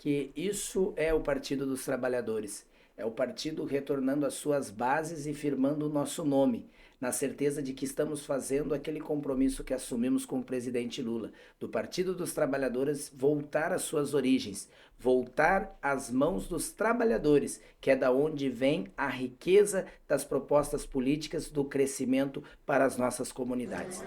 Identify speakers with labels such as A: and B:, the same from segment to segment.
A: que isso é o Partido dos Trabalhadores. É o partido retornando às suas bases e firmando o nosso nome, na certeza de que estamos fazendo aquele compromisso que assumimos com o presidente Lula, do Partido dos Trabalhadores voltar às suas origens, voltar às mãos dos trabalhadores, que é da onde vem a riqueza das propostas políticas do crescimento para as nossas comunidades.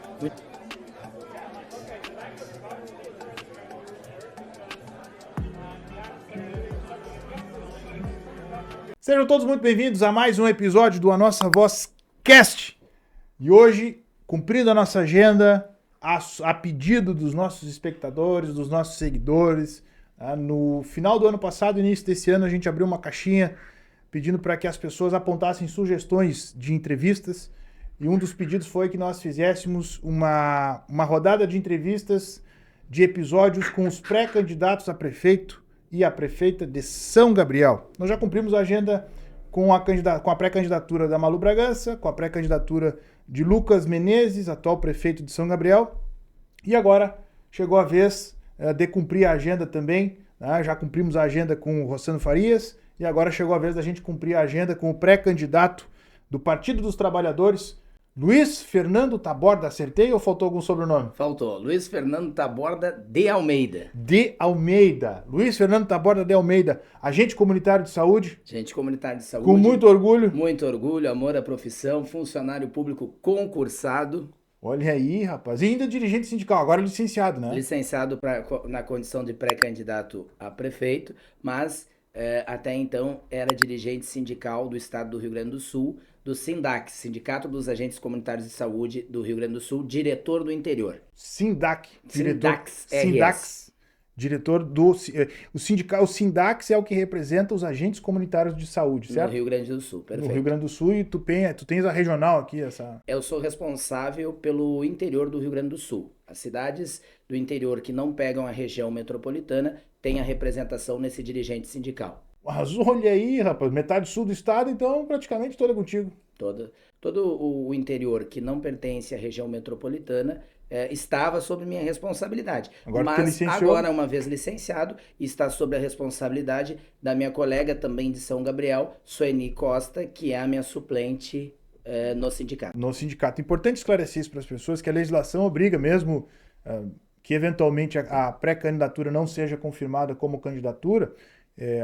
B: Sejam todos muito bem-vindos a mais um episódio do A Nossa Voz Cast. E hoje, cumprindo a nossa agenda, a pedido dos nossos espectadores, dos nossos seguidores, no final do ano passado, início desse ano, a gente abriu uma caixinha pedindo para que as pessoas apontassem sugestões de entrevistas. E um dos pedidos foi que nós fizéssemos uma rodada de entrevistas de episódios com os pré-candidatos a prefeito e a prefeita de São Gabriel. Nós já cumprimos a agenda com a pré-candidatura da Malu Bragança, com a pré-candidatura de Lucas Menezes, atual prefeito de São Gabriel, e agora chegou a vez de cumprir a agenda também, né? Já cumprimos a agenda com o Rossano Farias, e agora chegou a vez da gente cumprir a agenda com o pré-candidato do Partido dos Trabalhadores, Luiz Fernando Taborda. Acertei ou faltou algum sobrenome?
A: Faltou. Luiz Fernando Taborda de Almeida.
B: De Almeida. Luiz Fernando Taborda de Almeida, agente comunitário de saúde.
A: Agente comunitário de saúde.
B: Com muito orgulho.
A: Muito orgulho, amor à profissão, funcionário público concursado.
B: Olha aí, rapaz. E ainda dirigente sindical, agora licenciado, né?
A: Licenciado na condição de pré-candidato a prefeito, mas até então era dirigente sindical do estado do Rio Grande do Sul, do SINDAC, Sindicato dos Agentes Comunitários de Saúde do Rio Grande do Sul, diretor do interior.
B: SINDAC.
A: SINDAX,
B: diretor do... O SINDAX é o que representa os agentes comunitários de saúde, certo?
A: No Rio Grande do Sul, perfeito.
B: No Rio Grande do Sul, e tu tens a regional aqui,
A: Eu sou responsável pelo interior do Rio Grande do Sul. As cidades do interior que não pegam a região metropolitana têm a representação nesse dirigente sindical.
B: Mas olha aí, rapaz, metade sul do estado, então praticamente toda contigo.
A: Todo o interior que não pertence à região metropolitana estava sob minha responsabilidade. Mas agora, uma vez licenciado, está sob a responsabilidade da minha colega também de São Gabriel, Sueni Costa, que é a minha suplente no sindicato.
B: No sindicato. Importante esclarecer isso para as pessoas, que a legislação obriga mesmo que eventualmente a pré-candidatura não seja confirmada como candidatura.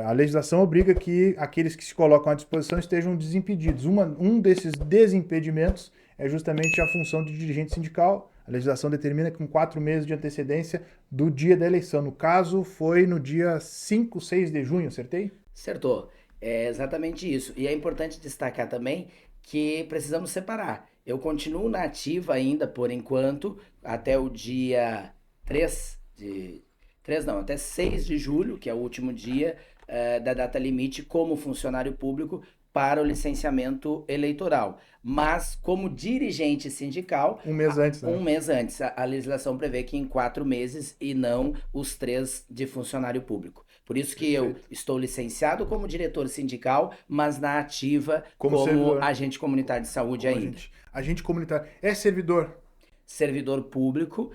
B: A legislação obriga que aqueles que se colocam à disposição estejam desimpedidos. Um desses desimpedimentos é justamente a função de dirigente sindical. A legislação determina que com 4 meses de antecedência do dia da eleição. No caso, foi no dia 5, 6 de junho, acertei?
A: Acertou. É exatamente isso. E é importante destacar também que precisamos separar. Eu continuo na ativa ainda, por enquanto, até o dia até 6 de julho, que é o último dia da data limite como funcionário público para o licenciamento eleitoral. Mas, como dirigente sindical...
B: Um mês antes, né?
A: Um mês antes. A legislação prevê que em 4 meses e não os 3 de funcionário público. Por isso que eu estou licenciado como diretor sindical, mas na ativa como agente comunitário de saúde ainda.
B: Agente comunitário. É servidor?
A: Servidor público,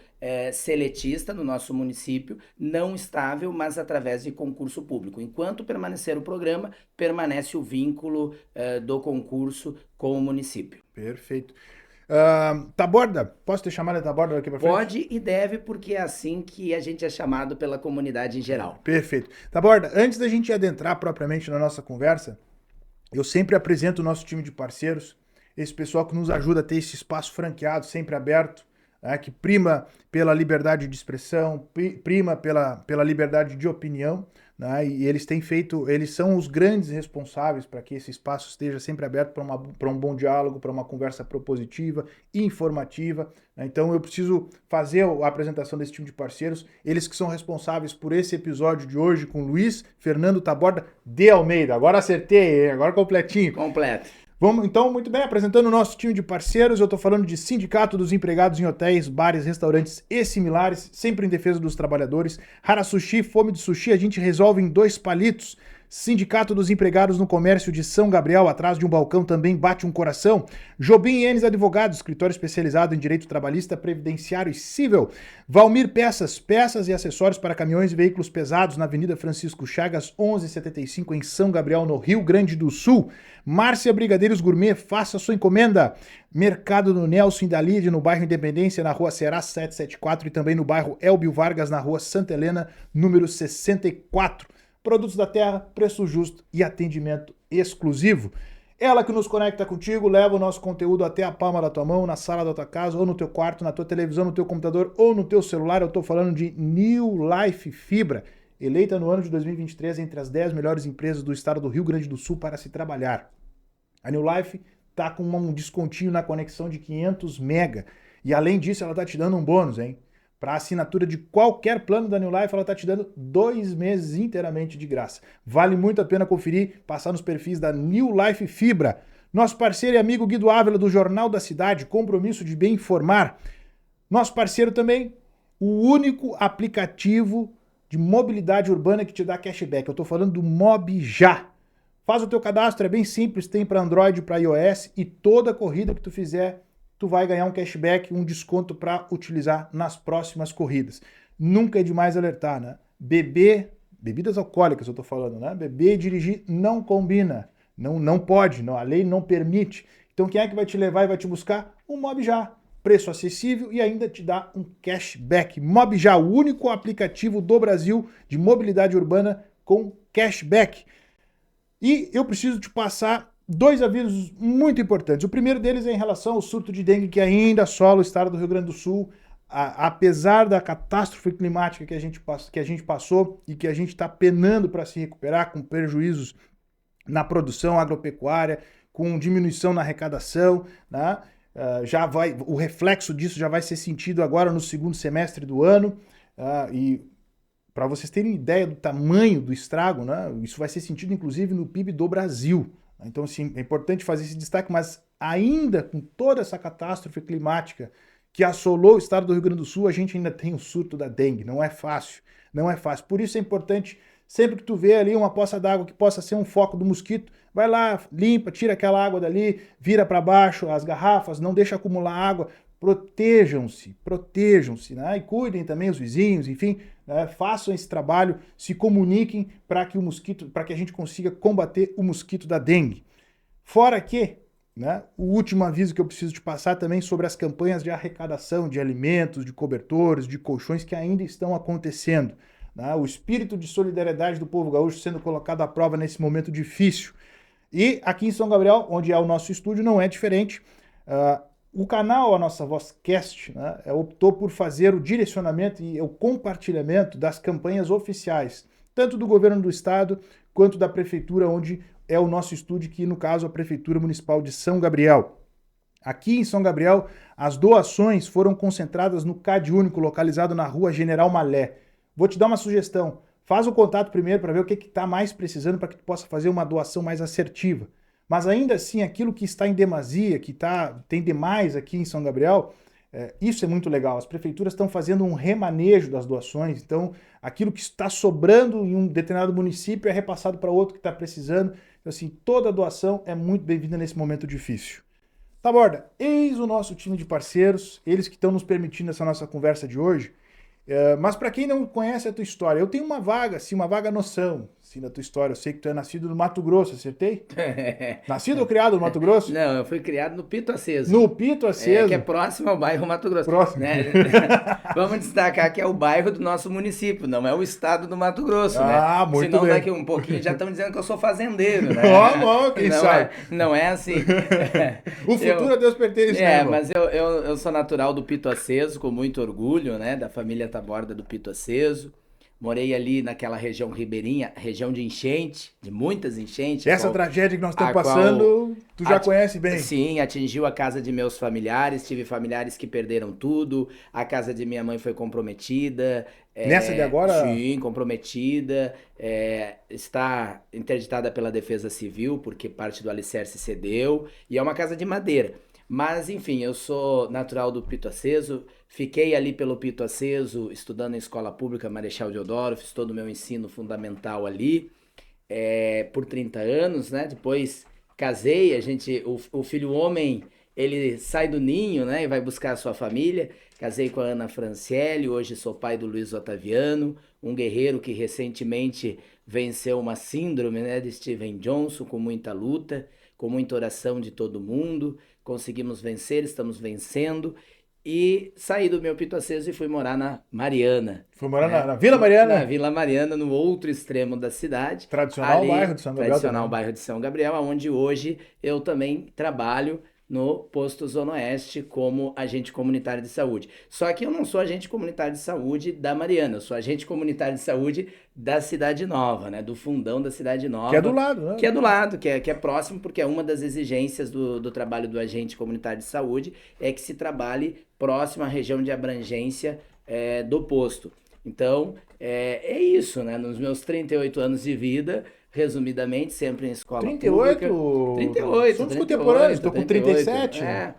A: seletista no nosso município, não estável, mas através de concurso público. Enquanto permanecer o programa, permanece o vínculo do concurso com o município.
B: Perfeito. Taborda, posso te chamar de Taborda daqui para frente?
A: Pode e deve, porque é assim que a gente é chamado pela comunidade em geral.
B: Perfeito. Taborda, antes da gente adentrar propriamente na nossa conversa, eu sempre apresento o nosso time de parceiros, esse pessoal que nos ajuda a ter esse espaço franqueado, sempre aberto, que prima pela liberdade de expressão, prima pela liberdade de opinião, né? E eles são os grandes responsáveis para que esse espaço esteja sempre aberto para um bom diálogo, para uma conversa propositiva, informativa, né? Então eu preciso fazer a apresentação desse time de parceiros, eles que são responsáveis por esse episódio de hoje com Luiz Fernando Taborda de Almeida. Agora acertei, agora completinho.
A: Completo.
B: Vamos, então, muito bem, apresentando o nosso time de parceiros, eu estou falando de Sindicato dos Empregados em Hotéis, Bares, Restaurantes e similares, sempre em defesa dos trabalhadores. Hara Sushi, fome de sushi, a gente resolve em 2 palitos. Sindicato dos Empregados no Comércio de São Gabriel, atrás de um balcão também bate um coração. Jobim Enes Advogados, escritório especializado em direito trabalhista, previdenciário e civil. Valmir Peças, peças e acessórios para caminhões e veículos pesados na Avenida Francisco Chagas, 1175 em São Gabriel, no Rio Grande do Sul. Márcia Brigadeiros Gourmet, faça sua encomenda. Mercado do Nelson Indalide, no bairro Independência, na rua Ceará 774 e também no bairro Elbio Vargas, na rua Santa Helena, número 64. Produtos da terra, preço justo e atendimento exclusivo. Ela que nos conecta contigo, leva o nosso conteúdo até a palma da tua mão, na sala da tua casa, ou no teu quarto, na tua televisão, no teu computador ou no teu celular. Eu estou falando de New Life Fibra, eleita no ano de 2023 entre as 10 melhores empresas do estado do Rio Grande do Sul para se trabalhar. A New Life está com um descontinho na conexão de 500 mega. E além disso, ela está te dando um bônus, hein? Para a assinatura de qualquer plano da New Life, ela está te dando 2 meses inteiramente de graça. Vale muito a pena conferir, passar nos perfis da New Life Fibra. Nosso parceiro e amigo Guido Ávila, do Jornal da Cidade, compromisso de bem informar. Nosso parceiro também, o único aplicativo de mobilidade urbana que te dá cashback. Eu estou falando do MobJá. Faz o teu cadastro, é bem simples, tem para Android e para iOS, e toda corrida que tu fizer, tu vai ganhar um cashback, um desconto para utilizar nas próximas corridas. Nunca é demais alertar, né? Bebidas alcoólicas eu tô falando, né? Beber e dirigir não combina, não pode, não, a lei não permite. Então quem é que vai te levar e vai te buscar? O MobJá. Preço acessível e ainda te dá um cashback. MobJá, o único aplicativo do Brasil de mobilidade urbana com cashback. E eu preciso te passar 2 avisos muito importantes. O primeiro deles é em relação ao surto de dengue que ainda assola o estado do Rio Grande do Sul. Apesar da catástrofe climática que a gente passou e que a gente está penando para se recuperar, com prejuízos na produção agropecuária, com diminuição na arrecadação, né? O reflexo disso já vai ser sentido agora no segundo semestre do ano. E para vocês terem ideia do tamanho do estrago, né? Isso vai ser sentido inclusive no PIB do Brasil. Então, assim, é importante fazer esse destaque, mas ainda com toda essa catástrofe climática que assolou o estado do Rio Grande do Sul, a gente ainda tem o surto da dengue. Não é fácil, não é fácil. Por isso é importante, sempre que tu vê ali uma poça d'água que possa ser um foco do mosquito, vai lá, limpa, tira aquela água dali, vira para baixo as garrafas, não deixa acumular água. Protejam-se, né? E cuidem também os vizinhos, enfim, né? Façam esse trabalho, se comuniquem para que a gente consiga combater o mosquito da dengue. Fora que, né, o último aviso que eu preciso te passar também sobre as campanhas de arrecadação de alimentos, de cobertores, de colchões que ainda estão acontecendo, né? O espírito de solidariedade do povo gaúcho sendo colocado à prova nesse momento difícil. E aqui em São Gabriel, onde é o nosso estúdio, não é diferente. O canal A Nossa Voz Cast, né, optou por fazer o direcionamento e o compartilhamento das campanhas oficiais, tanto do governo do estado quanto da prefeitura, onde é o nosso estúdio, que no caso a Prefeitura Municipal de São Gabriel. Aqui em São Gabriel, as doações foram concentradas no CAD Único, localizado na rua General Malé. Vou te dar uma sugestão, faz o contato primeiro para ver o que está mais precisando para que tu possa fazer uma doação mais assertiva. Mas ainda assim, aquilo que está em demasia, tem demais aqui em São Gabriel, isso é muito legal. As prefeituras estão fazendo um remanejo das doações, então aquilo que está sobrando em um determinado município é repassado para outro que está precisando. Então, assim, toda doação é muito bem-vinda nesse momento difícil. Tá, Borda? Eis o nosso time de parceiros, eles que estão nos permitindo essa nossa conversa de hoje. Mas para quem não conhece a tua história, eu tenho uma vaga noção, assim, da tua história. Eu sei que tu é nascido no Mato Grosso, acertei? Nascido ou criado no Mato Grosso?
A: Não, eu fui criado no Pito Aceso.
B: No Pito Aceso?
A: Que é próximo ao bairro Mato Grosso.
B: Próximo.
A: Né? Vamos destacar que é o bairro do nosso município, não é o estado do Mato Grosso, né?
B: Muito
A: Senão
B: bem.
A: daqui um pouquinho já estão dizendo que eu sou fazendeiro, né?
B: Quem sabe?
A: Não é assim.
B: O futuro a Deus pertence, né, irmão?
A: Mas eu sou natural do Pito Aceso, com muito orgulho, né? Da família Taborda do Pito Aceso. Morei ali naquela região ribeirinha, região de enchente, de muitas enchentes.
B: Essa tragédia que nós estamos passando, tu já conhece bem.
A: Sim, atingiu a casa de meus familiares, tive familiares que perderam tudo, a casa de minha mãe foi comprometida.
B: Nessa de agora?
A: Sim, comprometida, está interditada pela Defesa Civil, porque parte do alicerce cedeu, e é uma casa de madeira. Mas, enfim, eu sou natural do Pito Aceso, fiquei ali pelo Pito Aceso, estudando em escola pública Marechal Deodoro, fiz todo o meu ensino fundamental ali. por 30 anos, né? Depois casei, o filho homem, ele sai do ninho, né? E vai buscar a sua família. Casei com a Ana Franciele, hoje sou pai do Luiz Otaviano, um guerreiro que recentemente venceu uma síndrome, né, de Steven Johnson, com muita luta, com muita oração de todo mundo. Conseguimos vencer, estamos vencendo. E saí do meu Pito Aceso e fui morar na Mariana,
B: Foi morar
A: né?
B: na Vila
A: Na
B: Mariana,
A: Vila Mariana, no outro extremo da cidade,
B: tradicional bairro
A: ali,
B: de São Gabriel
A: tradicional
B: também.
A: bairro de São Gabriel, onde hoje eu também trabalho no posto Zona Oeste como agente comunitário de saúde. Só que eu não sou agente comunitário de saúde da Mariana, eu sou agente comunitário de saúde da Cidade Nova, né? Do fundão da Cidade
B: Que é do
A: Nova,
B: lado,
A: que é
B: né?
A: do lado, que é próximo, porque é uma das exigências do trabalho do agente comunitário de saúde, é que se trabalhe próximo à região de abrangência do posto. Então, é isso, né? Nos meus 38 anos de vida, resumidamente, sempre em escola pública.
B: 38,
A: 38,
B: somos contemporâneos,
A: 38,
B: estou com
A: 38.
B: 37.
A: É,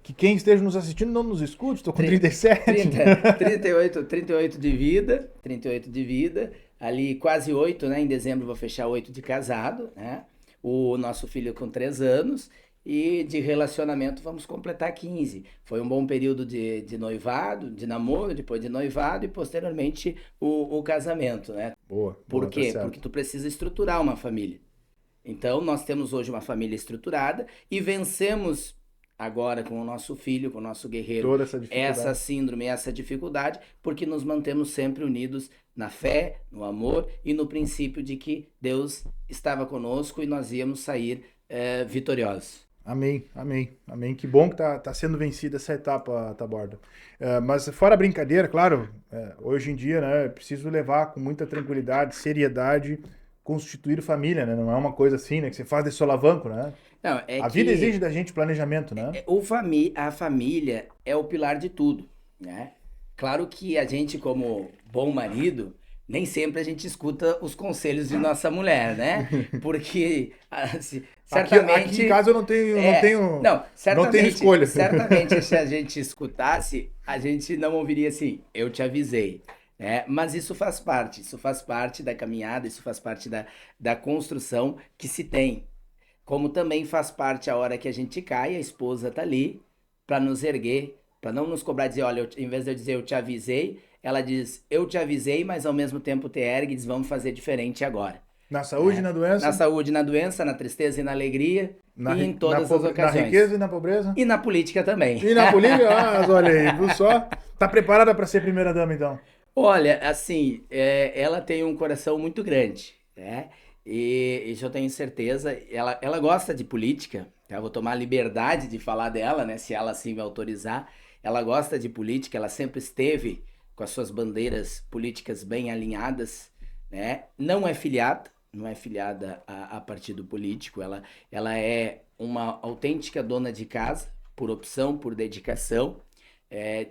B: Que quem esteja nos assistindo não nos escute, estou com
A: tri-
B: 37.
A: 38 de vida, 38 de vida, ali quase 8, né? Em dezembro vou fechar 8 de casado, né? O nosso filho com 3 anos e de relacionamento vamos completar 15. Foi um bom período de noivado, de namoro, depois de noivado e posteriormente o casamento, né?
B: Boa,
A: Por
B: boa, tá
A: quê? Porque
B: certo.
A: tu precisa estruturar uma família. Então, nós temos hoje uma família estruturada e vencemos agora com o nosso filho, com o nosso guerreiro,
B: Toda essa
A: essa
B: dificuldade.
A: síndrome, essa dificuldade, porque nos mantemos sempre unidos na fé, no amor e no princípio de que Deus estava conosco e nós íamos sair vitoriosos.
B: Amém, amém, amém. Que bom que tá sendo vencida essa etapa, Taborda. Mas fora a brincadeira, claro, hoje em dia, né, é preciso levar com muita tranquilidade, seriedade, constituir família, né? Não é uma coisa assim, né, que você faz de solavanco, né?
A: Não, é
B: A vida exige
A: que
B: da gente planejamento, né?
A: a família é o pilar de tudo, né? Claro que a gente, como bom marido, nem sempre a gente escuta os conselhos de nossa mulher, né? Porque
B: Aqui em
A: certamente
B: casa eu
A: não,
B: não tenho
A: certamente,
B: escolha.
A: certamente se a gente escutasse, a gente não ouviria assim, eu te avisei, né? Mas isso faz parte da caminhada, isso faz parte da construção que se tem. Como também faz parte a hora que a gente cai, a esposa tá ali para nos erguer, para não nos cobrar dizer, olha, em vez de eu dizer eu te avisei, ela diz eu te avisei, mas ao mesmo tempo te ergue e diz vamos fazer diferente agora,
B: Na saúde e
A: né?
B: na
A: Na
B: doença,
A: saúde, na doença, na tristeza e na alegria e em todas as
B: na
A: ocasiões.
B: riqueza e na pobreza.
A: E na política também.
B: E na política, olha aí, viu só? Tá preparada para ser primeira dama, então?
A: Olha, assim, ela tem um coração muito grande, né? E isso eu tenho certeza. Ela gosta de política, tá? Eu vou tomar a liberdade de falar dela, né? Se ela assim me autorizar. Ela gosta de política, ela sempre esteve com as suas bandeiras políticas bem alinhadas, né? Não é filiada a partido político. Ela é uma autêntica dona de casa, por opção, por dedicação.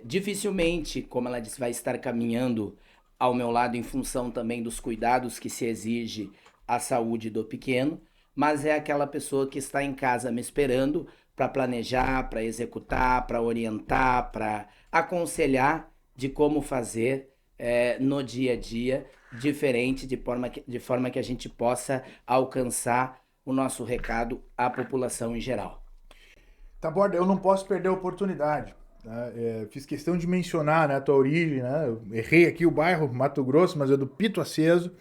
A: Dificilmente, como ela disse, vai estar caminhando ao meu lado em função também dos cuidados que se exige à saúde do pequeno, mas é aquela pessoa que está em casa me esperando para planejar, para executar, para orientar, para aconselhar de como fazer no dia a dia, diferente, de forma que a gente possa alcançar o nosso recado à população em geral.
B: Tá, Borda, eu não posso perder a oportunidade. Né? Fiz questão de mencionar, né, a tua origem, né? Eu errei aqui o bairro, Mato Grosso, mas é do Pito Aceso.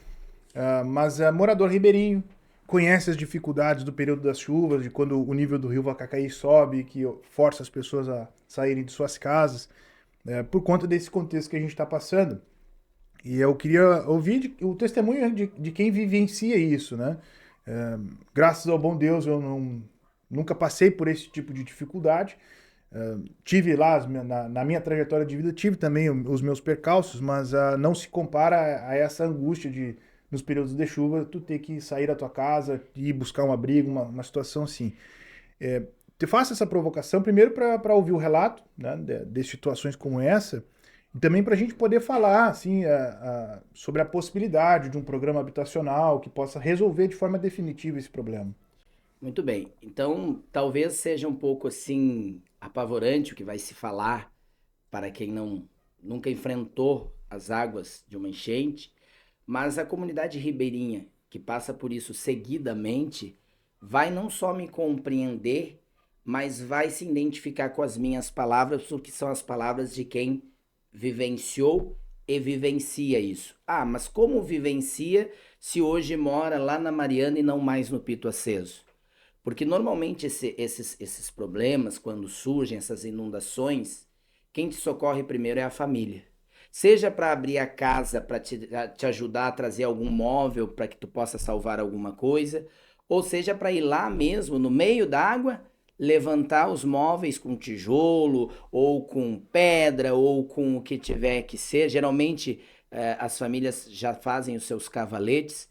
B: Mas é morador ribeirinho, conhece as dificuldades do período das chuvas, de quando o nível do rio Vacacaí sobe, que força as pessoas a saírem de suas casas, por conta desse contexto que a gente está passando. E eu queria ouvir o testemunho de quem vivencia isso, né? Graças ao bom Deus, eu nunca passei por esse tipo de dificuldade. Tive lá, na minha trajetória de vida, tive também os meus percalços, mas não se compara a essa angústia de, nos períodos de chuva, tu ter que sair da tua casa, ir buscar um abrigo, uma situação assim. Te faço essa provocação, primeiro para ouvir o relato, né, de situações como essa, e também para a gente poder falar assim, sobre a possibilidade de um programa habitacional que possa resolver de forma definitiva esse problema.
A: Muito bem. Então, talvez seja um pouco assim apavorante o que vai se falar para quem não nunca enfrentou as águas de uma enchente, mas a comunidade ribeirinha que passa por isso seguidamente, vai não só me compreender, mas vai se identificar com as minhas palavras, porque são as palavras de quem vivenciou e vivencia isso. Ah, mas como vivencia se hoje mora lá na Mariana e não mais no Pito Aceso? Porque normalmente esses problemas, quando surgem essas inundações, quem te socorre primeiro é a família. Seja para abrir a casa, para te ajudar a trazer algum móvel para que tu possa salvar alguma coisa, ou seja para ir lá mesmo, no meio da água, levantar os móveis com tijolo, ou com pedra, ou com o que tiver que ser. Geralmente as famílias já fazem os seus cavaletes,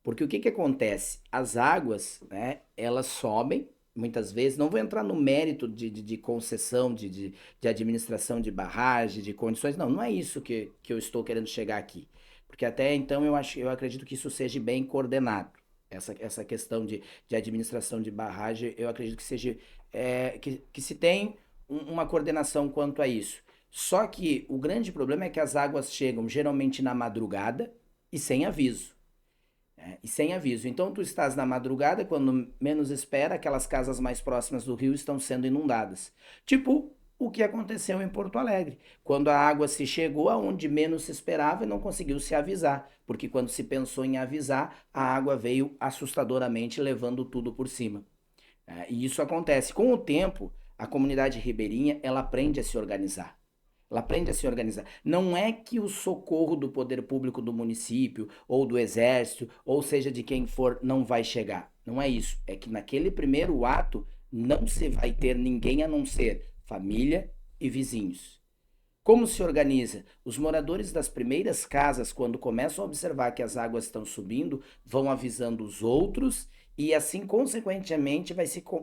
A: porque o que que acontece? As águas, né, elas sobem, muitas vezes, não vou entrar no mérito de concessão, de administração de barragem, de condições, não é isso que eu estou querendo chegar aqui. Porque até então eu acredito que isso seja bem coordenado. Essa questão de administração de barragem, eu acredito que seja, que se tem uma coordenação quanto a isso. Só que o grande problema é que as águas chegam geralmente na madrugada e sem aviso. E sem aviso. Então tu estás na madrugada, quando menos espera, aquelas casas mais próximas do rio estão sendo inundadas. Tipo o que aconteceu em Porto Alegre, quando a água se chegou aonde menos se esperava e não conseguiu se avisar, porque quando se pensou em avisar, a água veio assustadoramente levando tudo por cima. E isso acontece. Com o tempo, a comunidade ribeirinha ela aprende a se organizar. Ela aprende a se organizar. Não é que o socorro do poder público do município, ou do exército, ou seja de quem for, não vai chegar. Não é isso. É que naquele primeiro ato não se vai ter ninguém a não ser família e vizinhos. Como se organiza? Os moradores das primeiras casas, quando começam a observar que as águas estão subindo, vão avisando os outros e assim, consequentemente,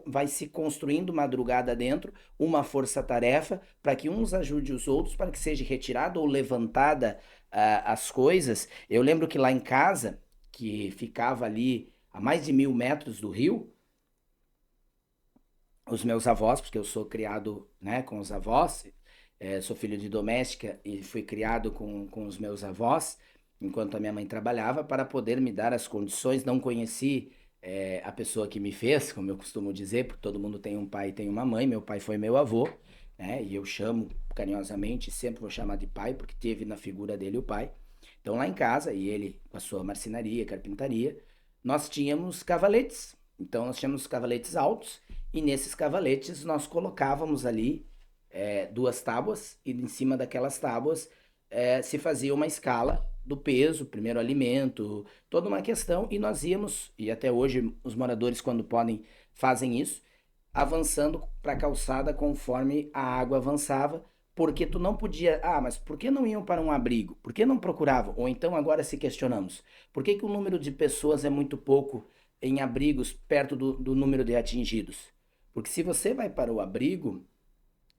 A: vai se construindo madrugada dentro uma força-tarefa para que uns ajude os outros para que seja retirada ou levantada as coisas. Eu lembro que lá em casa, que ficava ali a mais de 1.000 metros do rio, os meus avós, porque eu sou criado, né, com os avós, sou filho de doméstica e fui criado com os meus avós, enquanto a minha mãe trabalhava, para poder me dar as condições. Não conheci a pessoa que me fez, como eu costumo dizer, porque todo mundo tem um pai e tem uma mãe. Meu pai foi meu avô, né, e eu chamo carinhosamente, sempre vou chamar de pai, porque teve na figura dele o pai. Então lá em casa, e ele com a sua marcenaria, carpintaria, nós tínhamos cavaletes. Então nós tínhamos cavaletes altos, e nesses cavaletes nós colocávamos ali duas tábuas, e em cima daquelas tábuas se fazia uma escala do peso, primeiro alimento, toda uma questão, e nós íamos, e até hoje os moradores, quando podem, fazem isso, avançando para a calçada conforme a água avançava, porque tu não podia, mas por que não iam para um abrigo? Por que não procuravam? Ou então agora se questionamos, por que que o número de pessoas é muito pouco em abrigos perto do número de atingidos? Porque se você vai para o abrigo,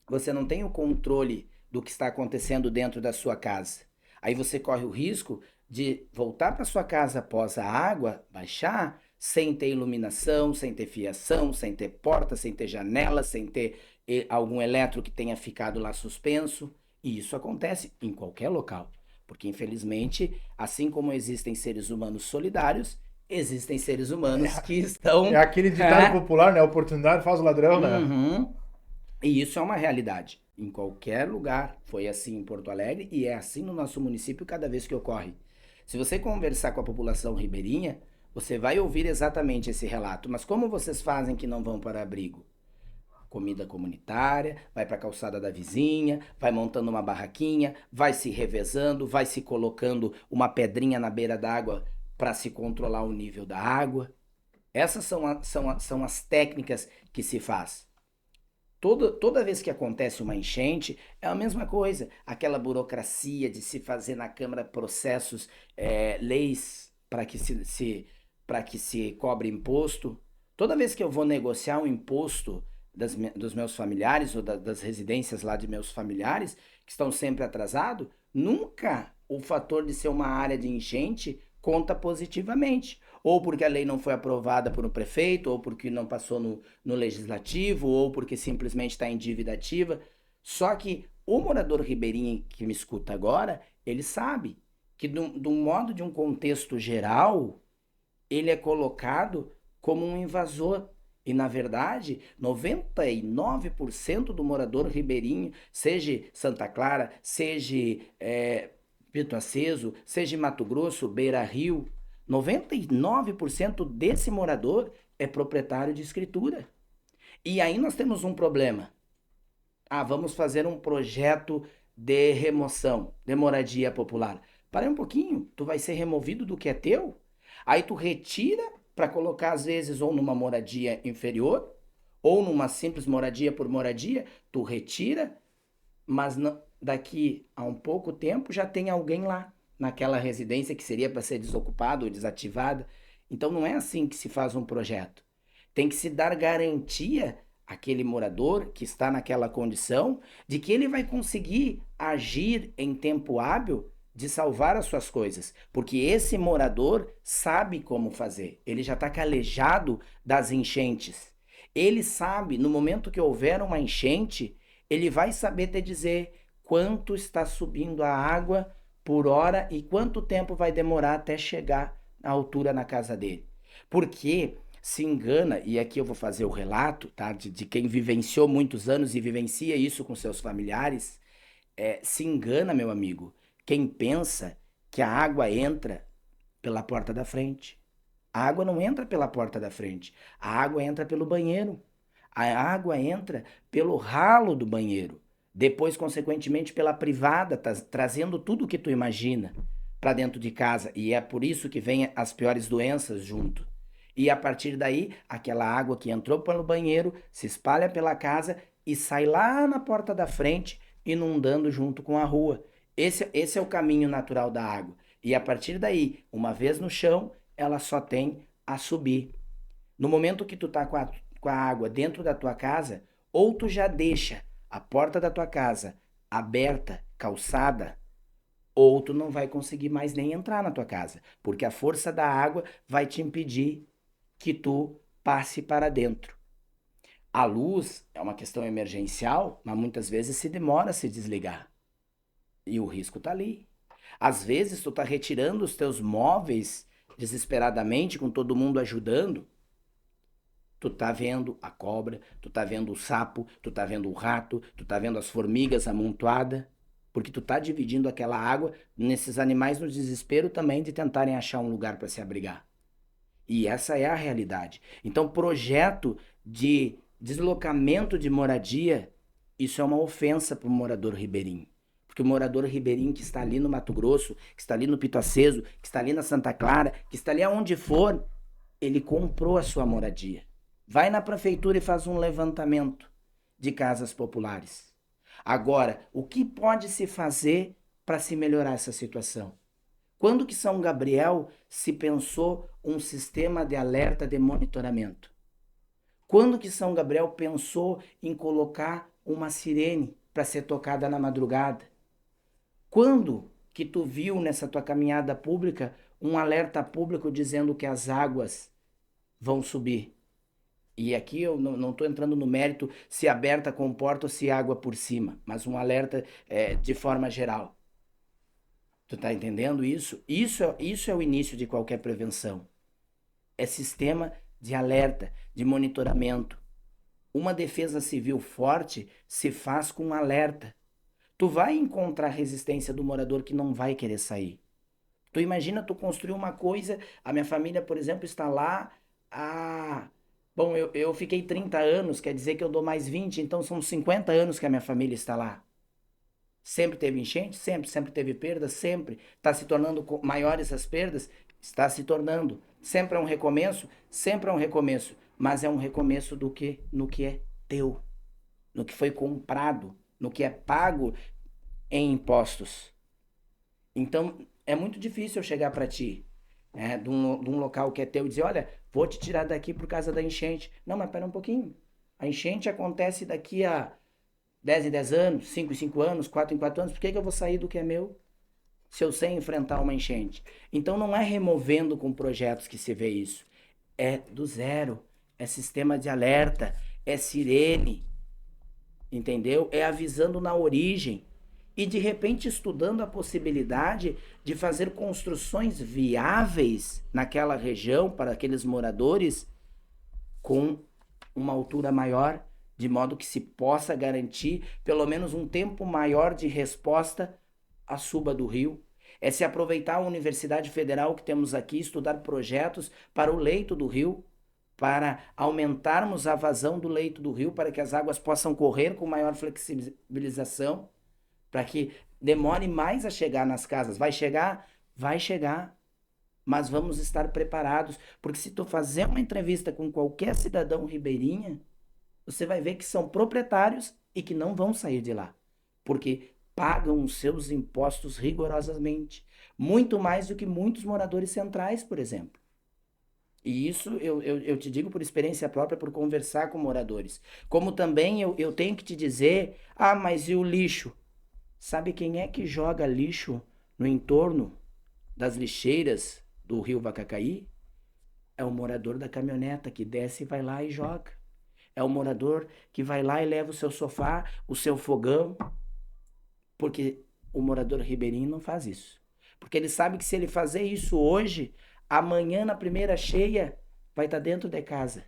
A: você não tem o controle do que está acontecendo dentro da sua casa. Aí você corre o risco de voltar para sua casa após a água baixar, sem ter iluminação, sem ter fiação, sem ter porta, sem ter janela, sem ter algum eletro que tenha ficado lá suspenso. E isso acontece em qualquer local. Porque, infelizmente, assim como existem seres humanos solidários, existem seres humanos que estão...
B: É aquele ditado popular, né? Oportunidade faz o ladrão, né?
A: Uhum. E isso é uma realidade. Em qualquer lugar. Foi assim em Porto Alegre e é assim no nosso município cada vez que ocorre. Se você conversar com a população ribeirinha, você vai ouvir exatamente esse relato. Mas como vocês fazem que não vão para abrigo? Comida comunitária, vai para a calçada da vizinha, vai montando uma barraquinha, vai se revezando, vai se colocando uma pedrinha na beira d'água para se controlar o nível da água. Essas são as técnicas que se faz. Toda vez que acontece uma enchente, é a mesma coisa. Aquela burocracia de se fazer na Câmara processos, leis para que se cobre imposto. Toda vez que eu vou negociar um imposto dos meus familiares ou das residências lá de meus familiares, que estão sempre atrasados, nunca o fator de ser uma área de enchente conta positivamente. Ou porque a lei não foi aprovada por um prefeito, ou porque não passou no legislativo, ou porque simplesmente está em dívida ativa. Só que o morador ribeirinho que me escuta agora, ele sabe que de um modo, de um contexto geral, ele é colocado como um invasor. E, na verdade, 99% do morador ribeirinho, seja Santa Clara, seja Pito Aceso, seja Mato Grosso, Beira Rio, 99% desse morador é proprietário de escritura. E aí nós temos um problema. Vamos fazer um projeto de remoção, de moradia popular. Para um pouquinho, tu vai ser removido do que é teu, aí tu retira para colocar às vezes ou numa moradia inferior, ou numa simples moradia por moradia, tu retira, mas daqui a um pouco tempo já tem alguém lá, naquela residência que seria para ser desocupada ou desativada. Então não é assim que se faz um projeto. Tem que se dar garantia àquele morador que está naquela condição de que ele vai conseguir agir em tempo hábil de salvar as suas coisas, porque esse morador sabe como fazer, ele já está calejado das enchentes, ele sabe, no momento que houver uma enchente, ele vai saber te dizer quanto está subindo a água por hora e quanto tempo vai demorar até chegar à altura na casa dele, porque se engana, e aqui eu vou fazer o relato, tá, de quem vivenciou muitos anos e vivencia isso com seus familiares, se engana, meu amigo, quem pensa que a água entra pela porta da frente. A água não entra pela porta da frente. A água entra pelo banheiro. A água entra pelo ralo do banheiro. Depois, consequentemente, pela privada, trazendo tudo o que tu imagina para dentro de casa. E é por isso que vem as piores doenças junto. E a partir daí, aquela água que entrou pelo banheiro se espalha pela casa e sai lá na porta da frente, inundando junto com a rua. Esse é o caminho natural da água. E a partir daí, uma vez no chão, ela só tem a subir. No momento que tu tá com a água dentro da tua casa, ou tu já deixa a porta da tua casa aberta, calçada, ou tu não vai conseguir mais nem entrar na tua casa, porque a força da água vai te impedir que tu passe para dentro. A luz é uma questão emergencial, mas muitas vezes se demora a se desligar. E o risco tá ali. Às vezes tu tá retirando os teus móveis desesperadamente, com todo mundo ajudando. Tu tá vendo a cobra, tu tá vendo o sapo, tu tá vendo o rato, tu tá vendo as formigas amontoadas, porque tu tá dividindo aquela água nesses animais no desespero também de tentarem achar um lugar para se abrigar. E essa é a realidade. Então, projeto de deslocamento de moradia, isso é uma ofensa para o morador ribeirinho. Porque o morador ribeirinho que está ali no Mato Grosso, que está ali no Pito Aceso, que está ali na Santa Clara, que está ali aonde for, ele comprou a sua moradia. Vai na prefeitura e faz um levantamento de casas populares. Agora, o que pode se fazer para se melhorar essa situação? Quando que São Gabriel se pensou um sistema de alerta de monitoramento? Quando que São Gabriel pensou em colocar uma sirene para ser tocada na madrugada? Quando que tu viu nessa tua caminhada pública um alerta público dizendo que as águas vão subir? E aqui eu não estou entrando no mérito se aberta comporta ou se água por cima, mas um alerta de forma geral. Tu tá entendendo isso? Isso é o início de qualquer prevenção. É sistema de alerta, de monitoramento. Uma defesa civil forte se faz com alerta. Tu vai encontrar resistência do morador que não vai querer sair. Tu imagina tu construir uma coisa, a minha família, por exemplo, está lá há... Bom, eu fiquei 30 anos, quer dizer que eu dou mais 20, então são 50 anos que a minha família está lá. Sempre teve enchente? Sempre teve perda? Sempre. Está se tornando maiores as perdas? Está se tornando. Sempre é um recomeço? Sempre é um recomeço. Mas é um recomeço do que? No que é teu. No que foi comprado. No que é pago em impostos. Então, é muito difícil eu chegar para ti, de um local que é teu e dizer, olha, vou te tirar daqui por causa da enchente. Não, mas pera um pouquinho. A enchente acontece daqui a 10 em 10 anos, 5 em 5 anos, 4 em 4 anos, por que eu vou sair do que é meu? Se eu sei enfrentar uma enchente. Então não é removendo com projetos que se vê isso. É do zero. É sistema de alerta. É sirene. Entendeu? É avisando na origem. e de repente estudando a possibilidade de fazer construções viáveis naquela região para aqueles moradores com uma altura maior, de modo que se possa garantir pelo menos um tempo maior de resposta à suba do rio. É se aproveitar a Universidade Federal que temos aqui, estudar projetos para o leito do rio, para aumentarmos a vazão do leito do rio, para que as águas possam correr com maior flexibilização, para que demore mais a chegar nas casas. vai chegar, mas vamos estar preparados, porque se tu fazer uma entrevista com qualquer cidadão ribeirinha, você vai ver que são proprietários e que não vão sair de lá, porque pagam os seus impostos rigorosamente, muito mais do que muitos moradores centrais, por exemplo. E isso eu te digo por experiência própria, por conversar com moradores. Como também eu tenho que te dizer, mas e o lixo? Sabe quem é que joga lixo no entorno das lixeiras do rio Vacacaí? É o morador da caminhoneta que desce e vai lá e joga. É o morador que vai lá e leva o seu sofá, o seu fogão, porque o morador ribeirinho não faz isso. Porque ele sabe que se ele fazer isso hoje, amanhã na primeira cheia vai estar dentro de casa.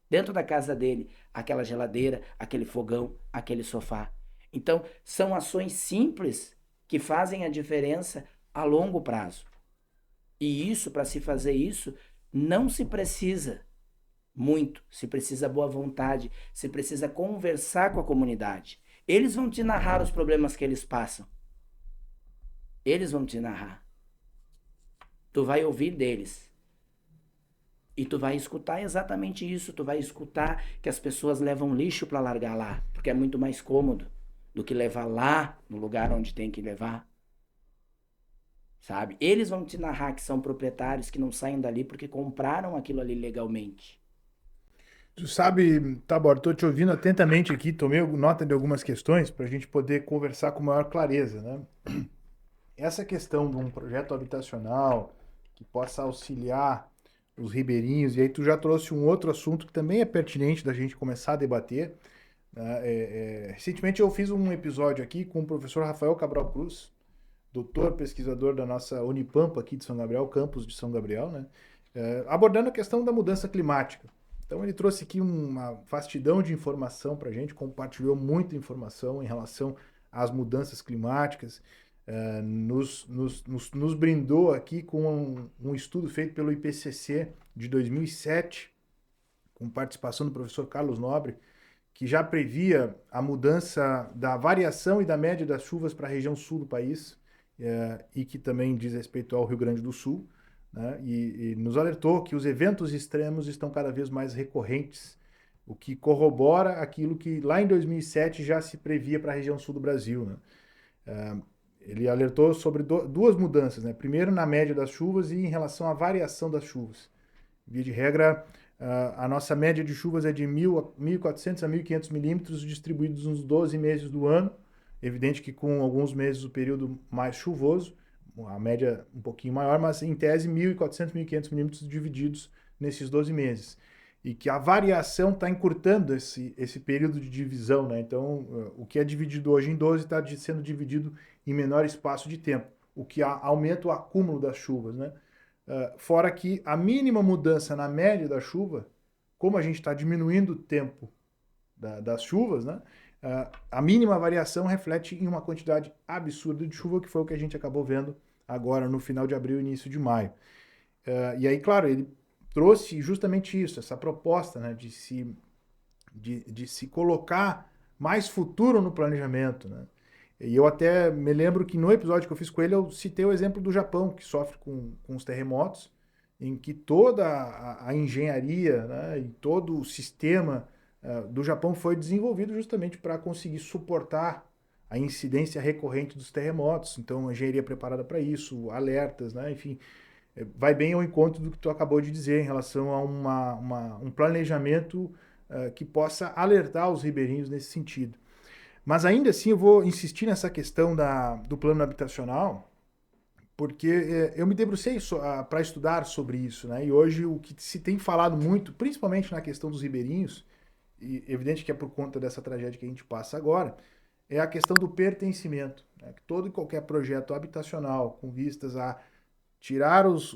A: Dentro da casa dele, aquela geladeira, aquele fogão, aquele sofá. Então, são ações simples que fazem a diferença a longo prazo. E isso, para se fazer isso, não se precisa muito, se precisa boa vontade, se precisa conversar com a comunidade. Eles vão te narrar os problemas que eles passam. Eles vão te narrar. Tu vai ouvir deles. E tu vai escutar exatamente isso. Tu vai escutar que as pessoas levam lixo para largar lá, porque é muito mais cômodo do que levar lá no lugar onde tem que levar. Sabe? Eles vão te narrar que são proprietários, que não saem dali porque compraram aquilo ali legalmente.
B: Tu sabe, Tabor, estou te ouvindo atentamente aqui, tomei nota de algumas questões para a gente poder conversar com maior clareza, né? Essa questão de um projeto habitacional que possa auxiliar os ribeirinhos, e aí tu já trouxe um outro assunto que também é pertinente da gente começar a debater, né? Recentemente eu fiz um episódio aqui com o professor Rafael Cabral Cruz, doutor pesquisador da nossa Unipampa aqui de São Gabriel, campus de São Gabriel, né? Abordando a questão da mudança climática. Então ele trouxe aqui uma vastidão de informação para a gente, compartilhou muita informação em relação às mudanças climáticas, nos brindou aqui com um estudo feito pelo IPCC de 2007, com participação do professor Carlos Nobre, que já previa a mudança da variação e da média das chuvas para a região sul do país, e que também diz respeito ao Rio Grande do Sul. Né? E nos alertou que os eventos extremos estão cada vez mais recorrentes, o que corrobora aquilo que lá em 2007 já se previa para a região sul do Brasil. Né? Ele alertou sobre duas mudanças, né? Primeiro na média das chuvas e em relação à variação das chuvas. Via de regra, a nossa média de chuvas é de 1.400 a 1.500 milímetros distribuídos nos 12 meses do ano. Evidente que com alguns meses o período mais chuvoso, a média um pouquinho maior, mas em tese 1.400, 1.500 milímetros divididos nesses 12 meses. E que a variação está encurtando esse período de divisão, né? Então, o que é dividido hoje em 12 está sendo dividido em menor espaço de tempo, o que aumenta o acúmulo das chuvas, né? Fora que a mínima mudança na média da chuva, como a gente está diminuindo o tempo das chuvas, né? A mínima variação reflete em uma quantidade absurda de chuva, que foi o que a gente acabou vendo agora no final de abril e início de maio. E aí, claro, ele trouxe justamente isso, essa proposta, né, de se colocar mais futuro no planejamento. Né? E eu até me lembro que no episódio que eu fiz com ele, eu citei o exemplo do Japão, que sofre com os terremotos, em que toda a engenharia, né, e todo o sistema do Japão foi desenvolvido justamente para conseguir suportar a incidência recorrente dos terremotos. Então, a engenharia preparada para isso, alertas, né? Enfim, vai bem ao encontro do que tu acabou de dizer em relação a um planejamento que possa alertar os ribeirinhos nesse sentido. Mas ainda assim eu vou insistir nessa questão do plano habitacional, porque eu me debrucei para estudar sobre isso, né? E hoje o que se tem falado muito, principalmente na questão dos ribeirinhos, e evidente que é por conta dessa tragédia que a gente passa agora, é a questão do pertencimento, né? Que todo e qualquer projeto habitacional com vistas a tirar os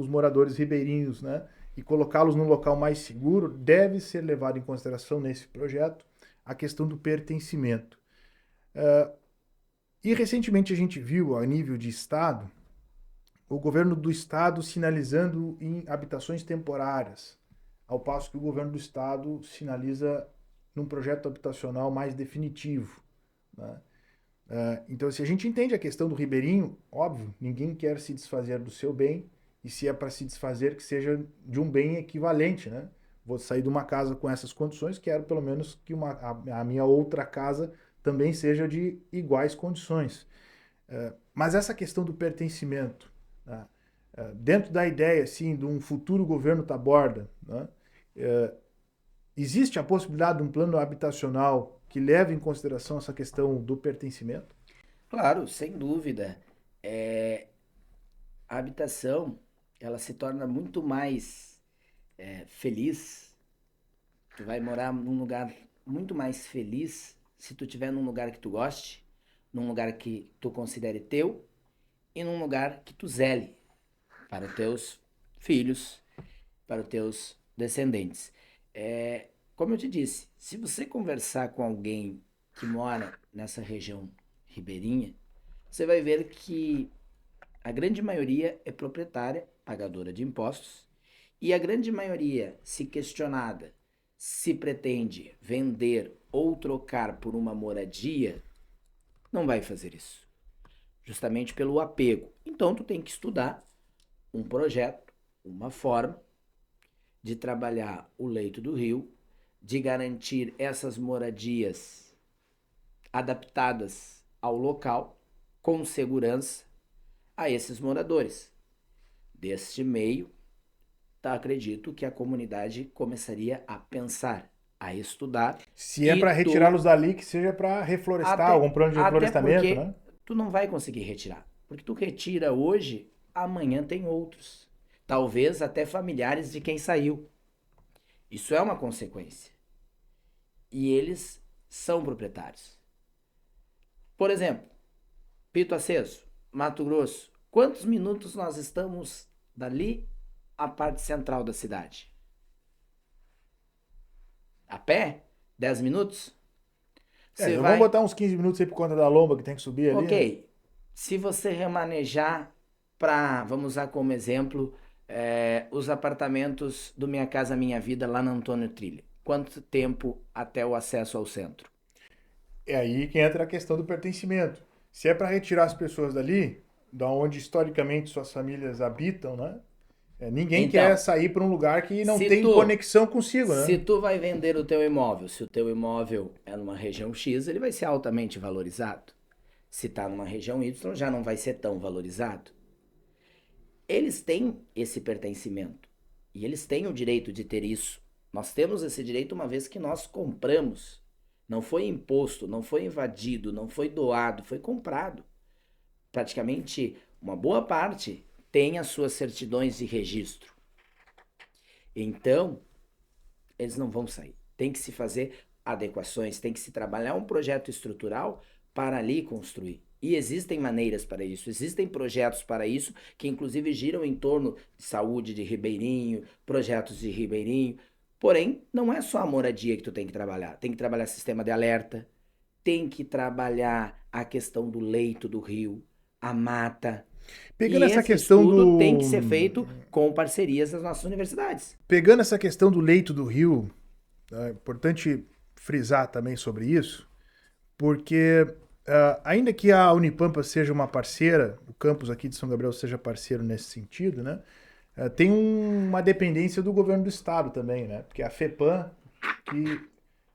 B: moradores ribeirinhos, né, e colocá-los num local mais seguro, deve ser levado em consideração nesse projeto a questão do pertencimento. E recentemente a gente viu, a nível de Estado, o governo do Estado sinalizando em habitações temporárias, ao passo que o governo do Estado sinaliza num projeto habitacional mais definitivo, né? Então, se a gente entende a questão do ribeirinho, óbvio, ninguém quer se desfazer do seu bem, e se é para se desfazer, que seja de um bem equivalente, né? Vou sair de uma casa com essas condições, quero pelo menos que a minha outra casa também seja de iguais condições. Mas essa questão do pertencimento, né? Dentro da ideia, assim, de um futuro governo Taborda, né? Existe a possibilidade de um plano habitacional que leve em consideração essa questão do pertencimento?
A: Claro, sem dúvida. É, a habitação, ela se torna muito mais feliz. Tu vai morar num lugar muito mais feliz se tu estiver num lugar que tu goste, num lugar que tu considere teu e num lugar que tu zele para os teus filhos, para os teus descendentes. Como eu te disse, se você conversar com alguém que mora nessa região ribeirinha, você vai ver que a grande maioria é proprietária, pagadora de impostos, e a grande maioria, se questionada se pretende vender ou trocar por uma moradia, não vai fazer isso, justamente pelo apego. Então tu tem que estudar um projeto, uma forma de trabalhar o leito do rio, de garantir essas moradias adaptadas ao local, com segurança a esses moradores. Deste meio, acredito que a comunidade começaria a pensar, a estudar.
B: Se é para retirá-los dali, que seja para reflorestar, algum plano de
A: até
B: reflorestamento,
A: porque
B: né?
A: tu não vai conseguir retirar. Porque tu retira hoje, amanhã tem outros. Talvez até familiares de quem saiu. Isso é uma consequência. E eles são proprietários. Por exemplo, Pito Aceso, Mato Grosso. Quantos minutos nós estamos dali à parte central da cidade? A pé? 10 minutos?
B: Vamos botar uns 15 minutos aí por conta da lomba que tem que subir ali.
A: Ok.
B: Né?
A: Se você remanejar para, vamos usar como exemplo, os apartamentos do Minha Casa Minha Vida lá na Antônio Trilha. Quanto tempo até o acesso ao centro?
B: É aí que entra a questão do pertencimento. Se é para retirar as pessoas dali, da onde historicamente suas famílias habitam, né? Ninguém quer
A: Então,
B: sair para um lugar que não
A: se
B: tem
A: tu,
B: conexão consigo,
A: se
B: né?
A: tu vai vender o teu imóvel, se o teu imóvel é numa região X, ele vai ser altamente valorizado. Se está numa região Y, já não vai ser tão valorizado. Eles têm esse pertencimento e eles têm o direito de ter isso. Nós temos esse direito uma vez que nós compramos. Não foi imposto, não foi invadido, não foi doado, foi comprado. Praticamente uma boa parte tem as suas certidões de registro. Então, eles não vão sair. Tem que se fazer adequações, tem que se trabalhar um projeto estrutural para ali construir. E existem maneiras para isso, existem projetos para isso, que inclusive giram em torno de saúde de ribeirinho, projetos de ribeirinho. Porém, não é só a moradia que tu tem que trabalhar sistema de alerta, tem que trabalhar a questão do leito do rio, a mata.
B: Pegando
A: E
B: essa
A: esse
B: questão
A: estudo tem
B: do
A: que ser feito com parcerias das nossas universidades.
B: Pegando essa questão do leito do rio, é importante frisar também sobre isso, porque ainda que a Unipampa seja uma parceira, o campus aqui de São Gabriel seja parceiro nesse sentido, né? Tem uma dependência do governo do estado também, né? Porque a FEPAM que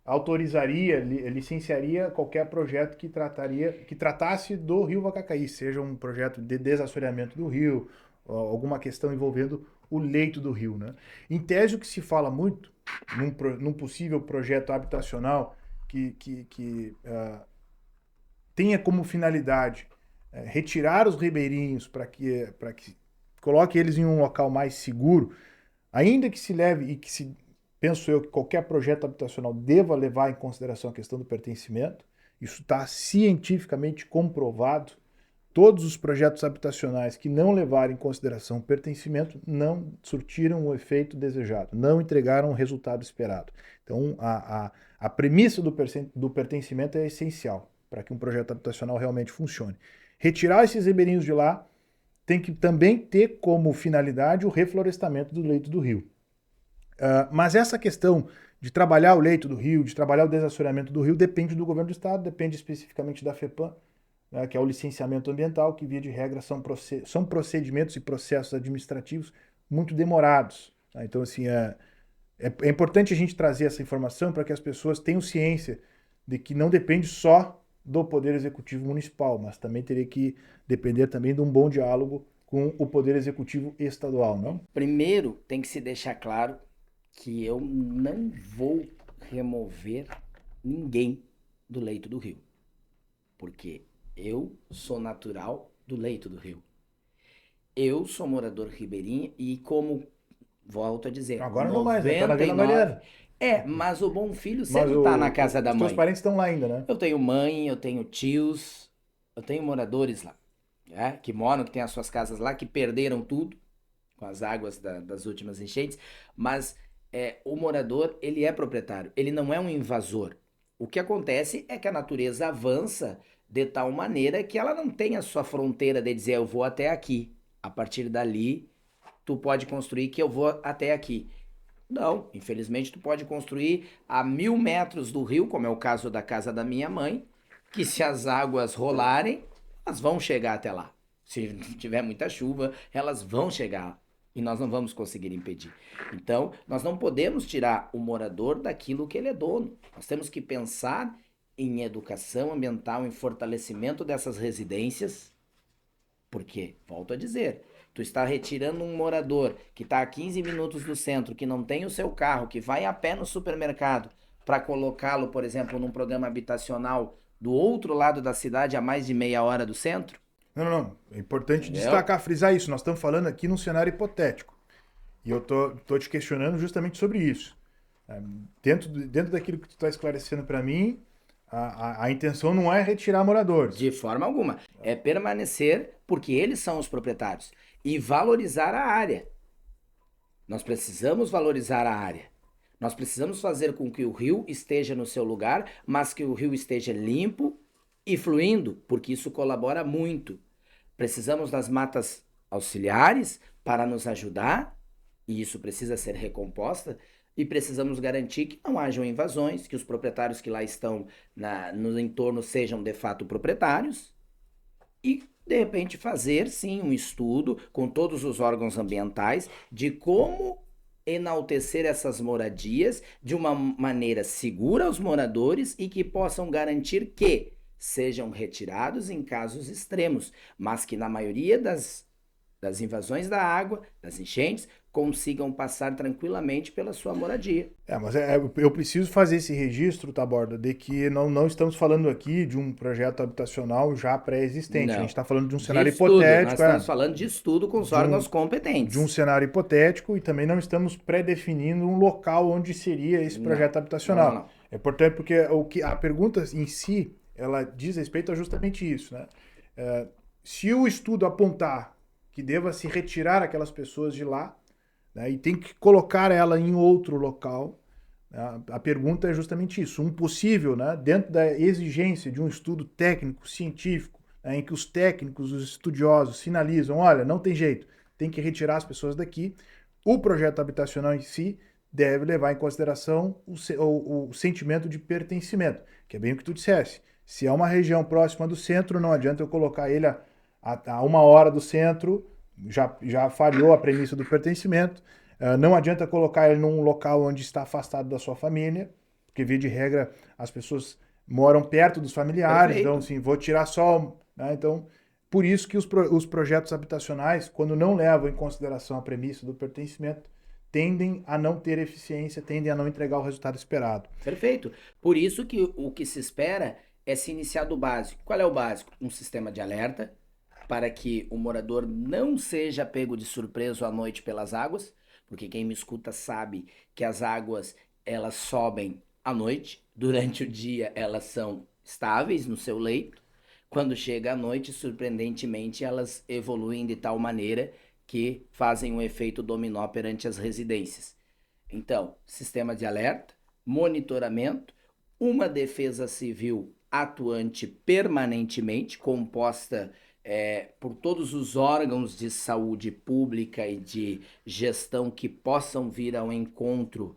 B: autorizaria, licenciaria qualquer projeto que tratasse do Rio Vacacaí, seja um projeto de desassoreamento do rio, alguma questão envolvendo o leito do rio, né? Em tese, o que se fala muito num possível projeto habitacional que tenha como finalidade retirar os ribeirinhos para que coloque eles em um local mais seguro, ainda que se leve e penso eu que qualquer projeto habitacional deva levar em consideração a questão do pertencimento, Isso está cientificamente comprovado. Todos os projetos habitacionais que não levaram em consideração o pertencimento não surtiram o efeito desejado, não entregaram o resultado esperado. Então, a premissa do pertencimento é essencial para que um projeto habitacional realmente funcione. Retirar esses ribeirinhos de lá tem que também ter como finalidade o reflorestamento do leito do rio. Mas essa questão de trabalhar o leito do rio, de trabalhar o desassoreamento do rio, depende do governo do estado, depende especificamente da FEPAM, né, que é o licenciamento ambiental, que via de regra são procedimentos e processos administrativos muito demorados. Tá? Então, assim, é importante a gente trazer essa informação para que as pessoas tenham ciência de que não depende só do Poder Executivo Municipal, mas também teria que depender também de um bom diálogo com o Poder Executivo Estadual, não?
A: Primeiro, tem que se deixar claro que eu não vou remover ninguém do leito do rio. Porque eu sou natural do leito do rio. Eu sou morador ribeirinho e como, volto a dizer,
B: Agora não mais, né? Tá na Vila Mariana.
A: Mas o bom filho
B: Mas
A: sempre tá na casa da
B: os teus
A: mãe.
B: parentes estão lá ainda, né?
A: Eu tenho mãe, eu tenho tios, eu tenho moradores lá, né, que moram, que têm as suas casas lá, que perderam tudo com as águas das últimas enchentes, mas o morador, ele é proprietário, ele não é um invasor. O que acontece é que a natureza avança de tal maneira que ela não tem a sua fronteira de dizer eu vou até aqui, a partir dali tu pode construir que eu vou até aqui. Não, infelizmente tu pode construir a 1.000 metros do rio, como é o caso da casa da minha mãe, que se as águas rolarem, elas vão chegar até lá. Se tiver muita chuva, elas vão chegar lá. E nós não vamos conseguir impedir. Então, nós não podemos tirar o morador daquilo que ele é dono. Nós temos que pensar em educação ambiental, em fortalecimento dessas residências, porque, volto a dizer, tu está retirando um morador que está a 15 minutos do centro, que não tem o seu carro, que vai a pé no supermercado, para colocá-lo, por exemplo, num programa habitacional do outro lado da cidade, a mais de meia hora do centro?
B: Não. É importante
A: Entendeu?
B: destacar, frisar isso. Nós estamos falando aqui num cenário hipotético. E eu tô te questionando justamente sobre isso. Dentro daquilo que tu está esclarecendo para mim, a intenção não é retirar moradores.
A: De forma alguma. É permanecer porque eles são os proprietários. E valorizar a área. Nós precisamos valorizar a área. Nós precisamos fazer com que o rio esteja no seu lugar, mas que o rio esteja limpo e fluindo, porque isso colabora muito. Precisamos das matas auxiliares para nos ajudar, e isso precisa ser recomposta, e precisamos garantir que não hajam invasões, que os proprietários que lá estão no entorno sejam de fato proprietários, e de repente fazer sim um estudo com todos os órgãos ambientais de como enaltecer essas moradias de uma maneira segura aos moradores e que possam garantir que sejam retirados em casos extremos, mas que na maioria das invasões da água, das enchentes, consigam passar tranquilamente pela sua moradia.
B: Mas eu preciso fazer esse registro, Taborda, de que não estamos falando aqui de um projeto habitacional já pré-existente.
A: Não.
B: A gente está falando de um
A: De
B: cenário
A: estudo.
B: hipotético.
A: Nós estamos falando de estudo com os órgãos competentes.
B: De um cenário hipotético e também não estamos pré-definindo um local onde seria esse projeto habitacional.
A: Não.
B: É importante porque a pergunta em si, ela diz respeito a justamente isso, né? Se o estudo apontar que deva se retirar aquelas pessoas de lá, né, e tem que colocar ela em outro local, né, a pergunta é justamente isso. Um possível, né, dentro da exigência de um estudo técnico, científico, né, em que os técnicos, os estudiosos sinalizam, olha, não tem jeito, tem que retirar as pessoas daqui, o projeto habitacional em si deve levar em consideração o sentimento de pertencimento, que é bem o que tu dissesse. Se é uma região próxima do centro, não adianta eu colocar ele a 1 hora do centro, já falhou a premissa do pertencimento. Não adianta colocar ele num local onde está afastado da sua família, porque, via de regra, as pessoas moram perto dos familiares.
A: Perfeito.
B: Então, assim, vou tirar só... Né? Então, por isso que os projetos habitacionais, quando não levam em consideração a premissa do pertencimento, tendem a não ter eficiência, tendem a não entregar o resultado esperado.
A: Perfeito. Por isso que o que se espera é se iniciar do básico. Qual é o básico? Um sistema de alerta, para que o morador não seja pego de surpresa à noite pelas águas, porque quem me escuta sabe que as águas, elas sobem à noite, durante o dia elas são estáveis no seu leito. Quando chega a noite, surpreendentemente, elas evoluem de tal maneira que fazem um efeito dominó perante as residências. Então, sistema de alerta, monitoramento, uma defesa civil atuante permanentemente, composta por todos os órgãos de saúde pública e de gestão que possam vir ao encontro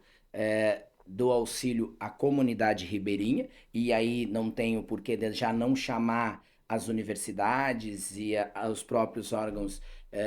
A: do auxílio à comunidade ribeirinha, e aí não tenho por que já não chamar as universidades e os próprios órgãos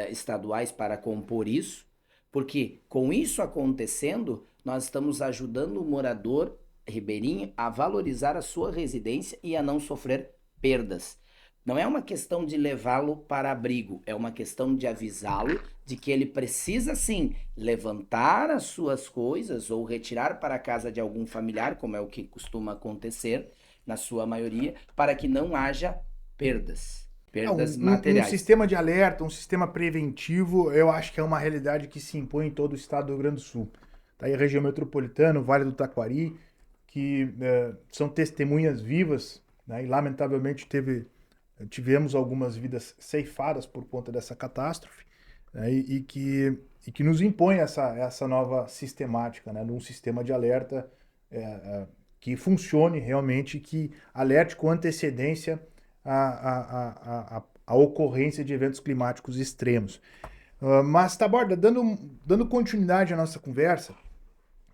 A: estaduais para compor isso, porque com isso acontecendo, nós estamos ajudando o morador ribeirinho a valorizar a sua residência e a não sofrer perdas. Não é uma questão de levá-lo para abrigo, é uma questão de avisá-lo de que ele precisa sim levantar as suas coisas ou retirar para a casa de algum familiar, como é o que costuma acontecer na sua maioria, para que não haja perdas materiais.
B: Um sistema de alerta, um sistema preventivo, eu acho que é uma realidade que se impõe em todo o estado do Rio Grande do Sul. Tá aí a região metropolitana, o Vale do Taquari, que são testemunhas vivas, né? E lamentavelmente tivemos algumas vidas ceifadas por conta dessa catástrofe, né? E que nos impõe essa nova sistemática, né? Num sistema de alerta que funcione realmente, que alerte com antecedência a ocorrência de eventos climáticos extremos. Mas, Taborda, dando continuidade à nossa conversa,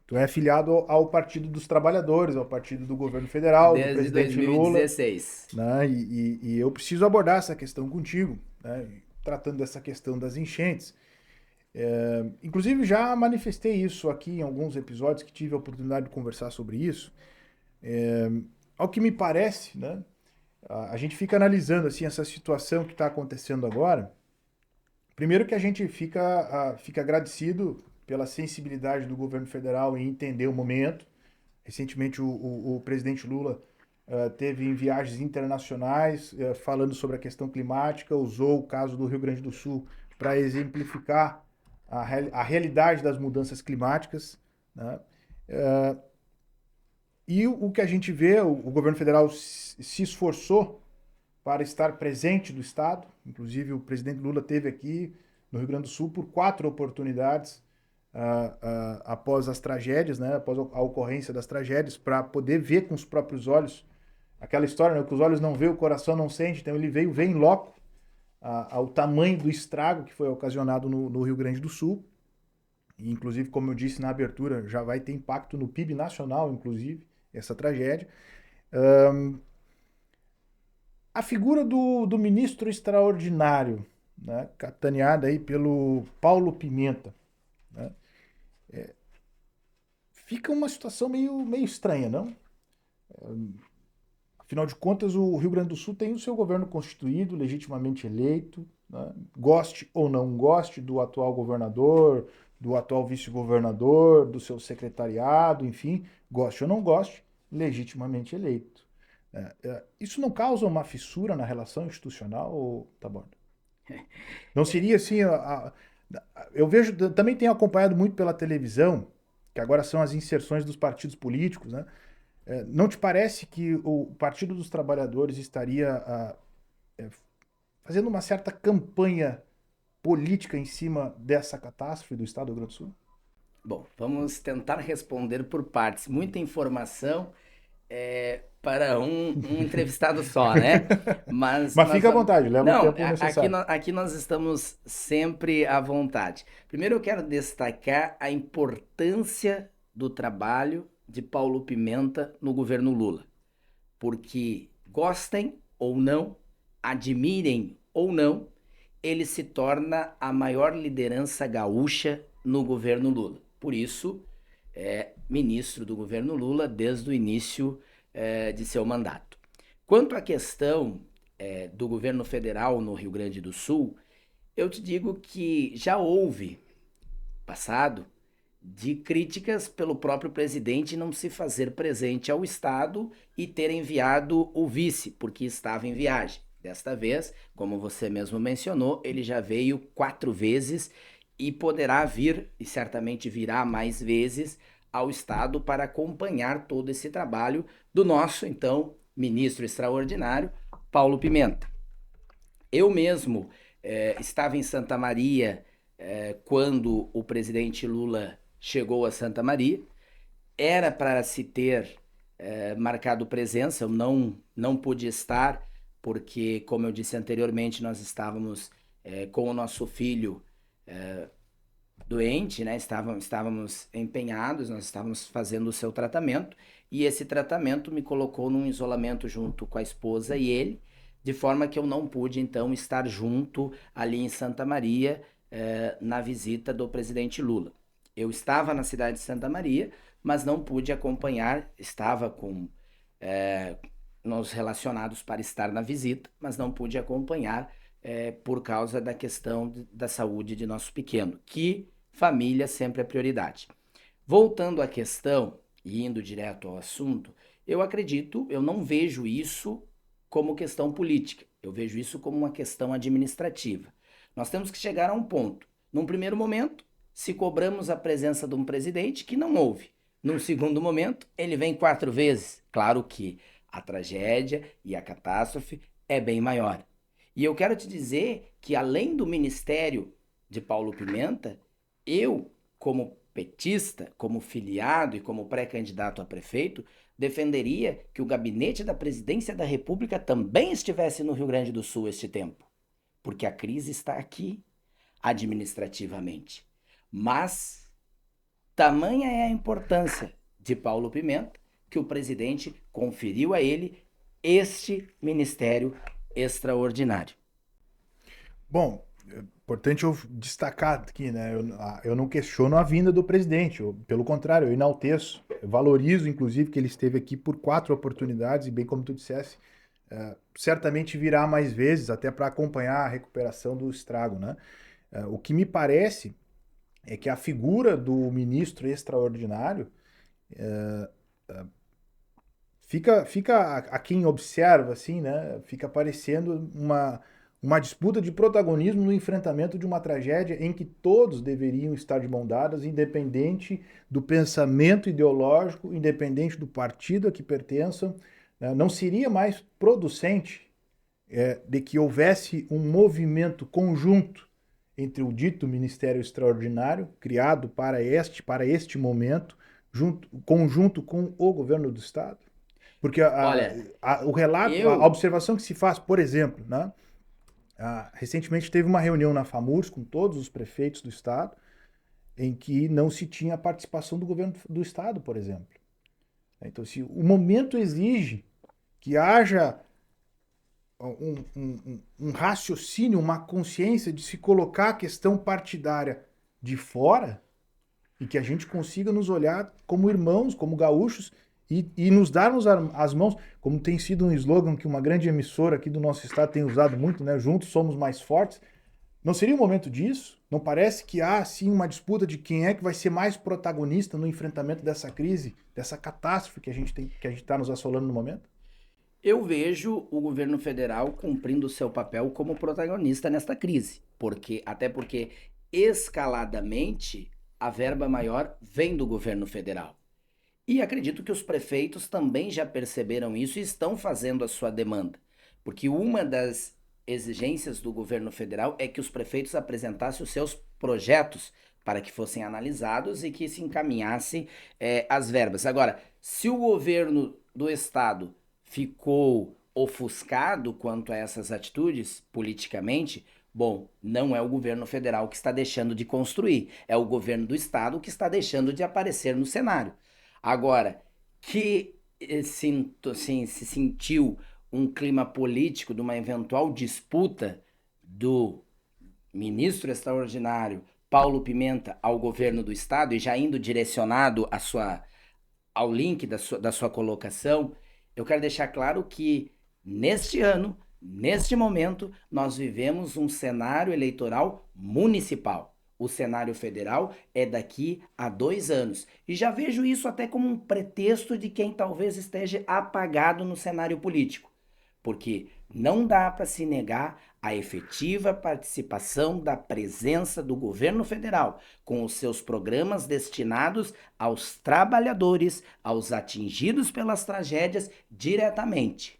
B: tu é afiliado ao Partido dos Trabalhadores, ao Partido do Governo Federal,
A: desde
B: do presidente
A: 2016.
B: Lula. Né? E eu preciso abordar essa questão contigo, né? Tratando dessa questão das enchentes. Inclusive, já manifestei isso aqui em alguns episódios que tive a oportunidade de conversar sobre isso. Ao que me parece, né? A gente fica analisando assim, essa situação que está acontecendo agora. Primeiro que a gente fica agradecido pela sensibilidade do governo federal em entender o momento. Recentemente o presidente Lula teve em viagens internacionais falando sobre a questão climática, usou o caso do Rio Grande do Sul para exemplificar a realidade das mudanças climáticas, né? E o que a gente vê, o governo federal se esforçou para estar presente do Estado. Inclusive, o presidente Lula esteve aqui no Rio Grande do Sul por 4 oportunidades após as tragédias, né, após a ocorrência das tragédias, para poder ver com os próprios olhos aquela história, né, que os olhos não veem, o coração não sente. Então, ele veio em loco ao tamanho do estrago que foi ocasionado no Rio Grande do Sul. E, inclusive, como eu disse na abertura, já vai ter impacto no PIB nacional, inclusive, essa tragédia. A figura do ministro extraordinário, né, capitaneada aí pelo Paulo Pimenta, né, fica uma situação meio estranha, não? Afinal de contas, o Rio Grande do Sul tem o seu governo constituído, legitimamente eleito, né, goste ou não goste do atual governador, do atual vice-governador, do seu secretariado, enfim, goste ou não goste, legitimamente eleito. Isso não causa uma fissura na relação institucional, Taborda? Não seria assim... eu vejo, também tenho acompanhado muito pela televisão, que agora são as inserções dos partidos políticos, né? Não te parece que o Partido dos Trabalhadores estaria fazendo uma certa campanha política em cima dessa catástrofe do Estado do Rio Grande do Sul?
A: Bom, vamos tentar responder por partes. Muita informação para um entrevistado só, né?
B: Mas fica à vontade, leva o tempo necessário.
A: Aqui nós estamos sempre à vontade. Primeiro eu quero destacar a importância do trabalho de Paulo Pimenta no governo Lula. Porque gostem ou não, admirem ou não, ele se torna a maior liderança gaúcha no governo Lula. Por isso, é ministro do governo Lula desde o início de seu mandato. Quanto à questão do governo federal no Rio Grande do Sul, eu te digo que já houve, passado, de críticas pelo próprio presidente não se fazer presente ao Estado e ter enviado o vice, porque estava em viagem. Desta vez, como você mesmo mencionou, ele já veio 4 vezes e poderá vir, e certamente virá mais vezes, ao Estado para acompanhar todo esse trabalho do nosso, então, ministro extraordinário, Paulo Pimenta. Eu mesmo estava em Santa Maria quando o presidente Lula chegou a Santa Maria. Era para se ter marcado presença, eu não pude estar, porque, como eu disse anteriormente, nós estávamos com o nosso filho doente, né? Estávamos empenhados, nós estávamos fazendo o seu tratamento, e esse tratamento me colocou num isolamento junto com a esposa e ele, de forma que eu não pude, então, estar junto ali em Santa Maria, na visita do presidente Lula. Eu estava na cidade de Santa Maria, mas não pude acompanhar, estava com nos relacionados para estar na visita, mas não pude acompanhar por causa da questão da saúde de nosso pequeno, que família sempre é prioridade. Voltando à questão e indo direto ao assunto, eu não vejo isso como questão política, eu vejo isso como uma questão administrativa. Nós temos que chegar a um ponto. Num primeiro momento, se cobramos a presença de um presidente que não houve. Num segundo momento, ele vem 4 vezes. Claro que a tragédia e a catástrofe é bem maior. E eu quero te dizer que, além do ministério de Paulo Pimenta, eu, como petista, como filiado e como pré-candidato a prefeito, defenderia que o gabinete da presidência da República também estivesse no Rio Grande do Sul este tempo, porque a crise está aqui, administrativamente. Mas tamanha é a importância de Paulo Pimenta que o presidente conferiu a ele este ministério extraordinário.
B: Bom, é importante eu destacar aqui, né? Eu não questiono a vinda do presidente, pelo contrário, eu enalteço, eu valorizo, inclusive, que ele esteve aqui por 4 oportunidades, e bem como tu dissesse, certamente virá mais vezes, até para acompanhar a recuperação do estrago, né? O que me parece é que a figura do ministro extraordinário fica a quem observa, assim, né? Fica parecendo uma disputa de protagonismo no enfrentamento de uma tragédia em que todos deveriam estar de mão dadas, independente do pensamento ideológico, independente do partido a que pertençam. Né? Não seria mais producente de que houvesse um movimento conjunto entre o dito Ministério Extraordinário, criado para este momento, conjunto com o governo do Estado? Porque
A: Olha,
B: o relato, a
A: eu
B: observação que se faz, por exemplo, né? Recentemente teve uma reunião na FAMURS com todos os prefeitos do Estado, em que não se tinha a participação do governo do Estado, por exemplo. Então, se o momento exige que haja um raciocínio, uma consciência de se colocar a questão partidária de fora e que a gente consiga nos olhar como irmãos, como gaúchos e nos darmos as mãos, como tem sido um slogan que uma grande emissora aqui do nosso estado tem usado muito, né? Juntos somos mais fortes. Não seria o momento disso? Não parece que há, sim, uma disputa de quem é que vai ser mais protagonista no enfrentamento dessa crise, dessa catástrofe que a gente está nos assolando no momento?
A: Eu vejo o governo federal cumprindo o seu papel como protagonista nesta crise, até porque escaladamente a verba maior vem do governo federal. E acredito que os prefeitos também já perceberam isso e estão fazendo a sua demanda, porque uma das exigências do governo federal é que os prefeitos apresentassem os seus projetos para que fossem analisados e que se encaminhassem as verbas. Agora, se o governo do estado ficou ofuscado quanto a essas atitudes politicamente, bom, não é o governo federal que está deixando de construir, é o governo do estado que está deixando de aparecer no cenário. Agora, que se sentiu um clima político de uma eventual disputa do ministro extraordinário Paulo Pimenta ao governo do estado e já indo direcionado ao link da sua colocação, eu quero deixar claro que neste ano, neste momento, nós vivemos um cenário eleitoral municipal. O cenário federal é daqui a 2 anos. E já vejo isso até como um pretexto de quem talvez esteja apagado no cenário político. Porque Não dá para se negar a efetiva participação da presença do governo federal com os seus programas destinados aos trabalhadores, aos atingidos pelas tragédias diretamente.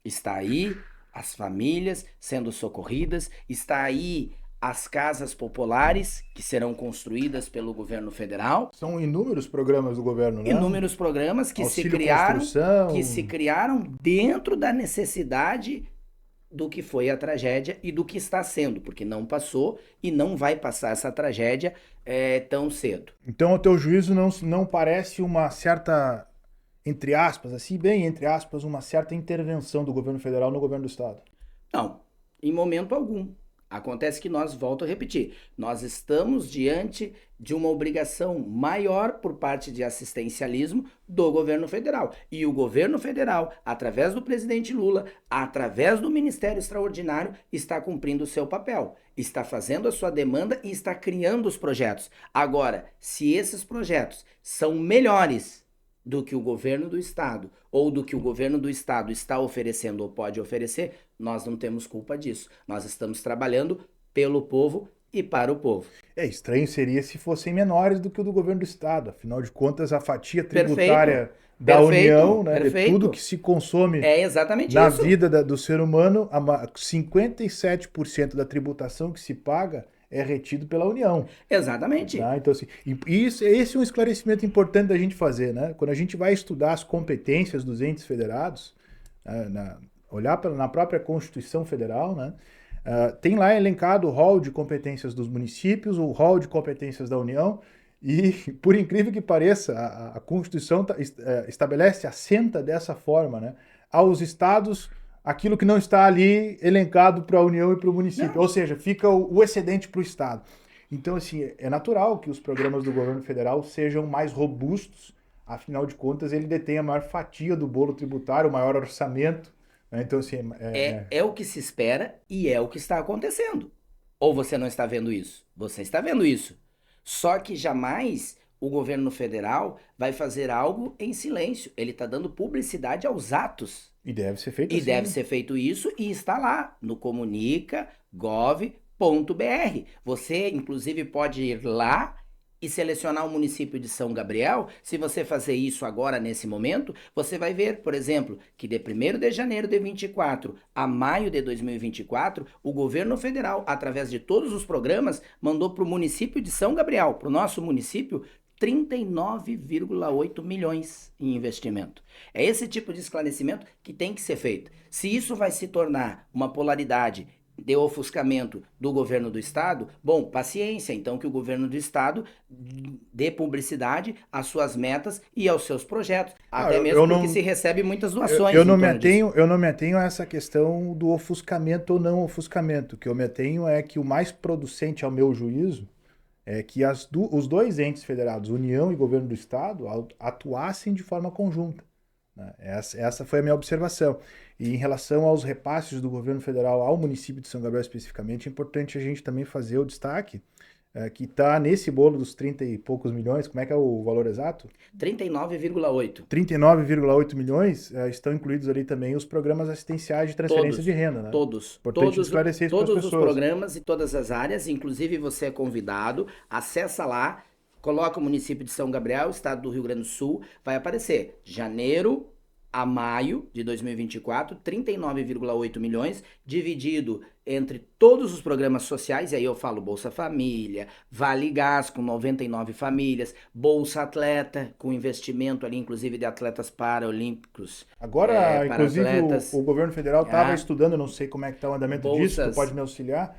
A: Está aí as famílias sendo socorridas, está aí as casas populares que serão construídas pelo governo federal.
B: São inúmeros programas do governo, né?
A: Inúmeros programas que se
B: Auxílio
A: criaram,
B: construção.
A: que se criaram dentro da necessidade do que foi a tragédia e do que está sendo, porque não passou e não vai passar essa tragédia tão cedo.
B: Então, ao teu juízo, não parece uma certa, entre aspas, assim, bem entre aspas, uma certa intervenção do governo federal no governo do estado?
A: Não, em momento algum. Acontece que nós, volto a repetir, nós estamos diante de uma obrigação maior por parte de assistencialismo do governo federal. E o governo federal, através do presidente Lula, através do Ministério Extraordinário, está cumprindo o seu papel, está fazendo a sua demanda e está criando os projetos. Agora, se esses projetos são melhores do que o governo do estado ou do que o governo do estado está oferecendo ou pode oferecer, nós não temos culpa disso. Nós estamos trabalhando pelo povo e para o povo.
B: Estranho seria se fossem menores do que o do governo do estado. Afinal de contas, a fatia tributária da União, né, de tudo que se consome
A: exatamente
B: na
A: isso.
B: vida do ser humano, 57% da tributação que se paga é retido pela União.
A: Exatamente.
B: Tá? Então, assim, esse é um esclarecimento importante da gente fazer, né? Quando a gente vai estudar as competências dos entes federados, olhar na própria Constituição Federal, né? Tem lá elencado o rol de competências dos municípios, o rol de competências da União, e, por incrível que pareça, a Constituição estabelece, assenta dessa forma, né? Aos estados aquilo que não está ali elencado para a União e para o município. Não. Ou seja, fica o excedente para o estado. Então, assim, é natural que os programas do governo federal sejam mais robustos, afinal de contas, ele detém a maior fatia do bolo tributário, o maior orçamento. Né? Então, assim,
A: é o que se espera e é o que está acontecendo. Ou você não está vendo isso? Você está vendo isso. Só que jamais o governo federal vai fazer algo em silêncio. Ele está dando publicidade aos atos.
B: E deve ser feito
A: assim. E deve ser feito isso e está lá no comunica.gov.br. Você, inclusive, pode ir lá e selecionar o município de São Gabriel. Se você fazer isso agora, nesse momento, você vai ver, por exemplo, que de 1º de janeiro de 2024 a maio de 2024, o governo federal, através de todos os programas, mandou para o município de São Gabriel, para o nosso município, 39,8 milhões em investimento. É esse tipo de esclarecimento que tem que ser feito. Se isso vai se tornar uma polaridade de ofuscamento do governo do estado, bom, paciência, então que o governo do estado dê publicidade às suas metas e aos seus projetos, até mesmo porque se recebe muitas doações.
B: Eu não me atenho a essa questão do ofuscamento ou não ofuscamento. O que eu me atenho é que o mais producente, ao meu juízo, é que os dois entes federados, União e Governo do Estado, atuassem de forma conjunta. Né? Essa foi a minha observação. E em relação aos repasses do governo federal ao município de São Gabriel especificamente, é importante a gente também fazer o destaque que está nesse bolo dos 30 e poucos milhões. Como é que é o valor exato?
A: 39,8.
B: 39,8 milhões estão incluídos ali também os programas assistenciais de transferência de renda, né?
A: Todos.
B: Importante esclarecer isso para as pessoas.
A: Todos os programas e todas as áreas, inclusive você é convidado, acessa lá, coloca o município de São Gabriel, estado do Rio Grande do Sul, vai aparecer janeiro a maio de 2024, 39,8 milhões, dividido entre todos os programas sociais, e aí eu falo Bolsa Família, Vale Gás com 99 famílias, Bolsa Atleta com investimento ali, inclusive de atletas paralímpicos.
B: Agora, inclusive, o governo federal estava estudando, não sei como é que está o andamento disso, tu pode me auxiliar,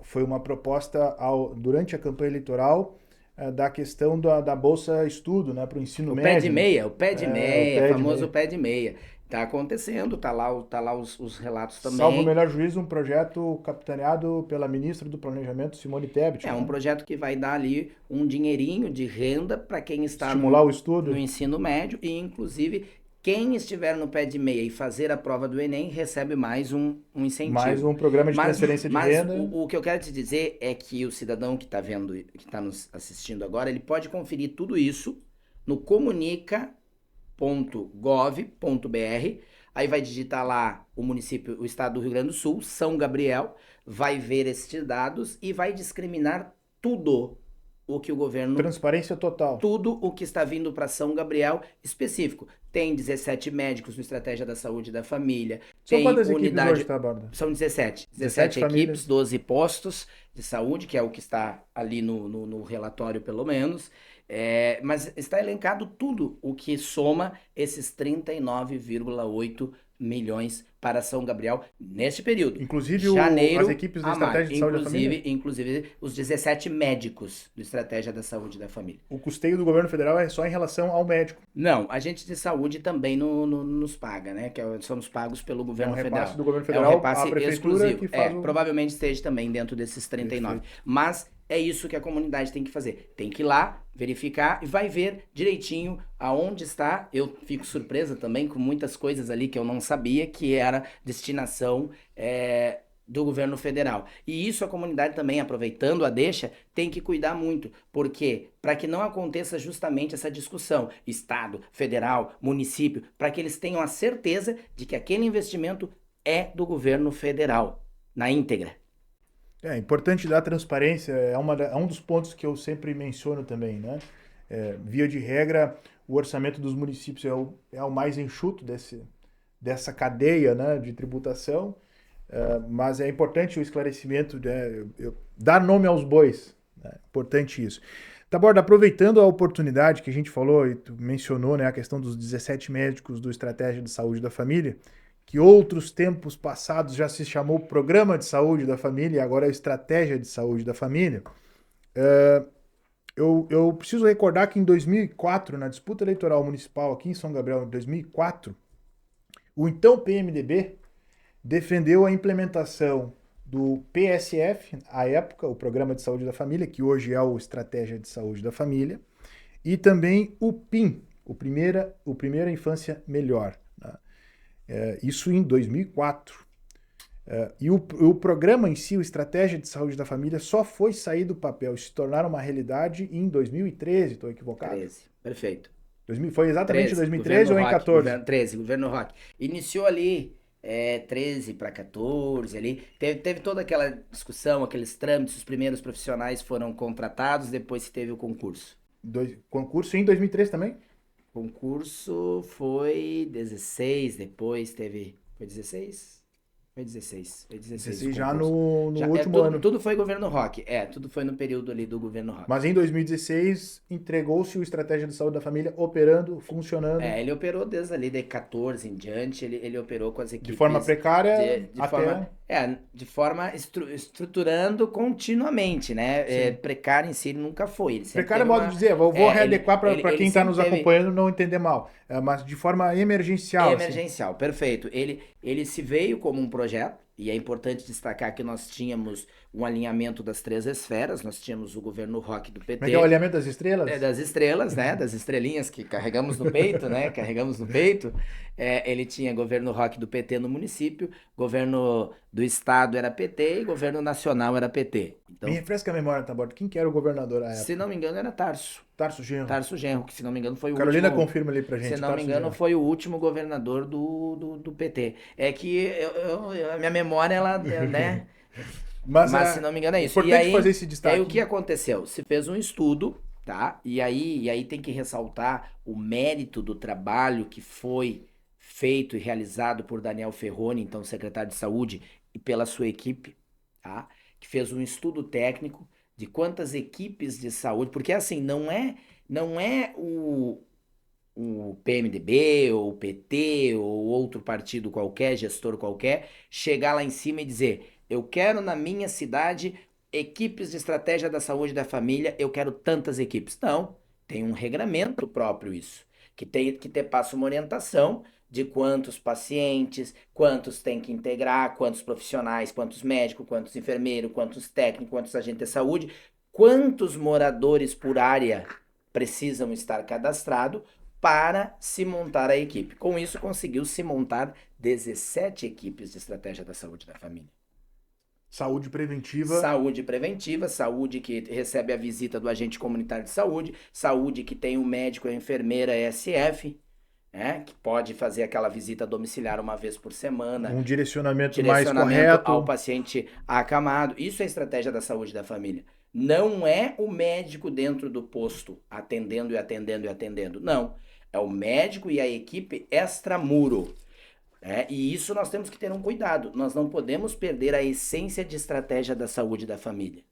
B: foi uma proposta durante a campanha eleitoral, da questão da Bolsa Estudo, né, para o ensino médio.
A: O pé de meia, famoso pé de meia. Está acontecendo, tá lá os relatos também.
B: Salvo o melhor juízo, um projeto capitaneado pela ministra do Planejamento, Simone Tebet.
A: Um projeto que vai dar ali um dinheirinho de renda para quem está
B: estimular o estudo
A: no ensino médio e, inclusive, quem estiver no pé de meia e fazer a prova do Enem recebe mais um incentivo.
B: Mais um programa de transferência de renda.
A: Mas o que eu quero te dizer é que o cidadão que está vendo, que está nos assistindo agora, ele pode conferir tudo isso no comunica.gov.br. Aí vai digitar lá o município, o estado do Rio Grande do Sul, São Gabriel, vai ver estes dados e vai discriminar tudo o que o governo,
B: Transparência total.
A: tudo o que está vindo para São Gabriel específico. Tem 17 médicos no Estratégia da Saúde e da Família,
B: São
A: tem
B: quantas equipes
A: unidade,
B: hoje, tá, Borda?
A: são 17.
B: 17
A: 17 equipes,
B: famílias.
A: 12 postos de saúde, que é o que está ali no relatório, pelo menos. Mas está elencado tudo o que soma esses 39,8 milhões para São Gabriel neste período.
B: Inclusive
A: Janeiro
B: as equipes da
A: a maio.
B: Estratégia de Saúde da Família?
A: Inclusive os 17 médicos do Estratégia da Saúde da Família.
B: O custeio do governo federal é só em relação ao médico.
A: Não, a gente de saúde também nos paga, né? Somos pagos pelo governo
B: repasse
A: federal.
B: do governo
A: É um
B: federal
A: repasse
B: à prefeitura
A: exclusivo.
B: que faz o...
A: Provavelmente esteja também dentro desses 39.
B: Perfeito.
A: Mas é isso que a comunidade tem que fazer. Tem que ir lá, verificar e vai ver direitinho aonde está. Eu fico surpresa também com muitas coisas ali que eu não sabia que era destinação do governo federal. E isso a comunidade também, aproveitando a deixa, tem que cuidar muito, porque para que não aconteça justamente essa discussão, Estado, federal, município, para que eles tenham a certeza de que aquele investimento é do governo federal, na íntegra.
B: É importante dar transparência, é um dos pontos que eu sempre menciono também, né? Via de regra, o orçamento dos municípios é o mais enxuto dessa cadeia, né, de tributação, mas é importante o esclarecimento, dar nome aos bois, né? Importante isso. Tá, Borda, aproveitando a oportunidade que a gente falou e tu mencionou, né, a questão dos 17 médicos do Estratégia de Saúde da Família, que outros tempos passados já se chamou Programa de Saúde da Família, agora é Estratégia de Saúde da Família. Eu preciso recordar que em 2004, na disputa eleitoral municipal aqui em São Gabriel, em 2004, o então PMDB defendeu a implementação do PSF, à época, o Programa de Saúde da Família, que hoje é o Estratégia de Saúde da Família, e também o PIM, o Primeira Infância Melhor. Né? Isso em 2004. E o programa em si, o Estratégia de Saúde da Família, só foi sair do papel e se tornar uma realidade em 2013, estou equivocado?
A: 13, perfeito.
B: Foi exatamente em 2013 ou em 14?
A: 13, governo Rock. Iniciou ali 13 para 14 ali. Teve toda aquela discussão, aqueles trâmites, os primeiros profissionais foram contratados, depois se teve o concurso.
B: Concurso em 2013 também?
A: Concurso foi 16, depois teve... Foi 16? Foi 16. Foi 16
B: já no último ano.
A: Tudo foi governo Rock. Tudo foi no período ali do governo Rock.
B: Mas em 2016 entregou-se o Estratégia de Saúde da Família operando, funcionando.
A: Ele operou desde ali de 14 em diante, ele operou com as equipes.
B: De forma precária
A: de forma estruturando continuamente, né? Precário em si ele nunca foi.
B: Precário é modo de dizer, vou readequar para quem está nos acompanhando não entender mal. Mas de forma emergencial.
A: Emergencial, perfeito. Ele se veio como um projeto, e é importante destacar que nós tínhamos um alinhamento das 3 esferas, nós tínhamos o governo Rock do PT.
B: Como é que é o alinhamento das estrelas?
A: Das estrelas, né? Das estrelinhas que carregamos no peito, né? Carregamos no peito. Ele tinha governo Rock do PT no município, governo do estado era PT e governo nacional era PT. Então,
B: me refresca a memória, tá, Borda? Quem que era o governador à época?
A: Se não me engano era Tarso.
B: Tarso Genro.
A: Tarso Genro, que se não me engano foi o
B: Carolina
A: último...
B: confirma ali pra gente.
A: Se não me engano foi o último governador do PT. É que a minha memória, ela, né... Mas se não me engano é isso.
B: Importante fazer esse destaque.
A: E aí o que aconteceu? Se fez um estudo, tá? E aí tem que ressaltar o mérito do trabalho que foi feito e realizado por Daniel Ferroni, então secretário de Saúde, e pela sua equipe, tá? Que fez um estudo técnico de quantas equipes de saúde, porque assim, não é o PMDB, ou o PT, ou outro partido qualquer, gestor qualquer, chegar lá em cima e dizer, eu quero na minha cidade equipes de estratégia da saúde da família, eu quero tantas equipes. Não, tem um regramento próprio isso, que passa uma orientação de quantos pacientes, quantos tem que integrar, quantos profissionais, quantos médicos, quantos enfermeiros, quantos técnicos, quantos agentes de saúde, quantos moradores por área precisam estar cadastrados para se montar a equipe. Com isso, conseguiu se montar 17 equipes de estratégia da saúde da família.
B: Saúde preventiva.
A: Saúde preventiva, saúde que recebe a visita do agente comunitário de saúde, saúde que tem o médico, a enfermeira, a SF, que pode fazer aquela visita domiciliar uma vez por semana,
B: Um direcionamento mais
A: direcionamento ao
B: correto.
A: paciente acamado. Isso é estratégia da saúde da família. Não é o médico dentro do posto atendendo e atendendo e atendendo. Não. É o médico e a equipe extramuro. E isso nós temos que ter um cuidado. Nós não podemos perder a essência de estratégia da saúde da família.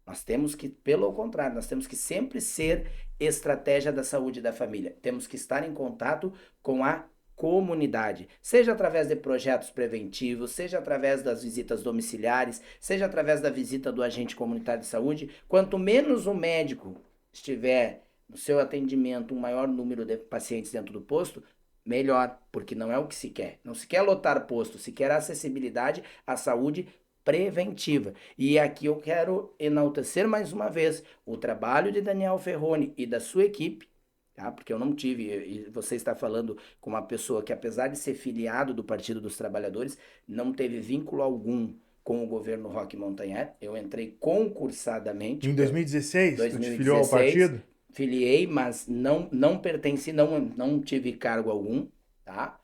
A: Nós temos que, pelo contrário, nós temos que sempre ser estratégia da saúde da família. Temos que estar em contato com a comunidade, seja através de projetos preventivos, seja através das visitas domiciliares, seja através da visita do agente comunitário de saúde. Quanto menos o médico estiver no seu atendimento, um maior número de pacientes dentro do posto, melhor, porque não é o que se quer. Não se quer lotar posto, se quer acessibilidade à saúde preventiva. E aqui eu quero enaltecer mais uma vez o trabalho de Daniel Ferroni e da sua equipe, tá? Porque eu não tive, e você está falando com uma pessoa que, apesar de ser filiado do Partido dos Trabalhadores, não teve vínculo algum com o governo Roque Montagnard. Eu entrei concursadamente,
B: Em 2016, tu te filiou ao
A: 2016,
B: partido?
A: filiei, mas não pertenci, não tive cargo algum, tá?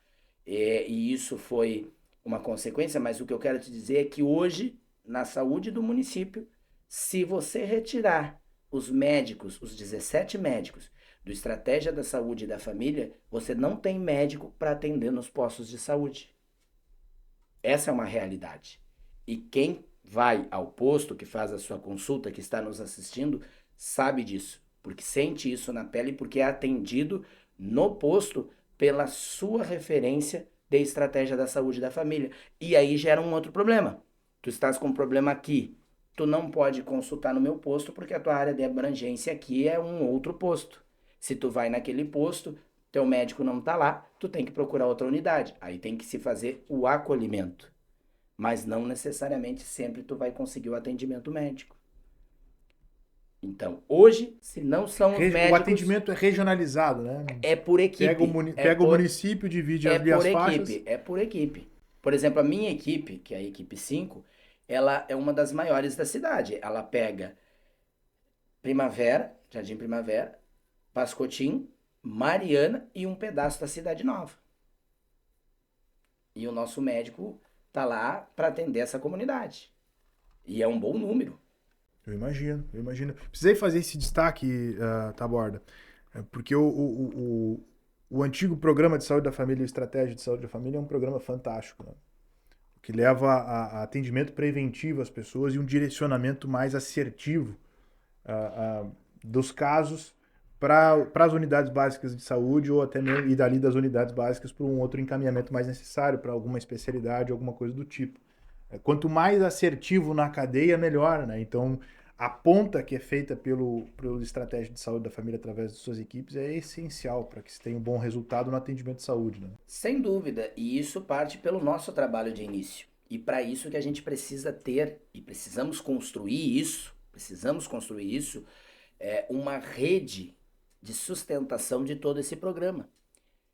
A: E isso foi uma consequência, mas o que eu quero te dizer é que hoje, na saúde do município, se você retirar os médicos, os 17 médicos, do Estratégia da Saúde e da Família, você não tem médico para atender nos postos de saúde. Essa é uma realidade. E quem vai ao posto, que faz a sua consulta, que está nos assistindo, sabe disso, porque sente isso na pele, porque é atendido no posto pela sua referência de estratégia da saúde da família. E aí gera um outro problema. Tu estás com um problema aqui, tu não pode consultar no meu posto porque a tua área de abrangência aqui é um outro posto. Se tu vai naquele posto, teu médico não está lá, tu tem que procurar outra unidade. Aí tem que se fazer o acolhimento. Mas não necessariamente sempre tu vai conseguir o atendimento médico. Então, hoje, se não são os
B: O
A: médicos,
B: atendimento é regionalizado, né?
A: é por equipe.
B: Pega o município, divide
A: É
B: ali as
A: por
B: faixas.
A: equipe, é por equipe. Por exemplo, a minha equipe, que é a equipe 5, ela é uma das maiores da cidade. Ela pega Primavera, Jardim Primavera, Pascotim, Mariana e um pedaço da Cidade Nova. E o nosso médico tá lá para atender essa comunidade. E é um bom número.
B: Eu imagino. Precisei fazer esse destaque, Taborda, porque o antigo programa de saúde da família e estratégia de saúde da família é um programa fantástico, né? Que leva a atendimento preventivo às pessoas e um direcionamento mais assertivo dos casos para as unidades básicas de saúde ou até mesmo e dali das unidades básicas para um outro encaminhamento mais necessário, para alguma especialidade, alguma coisa do tipo. Quanto mais assertivo na cadeia, melhor, né? Então, a ponta que é feita pelo estratégia de saúde da família através de suas equipes é essencial para que se tenha um bom resultado no atendimento de saúde, né?
A: Sem dúvida, e isso parte pelo nosso trabalho de início. E para isso que a gente precisa ter, e precisamos construir isso, uma rede de sustentação de todo esse programa.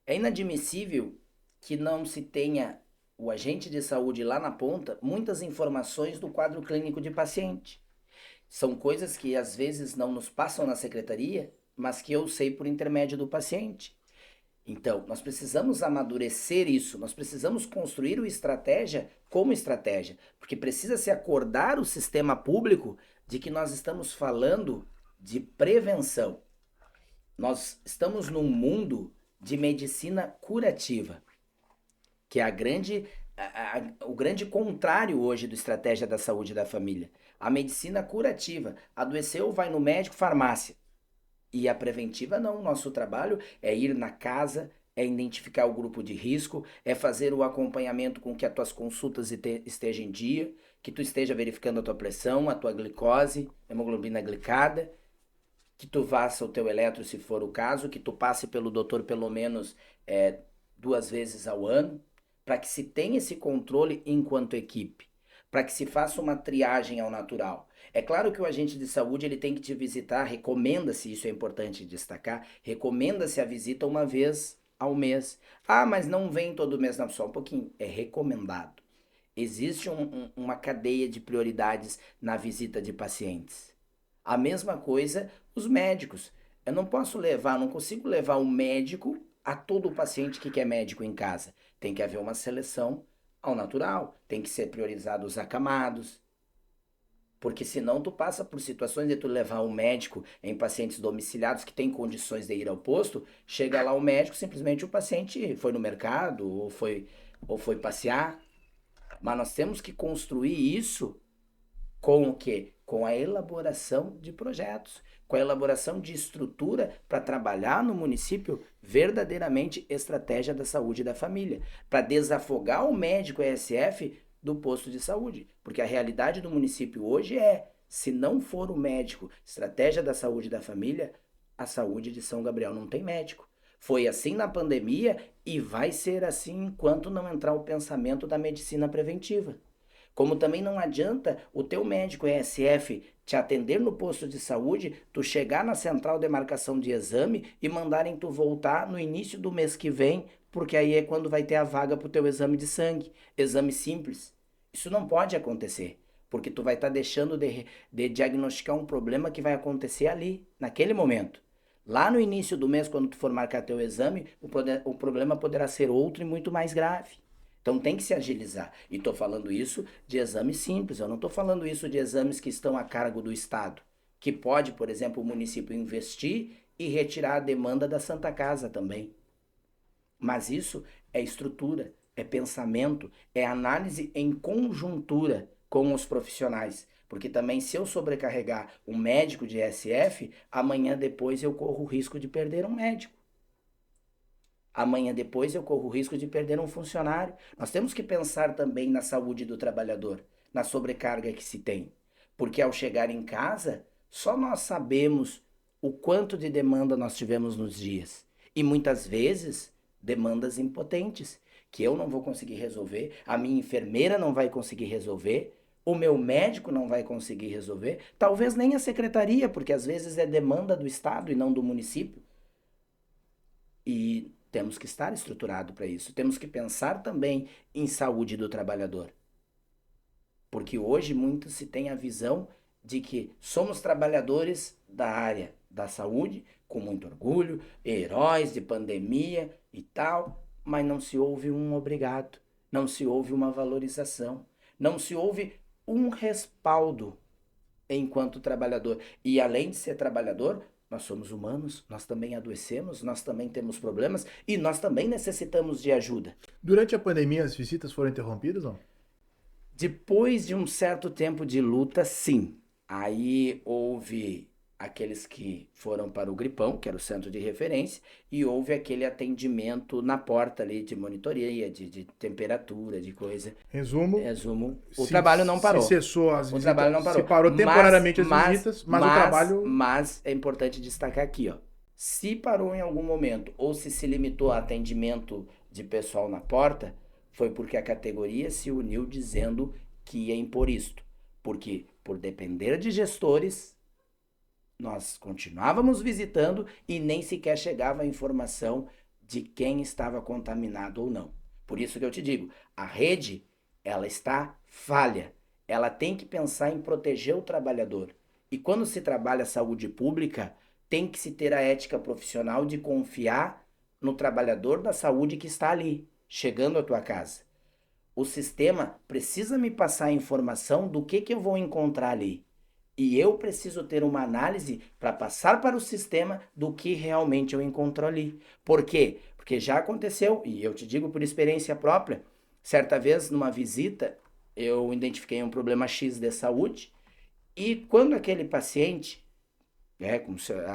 A: É inadmissível que não se tenha o agente de saúde lá na ponta muitas informações do quadro clínico de paciente. São coisas que às vezes não nos passam na secretaria, mas que eu sei por intermédio do paciente. Então, nós precisamos amadurecer isso, nós precisamos construir o estratégia como estratégia, porque precisa se acordar o sistema público de que nós estamos falando de prevenção. Nós estamos num mundo de medicina curativa, que é o grande contrário hoje do estratégia da saúde da família. A medicina curativa, adoeceu, vai no médico, farmácia. E a preventiva não, nosso trabalho é ir na casa, é identificar o grupo de risco, é fazer o acompanhamento com que as tuas consultas estejam em dia, que tu esteja verificando a tua pressão, a tua glicose, hemoglobina glicada, que tu faça o teu eletro se for o caso, que tu passe pelo doutor pelo menos 2 vezes ao ano, para que se tenha esse controle enquanto equipe, para que se faça uma triagem ao natural. É claro que o agente de saúde ele tem que te visitar, recomenda-se, isso é importante destacar, recomenda-se a visita uma vez ao mês. Ah, mas não vem todo mês, não, só um pouquinho, é recomendado. Existe uma cadeia de prioridades na visita de pacientes. A mesma coisa os médicos. Eu não consigo levar um médico a todo paciente que quer médico em casa. Tem que haver uma seleção ao natural, tem que ser priorizado os acamados, porque senão tu passa por situações de tu levar um médico em pacientes domiciliados que têm condições de ir ao posto, chega lá o médico, simplesmente o paciente foi no mercado ou foi passear, mas nós temos que construir isso com o quê? Com a elaboração de projetos, com a elaboração de estrutura para trabalhar no município verdadeiramente estratégia da saúde da família, para desafogar o médico ESF do posto de saúde, porque a realidade do município hoje é, se não for o médico estratégia da saúde da família, a saúde de São Gabriel não tem médico. Foi assim na pandemia e vai ser assim enquanto não entrar o pensamento da medicina preventiva. Como também não adianta o teu médico ESF te atender no posto de saúde, tu chegar na central de marcação de exame e mandarem tu voltar no início do mês que vem, porque aí é quando vai ter a vaga pro teu exame de sangue, exame simples. Isso não pode acontecer, porque tu vai estar deixando de diagnosticar um problema que vai acontecer ali, naquele momento. Lá no início do mês, quando tu for marcar teu exame, o problema poderá ser outro e muito mais grave. Então tem que se agilizar. E estou falando isso de exames simples, eu não estou falando isso de exames que estão a cargo do Estado, que pode, por exemplo, o município investir e retirar a demanda da Santa Casa também. Mas isso é estrutura, é pensamento, é análise em conjuntura com os profissionais. Porque também se eu sobrecarregar um médico de SF, amanhã depois eu corro o risco de perder um médico. Amanhã depois eu corro o risco de perder um funcionário. Nós temos que pensar também na saúde do trabalhador, na sobrecarga que se tem. Porque ao chegar em casa, só nós sabemos o quanto de demanda nós tivemos nos dias. E muitas vezes, demandas impotentes, que eu não vou conseguir resolver, a minha enfermeira não vai conseguir resolver, o meu médico não vai conseguir resolver, talvez nem a secretaria, porque às vezes é demanda do Estado e não do município. E temos que estar estruturado para isso. Temos que pensar também em saúde do trabalhador. Porque hoje muito se tem a visão de que somos trabalhadores da área da saúde, com muito orgulho, heróis de pandemia e tal, mas não se ouve um obrigado, não se ouve uma valorização, não se ouve um respaldo enquanto trabalhador. E além de ser trabalhador, nós somos humanos, nós também adoecemos, nós também temos problemas e nós também necessitamos de ajuda.
B: Durante a pandemia, as visitas foram interrompidas, não?
A: Depois de um certo tempo de luta, sim. Aí houve aqueles que foram para o Gripão, que era o centro de referência, e houve aquele atendimento na porta ali de monitoria, de temperatura, de coisa.
B: Resumo,
A: o trabalho não parou.
B: Se cessou as
A: O
B: visitas,
A: trabalho não parou.
B: se parou temporariamente as visitas, mas o
A: mas
B: trabalho...
A: Mas é importante destacar aqui, ó. Se parou em algum momento ou se limitou a atendimento de pessoal na porta, foi porque a categoria se uniu dizendo que ia impor isto. Porque, por depender de gestores, nós continuávamos visitando e nem sequer chegava a informação de quem estava contaminado ou não. Por isso que eu te digo, a rede, ela está falha. Ela tem que pensar em proteger o trabalhador. E quando se trabalha saúde pública, tem que se ter a ética profissional de confiar no trabalhador da saúde que está ali, chegando à tua casa. O sistema precisa me passar a informação do que eu vou encontrar ali. E eu preciso ter uma análise para passar para o sistema do que realmente eu encontro ali. Por quê? Porque já aconteceu, e eu te digo por experiência própria, certa vez numa visita, eu identifiquei um problema X de saúde, e quando aquele paciente,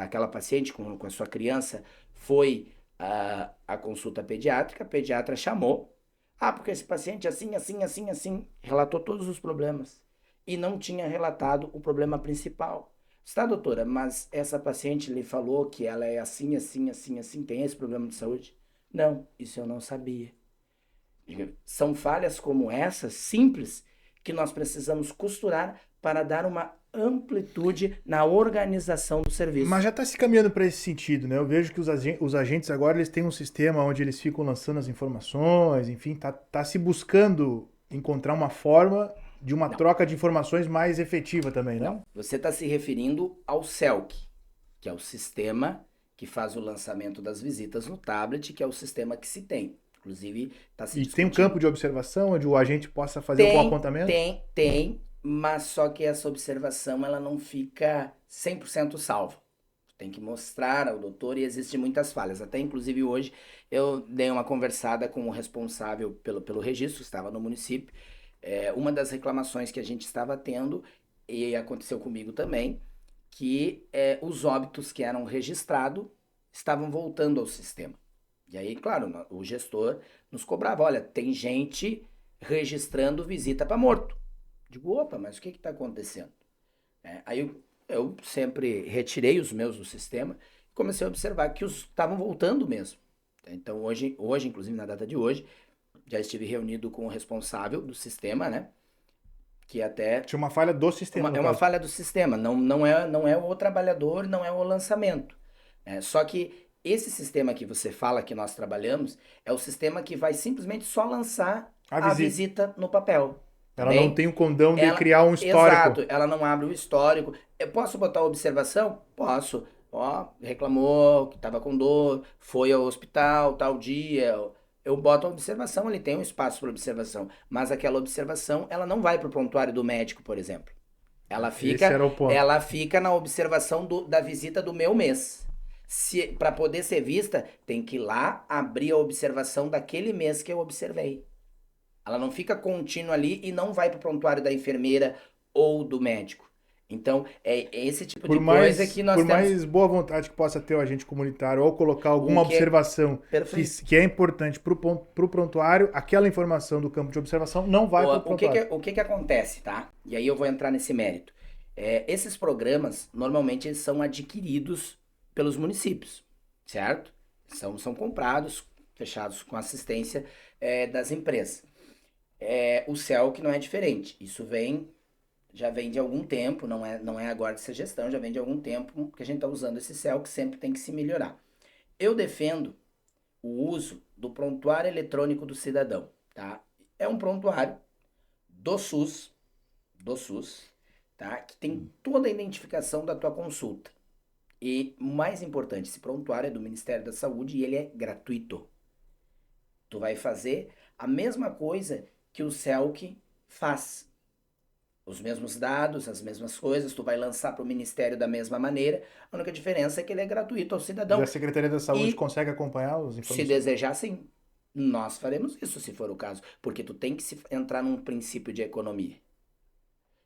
A: aquela paciente com a sua criança foi à consulta pediátrica, a pediatra chamou, porque esse paciente assim, relatou todos os problemas. E não tinha relatado o problema principal. Está, doutora, mas essa paciente lhe falou que ela é assim, tem esse problema de saúde? Não, isso eu não sabia. São falhas como essas, simples, que nós precisamos costurar para dar uma amplitude na organização do serviço.
B: Mas já está se caminhando para esse sentido, né? Eu vejo que os agentes agora eles têm um sistema onde eles ficam lançando as informações, enfim, tá se buscando encontrar uma forma de uma troca de informações mais efetiva também, né?
A: Não, você está se referindo ao CELC, que é o sistema que que faz o lançamento das visitas no tablet, que é o sistema que se tem. Inclusive, está se
B: E tem um
A: discutindo.
B: campo de observação onde o agente possa fazer o apontamento?
A: Tem, mas só que essa observação ela não fica 100% salva. Tem que mostrar ao doutor e existem muitas falhas. Até inclusive hoje eu dei uma conversada com o responsável pelo registro, estava no município. Uma das reclamações que a gente estava tendo, e aconteceu comigo também, que os óbitos que eram registrados estavam voltando ao sistema. E aí, claro, o gestor nos cobrava, olha, tem gente registrando visita para morto. Digo, opa, mas o que está acontecendo? Aí eu sempre retirei os meus do sistema e comecei a observar que os estavam voltando mesmo. Então hoje, inclusive na data de hoje, já estive reunido com o responsável do sistema, né? Que até
B: Tinha uma falha do sistema, no
A: é uma
B: caso.
A: falha do sistema, não é o trabalhador, não é o lançamento. Só que esse sistema que você fala que nós trabalhamos é o sistema que vai simplesmente só lançar
B: A
A: a
B: visita.
A: visita no papel. Tá
B: Ela não
A: bem?
B: tem o condão de
A: Ela,
B: criar um histórico.
A: exato, ela não abre o histórico. Eu posso botar observação? Posso. Ó, reclamou que estava com dor, foi ao hospital tal dia. Eu boto a observação, ele tem um espaço para observação, mas aquela observação, ela não vai para o prontuário do médico, por exemplo.
B: Esse era o ponto.
A: Ela fica na observação da visita do meu mês. Para poder ser vista, tem que ir lá abrir a observação daquele mês que eu observei. Ela não fica contínua ali e não vai para o prontuário da enfermeira ou do médico. Então, é esse tipo de coisa que nós
B: por
A: temos.
B: mais boa vontade que possa ter o agente comunitário ou colocar alguma
A: O que
B: observação
A: Perfeito.
B: que é importante para o prontuário, aquela informação do campo de observação não vai para o prontuário.
A: O que acontece, tá? E aí eu vou entrar nesse mérito. Esses programas, normalmente, eles são adquiridos pelos municípios, certo? São comprados, fechados com assistência das empresas. O CELC não é diferente. Isso já vem de algum tempo, não é agora dessa gestão, já vem de algum tempo que a gente está usando esse CELC, sempre tem que se melhorar. Eu defendo o uso do prontuário eletrônico do cidadão, tá? É um prontuário do SUS, tá? Que tem toda a identificação da tua consulta. E o mais importante, esse prontuário é do Ministério da Saúde e ele é gratuito. Tu vai fazer a mesma coisa que o CELC faz. Os mesmos dados, as mesmas coisas, tu vai lançar para o Ministério da mesma maneira. A única diferença é que ele é gratuito ao cidadão.
B: E a Secretaria da Saúde
A: E,
B: consegue acompanhar as informações?
A: se desejar, sim. Nós faremos isso, se for o caso. Porque tu tem que entrar num princípio de economia.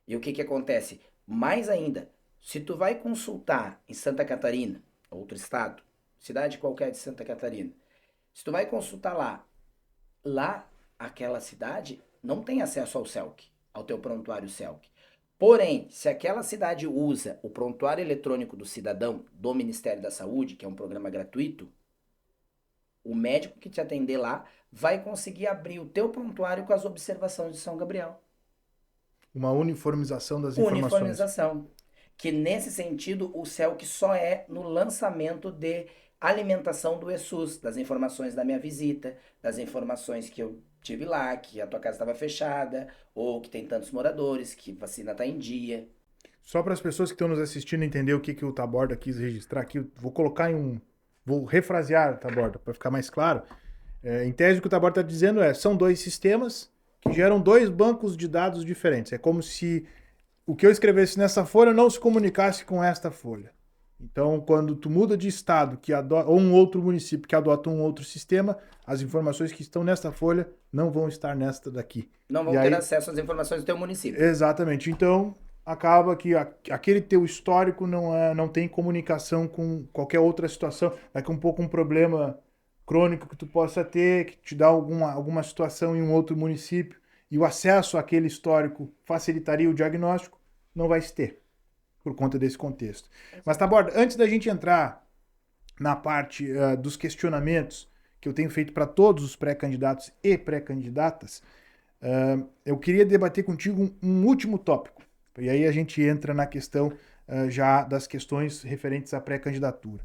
A: E o que acontece? Mais ainda, se tu vai consultar em Santa Catarina, outro estado, cidade qualquer de Santa Catarina, se tu vai consultar lá aquela cidade não tem acesso ao CELC, ao teu prontuário CELC. Porém, se aquela cidade usa o prontuário eletrônico do cidadão do Ministério da Saúde, que é um programa gratuito, o médico que te atender lá vai conseguir abrir o teu prontuário com as observações de São Gabriel.
B: Uma uniformização das informações.
A: Uniformização. Que nesse sentido o CELC só é no lançamento de alimentação do ESUS, das informações da minha visita, das informações que eu tive lá, que a tua casa estava fechada, ou que tem tantos moradores, que vacina está em dia.
B: Só para as pessoas que estão nos assistindo entender o que o Taborda quis registrar aqui, vou colocar vou refrasear, Taborda, para ficar mais claro. Em tese, o que o Taborda está dizendo são dois sistemas que geram dois bancos de dados diferentes. É como se o que eu escrevesse nessa folha não se comunicasse com esta folha. Então, quando tu muda de estado ou um outro município que adota um outro sistema, as informações que estão nesta folha não vão estar nesta daqui.
A: Não vão ter acesso às informações do teu município.
B: Exatamente. Então, acaba que aquele teu histórico não tem comunicação com qualquer outra situação. Daqui um pouco um problema crônico que tu possa ter, que te dá alguma situação em um outro município, e o acesso àquele histórico facilitaria o diagnóstico, não vai se ter, por conta desse contexto. Mas, Taborda, antes da gente entrar na parte dos questionamentos que eu tenho feito para todos os pré-candidatos e pré-candidatas, eu queria debater contigo um último tópico. E aí a gente entra na questão já das questões referentes à pré-candidatura.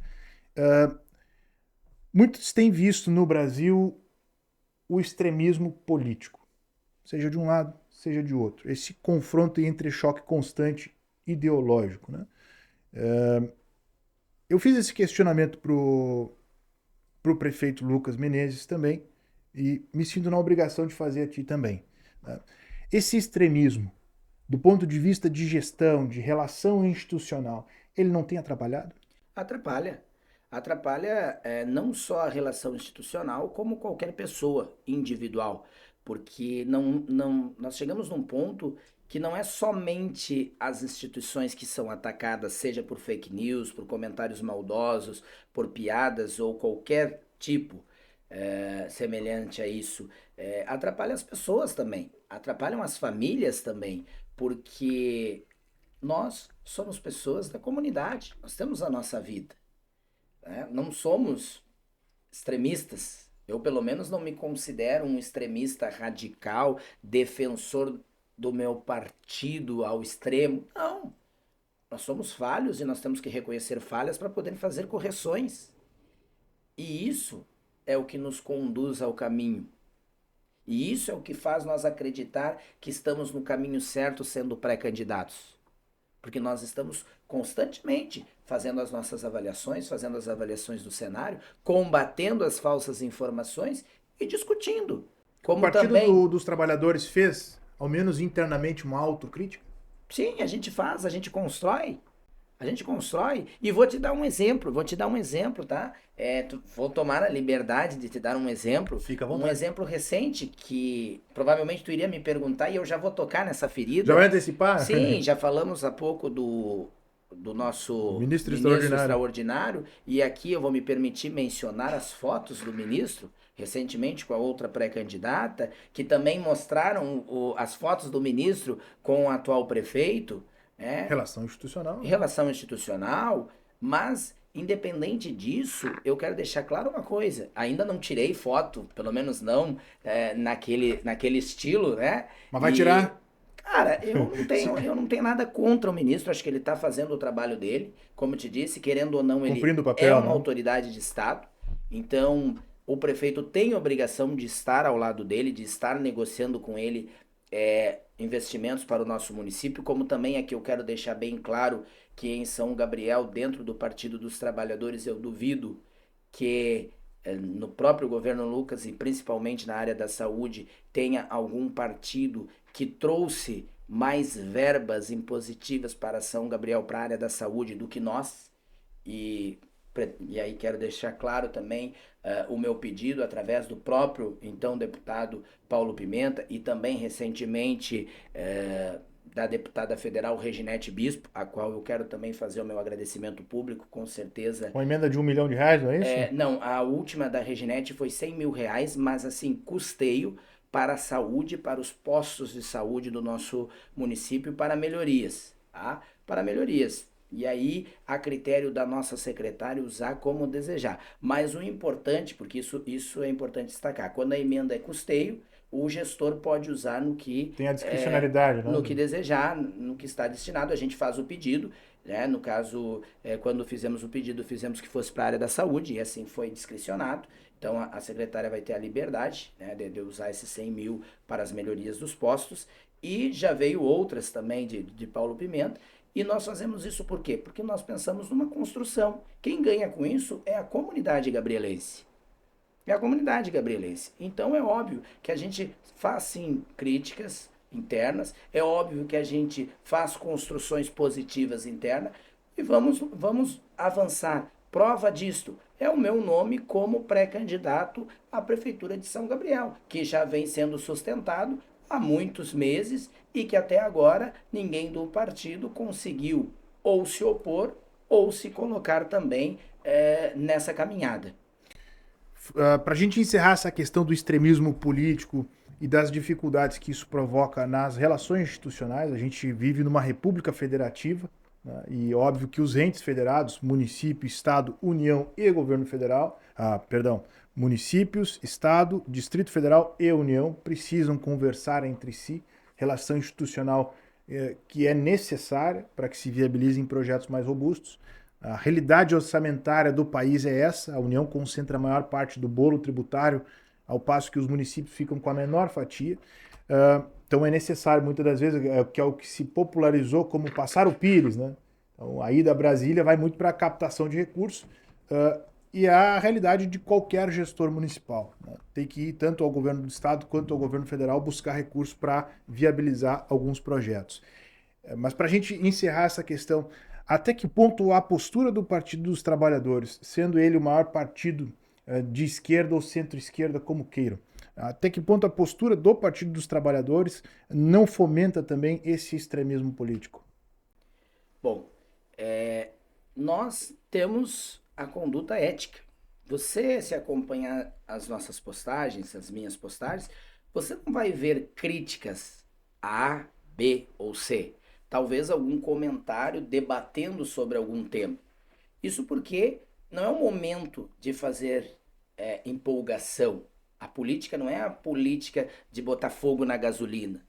B: Muitos têm visto no Brasil o extremismo político, seja de um lado, seja de outro. Esse confronto e entrechoque constante ideológico, né? Eu fiz esse questionamento pro prefeito Lucas Menezes também e me sinto na obrigação de fazer a ti também. Né? Esse extremismo, do ponto de vista de gestão, de relação institucional, ele não tem atrapalhado?
A: Atrapalha. Atrapalha não só a relação institucional, como qualquer pessoa individual. Porque nós chegamos num ponto que não é somente as instituições que são atacadas, seja por fake news, por comentários maldosos, por piadas ou qualquer tipo semelhante a isso. Atrapalha as pessoas também, atrapalham as famílias também, porque nós somos pessoas da comunidade, nós temos a nossa vida, né? Não somos extremistas. Eu, pelo menos, não me considero um extremista radical, defensor do meu partido ao extremo. Não. Nós somos falhos e nós temos que reconhecer falhas para poder fazer correções. E isso é o que nos conduz ao caminho. E isso é o que faz nós acreditar que estamos no caminho certo sendo pré-candidatos. Porque nós estamos constantemente fazendo as nossas avaliações, fazendo as avaliações do cenário, combatendo as falsas informações e discutindo.
B: O
A: Como
B: Partido
A: também,
B: dos Trabalhadores fez, ao menos internamente, uma autocrítica?
A: sim, a gente faz, a gente constrói. A gente constrói. E vou te dar um exemplo, tá? Vou tomar a liberdade de te dar um exemplo.
B: Fica à
A: Um
B: vontade.
A: exemplo recente que provavelmente tu iria me perguntar e eu já vou tocar nessa ferida.
B: Já vai antecipar?
A: Sim, já falamos há pouco do nosso
B: Ministro
A: extraordinário, e aqui eu vou me permitir mencionar as fotos do ministro, recentemente com a outra pré-candidata, que também mostraram as fotos do ministro com o atual prefeito, né?
B: Relação institucional.
A: Relação institucional, mas independente disso, eu quero deixar claro uma coisa, ainda não tirei foto, pelo menos não naquele estilo, né?
B: Mas vai tirar?
A: Cara, eu não tenho nada contra o ministro, acho que ele está fazendo o trabalho dele, como eu te disse, querendo ou não, ele
B: Cumprindo o papel,
A: é uma
B: né?
A: autoridade de Estado, então o prefeito tem a obrigação de estar ao lado dele, de estar negociando com ele investimentos para o nosso município, como também aqui eu quero deixar bem claro que em São Gabriel, dentro do Partido dos Trabalhadores, eu duvido que no próprio governo Lucas e principalmente na área da saúde tenha algum partido que trouxe mais verbas impositivas para São Gabriel, para a área da saúde, do que nós. E aí quero deixar claro também o meu pedido através do próprio então deputado Paulo Pimenta e também recentemente da deputada federal Reginete Bispo, a qual eu quero também fazer o meu agradecimento público, com certeza.
B: Uma emenda de R$1 milhão, não é isso?
A: Não, a última da Reginete foi R$100 mil, mas assim, custeio para a saúde, para os postos de saúde do nosso município, para melhorias, tá? Para melhorias. E aí, a critério da nossa secretária usar como desejar. Mas o importante, porque isso é importante destacar, quando a emenda é custeio, o gestor pode usar no que
B: Tem a discricionalidade, né?
A: no que desejar, no que está destinado. A gente faz o pedido, né? No caso, quando fizemos o pedido, fizemos que fosse para a área da saúde, e assim foi discricionado. Então, a secretária vai ter a liberdade, né, de usar esses 100 mil para as melhorias dos postos. E já veio outras também de Paulo Pimenta. E nós fazemos isso por quê? Porque nós pensamos numa construção. Quem ganha com isso é a comunidade gabrielense. É a comunidade gabrielense. Então é óbvio que a gente faz sim críticas internas, é óbvio que a gente faz construções positivas internas e vamos avançar. Prova disto é o meu nome como pré-candidato à Prefeitura de São Gabriel, que já vem sendo sustentado há muitos meses e que até agora ninguém do partido conseguiu ou se opor ou se colocar também nessa caminhada.
B: Para a gente encerrar essa questão do extremismo político e das dificuldades que isso provoca nas relações institucionais, a gente vive numa república federativa, né, e óbvio que os entes federados, município, estado, União e governo federal, municípios, estado, Distrito Federal e União precisam conversar entre si, relação institucional que é necessária para que se viabilizem projetos mais robustos. A realidade orçamentária do país é essa, a União concentra a maior parte do bolo tributário, ao passo que os municípios ficam com a menor fatia. Então é necessário, muitas das vezes, que é o que se popularizou como passar o pires, né? Então, a ida a Brasília vai muito para a captação de recursos e é a realidade de qualquer gestor municipal, né? Tem que ir tanto ao governo do estado quanto ao governo federal buscar recursos para viabilizar alguns projetos. Mas para a gente encerrar essa questão, até que ponto a postura do Partido dos Trabalhadores, sendo ele o maior partido de esquerda ou centro-esquerda, como queiram, até que ponto a postura do Partido dos Trabalhadores não fomenta também esse extremismo político?
A: Bom, nós temos a conduta ética. Você, se acompanhar as nossas postagens, as minhas postagens, você não vai ver críticas A, B ou C. Talvez algum comentário debatendo sobre algum tema. Isso porque não é o momento de fazer empolgação. A política não é a política de botar fogo na gasolina.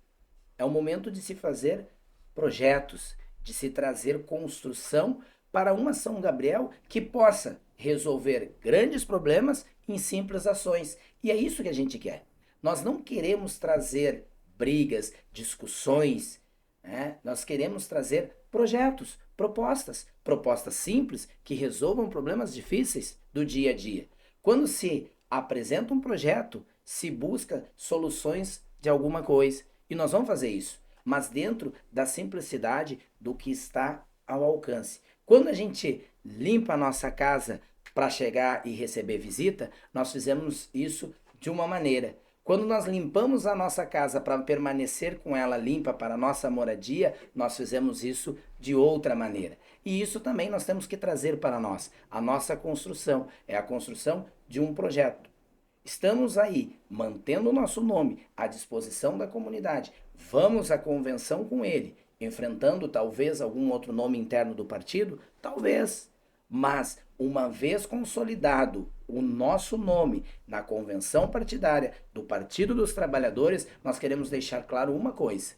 A: É o momento de se fazer projetos, de se trazer construção para uma São Gabriel que possa resolver grandes problemas em simples ações. E é isso que a gente quer. Nós não queremos trazer brigas, discussões, né? Nós queremos trazer projetos, propostas simples que resolvam problemas difíceis do dia a dia. Quando se apresenta um projeto, se busca soluções de alguma coisa. E nós vamos fazer isso, mas dentro da simplicidade do que está ao alcance. Quando a gente limpa a nossa casa para chegar e receber visita, nós fizemos isso de uma maneira. Quando nós limpamos a nossa casa para permanecer com ela limpa para a nossa moradia, nós fizemos isso de outra maneira. E isso também nós temos que trazer para nós. A nossa construção é a construção de um projeto. Estamos aí, mantendo o nosso nome à disposição da comunidade. Vamos à convenção com ele, enfrentando talvez algum outro nome interno do partido? Talvez. Mas, uma vez consolidado o nosso nome na convenção partidária do Partido dos Trabalhadores, nós queremos deixar claro uma coisa.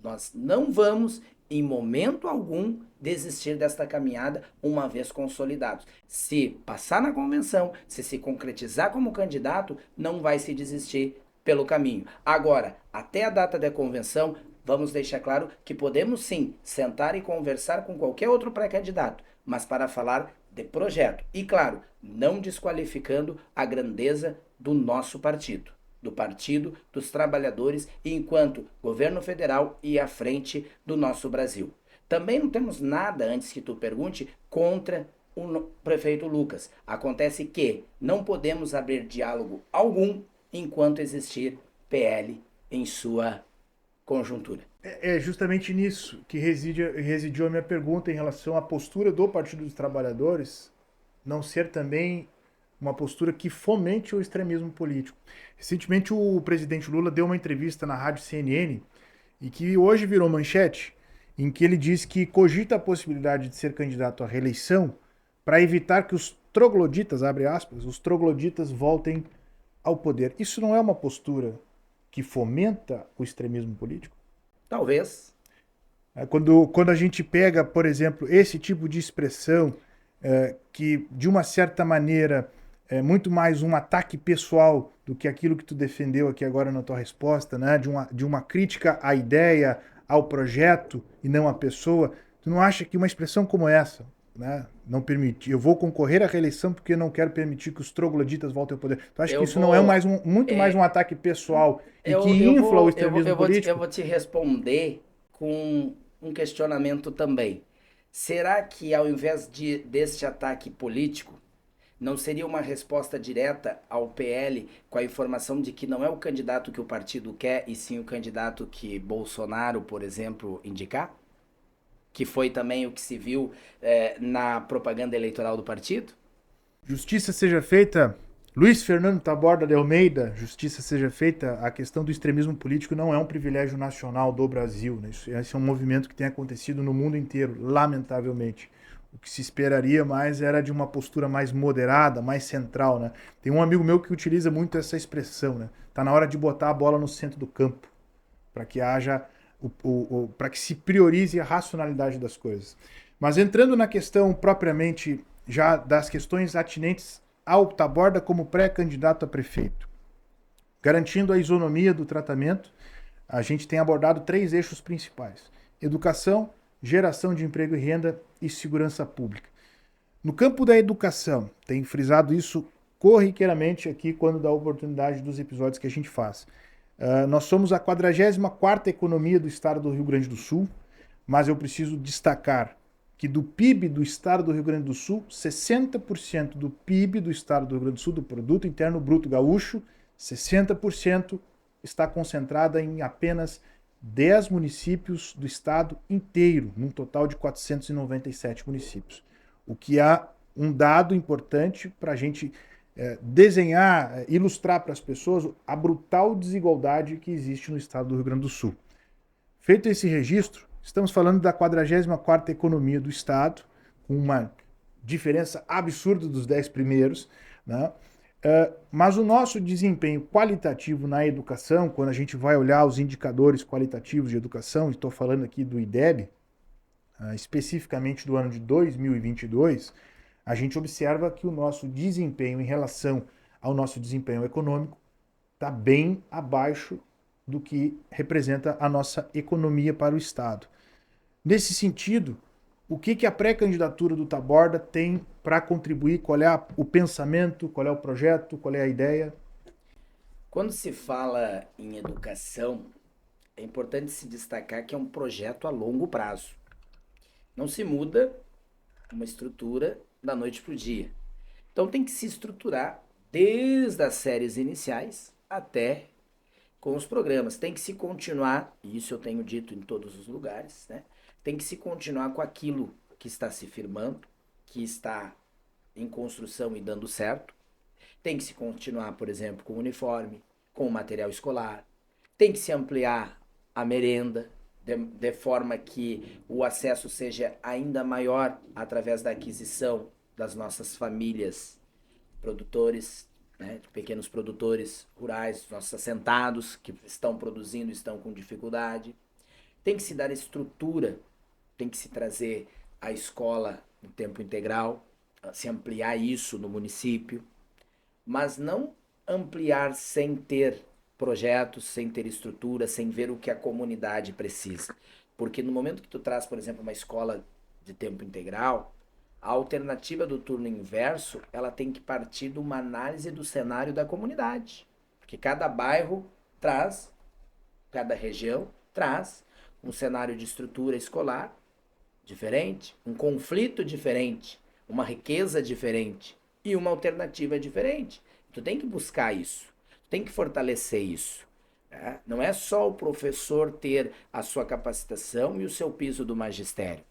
A: Nós não vamos, em momento algum, desistir desta caminhada uma vez consolidados. Se passar na convenção, se concretizar como candidato, não vai se desistir pelo caminho. Agora, até a data da convenção, vamos deixar claro que podemos sim sentar e conversar com qualquer outro pré-candidato, mas para falar de projeto. E claro, não desqualificando a grandeza do nosso partido, do Partido dos Trabalhadores, enquanto governo federal e à frente do nosso Brasil. Também não temos nada, antes que tu pergunte, contra o prefeito Lucas. Acontece que não podemos abrir diálogo algum enquanto existir PL em sua conjuntura.
B: É justamente nisso que residiu a minha pergunta em relação à postura do Partido dos Trabalhadores não ser também uma postura que fomente o extremismo político. Recentemente o presidente Lula deu uma entrevista na rádio CNN e que hoje virou manchete, em que ele diz que cogita a possibilidade de ser candidato à reeleição para evitar que os trogloditas, abre aspas, os trogloditas voltem ao poder. Isso não é uma postura que fomenta o extremismo político?
A: Talvez.
B: Quando a gente pega, por exemplo, esse tipo de expressão que, de uma certa maneira, é muito mais um ataque pessoal do que aquilo que tu defendeu aqui agora na tua resposta, né? De uma crítica à ideia, ao projeto e não à pessoa, tu não acha que uma expressão como essa, né? Não permitir, eu vou concorrer à reeleição porque não quero permitir que os trogloditas voltem ao poder. Tu acha que isso não é muito mais um ataque pessoal e que infla o extremismo político?
A: Eu vou te responder com um questionamento também. Será que ao invés deste ataque político, não seria uma resposta direta ao PL com a informação de que não é o candidato que o partido quer e sim o candidato que Bolsonaro, por exemplo, indicar? Que foi também o que se viu na propaganda eleitoral do partido?
B: Justiça seja feita, Luiz Fernando Taborda de Almeida, justiça seja feita, a questão do extremismo político não é um privilégio nacional do Brasil, né? Esse é um movimento que tem acontecido no mundo inteiro, lamentavelmente. O que se esperaria mais era de uma postura mais moderada, mais central, né? Tem um amigo meu que utiliza muito essa expressão, né? Tá na hora de botar a bola no centro do campo, para que haja para que se priorize a racionalidade das coisas. Mas entrando na questão propriamente já das questões atinentes ao Taborda como pré-candidato a prefeito, garantindo a isonomia do tratamento, a gente tem abordado 3 eixos principais: educação, geração de emprego e renda e segurança pública. No campo da educação, tenho frisado isso corriqueiramente aqui quando dá a oportunidade dos episódios que a gente faz. Nós somos a 44ª economia do estado do Rio Grande do Sul, mas eu preciso destacar que do PIB do estado do Rio Grande do Sul, 60% do PIB do estado do Rio Grande do Sul, do Produto Interno Bruto Gaúcho, 60% está concentrada em apenas 10 municípios do estado inteiro, num total de 497 municípios. O que é um dado importante para a gente desenhar, ilustrar para as pessoas a brutal desigualdade que existe no estado do Rio Grande do Sul. Feito esse registro, estamos falando da 44ª economia do estado, com uma diferença absurda dos 10 primeiros, né? Mas o nosso desempenho qualitativo na educação, quando a gente vai olhar os indicadores qualitativos de educação, estou falando aqui do IDEB, especificamente do ano de 2022, a gente observa que o nosso desempenho em relação ao nosso desempenho econômico está bem abaixo do que representa a nossa economia para o Estado. Nesse sentido, o que a pré-candidatura do Taborda tem para contribuir? Qual é o pensamento, qual é o projeto, qual é a ideia?
A: Quando se fala em educação, é importante se destacar que é um projeto a longo prazo. Não se muda uma estrutura da noite para o dia. Então tem que se estruturar desde as séries iniciais até com os programas. Tem que se continuar, e isso eu tenho dito em todos os lugares, né? Tem que se continuar com aquilo que está se firmando, que está em construção e dando certo. Tem que se continuar, por exemplo, com o uniforme, com o material escolar. Tem que se ampliar a merenda, de forma que o acesso seja ainda maior através da aquisição das nossas famílias produtores, né, pequenos produtores rurais, nossos assentados que estão produzindo, estão com dificuldade. Tem que se dar estrutura, tem que se trazer a escola em tempo integral, se ampliar isso no município, mas não ampliar sem ter projetos, sem ter estrutura, sem ver o que a comunidade precisa. Porque no momento que tu traz, por exemplo, uma escola de tempo integral, a alternativa do turno inverso, ela tem que partir de uma análise do cenário da comunidade. Porque cada bairro traz, cada região traz um cenário de estrutura escolar diferente, um conflito diferente, uma riqueza diferente e uma alternativa diferente. Tu tem que buscar isso, tem que fortalecer isso. Né? Não é só o professor ter a sua capacitação e o seu piso do magistério.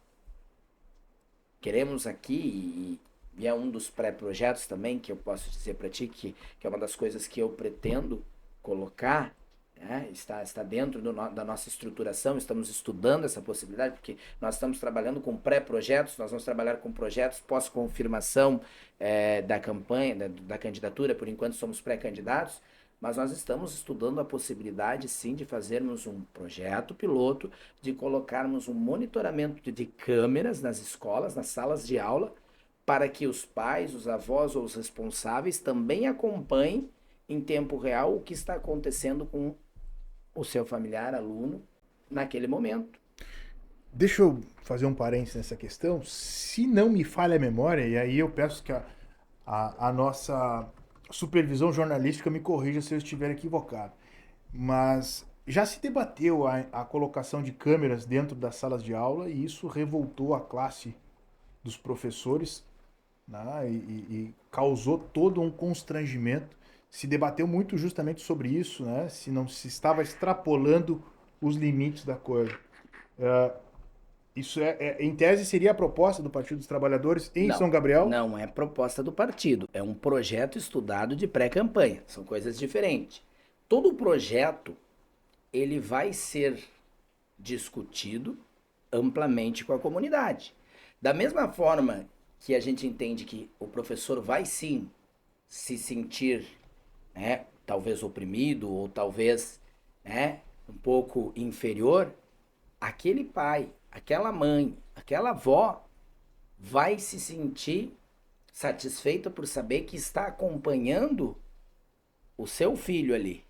A: Queremos aqui, e é um dos pré-projetos também, que eu posso dizer para ti, que é uma das coisas que eu pretendo colocar, né? Está dentro da nossa estruturação, estamos estudando essa possibilidade, porque nós estamos trabalhando com pré-projetos, nós vamos trabalhar com projetos pós-confirmação da campanha, da candidatura, por enquanto somos pré-candidatos, mas nós estamos estudando a possibilidade, sim, de fazermos um projeto piloto, de colocarmos um monitoramento de câmeras nas escolas, nas salas de aula, para que os pais, os avós ou os responsáveis também acompanhem em tempo real o que está acontecendo com o seu familiar, aluno, naquele momento.
B: Deixa eu fazer um parênteses nessa questão. Se não me falha a memória, e aí eu peço que a nossa supervisão jornalística me corrija se eu estiver equivocado, mas já se debateu a colocação de câmeras dentro das salas de aula e isso revoltou a classe dos professores, né, e causou todo um constrangimento. Se debateu muito justamente sobre isso, né, se não se estava extrapolando os limites da coisa. Isso em tese, seria a proposta do Partido dos Trabalhadores em São Gabriel?
A: Não é proposta do partido, é um projeto estudado de pré-campanha, são coisas diferentes. Todo projeto, ele vai ser discutido amplamente com a comunidade. Da mesma forma que a gente entende que o professor vai sim se sentir, né, talvez oprimido ou talvez, né, um pouco inferior, aquele pai, aquela mãe, aquela avó vai se sentir satisfeita por saber que está acompanhando o seu filho ali.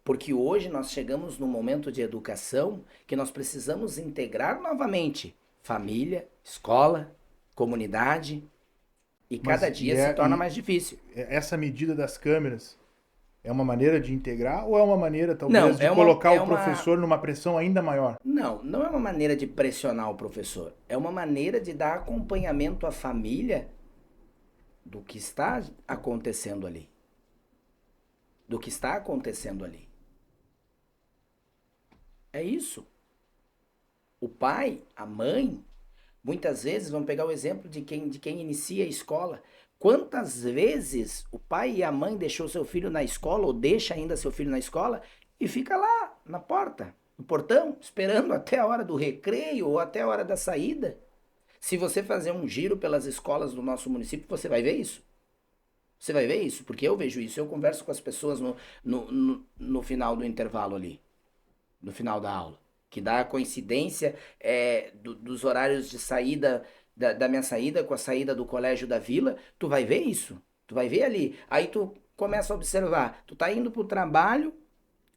A: Porque hoje nós chegamos num momento de educação que nós precisamos integrar novamente família, escola, comunidade, e cada dia se torna mais difícil.
B: Essa medida das câmeras é uma maneira de integrar ou é uma maneira, talvez,
A: Não,
B: de colocar o professor numa pressão ainda maior?
A: Não, não é uma maneira de pressionar o professor. É uma maneira de dar acompanhamento à família do que está acontecendo ali. Do que está acontecendo ali. É isso. O pai, a mãe, muitas vezes, vamos pegar o exemplo de quem inicia a escola. Quantas vezes o pai e a mãe deixou seu filho na escola, ou deixa ainda seu filho na escola, e fica lá na porta, no portão, esperando até a hora do recreio ou até a hora da saída? Se você fazer um giro pelas escolas do nosso município, você vai ver isso. Você vai ver isso, porque eu vejo isso. Eu converso com as pessoas no final do intervalo ali, no final da aula, que dá a coincidência dos horários de saída, da minha saída com a saída do colégio da vila. Tu vai ver isso, tu vai ver ali. Aí tu começa a observar, tu tá indo pro trabalho,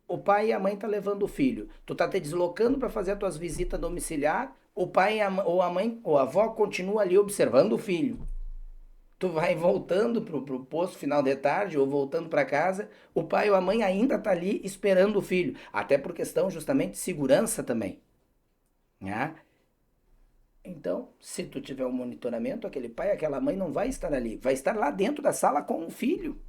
A: o pai e a mãe tá levando o filho, tu tá te deslocando para fazer as tuas visitas domiciliar, o pai ou a mãe ou a avó continua ali observando o filho. Tu vai voltando pro posto final de tarde ou voltando para casa, o pai ou a mãe ainda tá ali esperando o filho, até por questão justamente de segurança também, né? Então, se tu tiver um monitoramento, aquele pai, aquela mãe não vai estar ali, vai estar lá dentro da sala com o filho.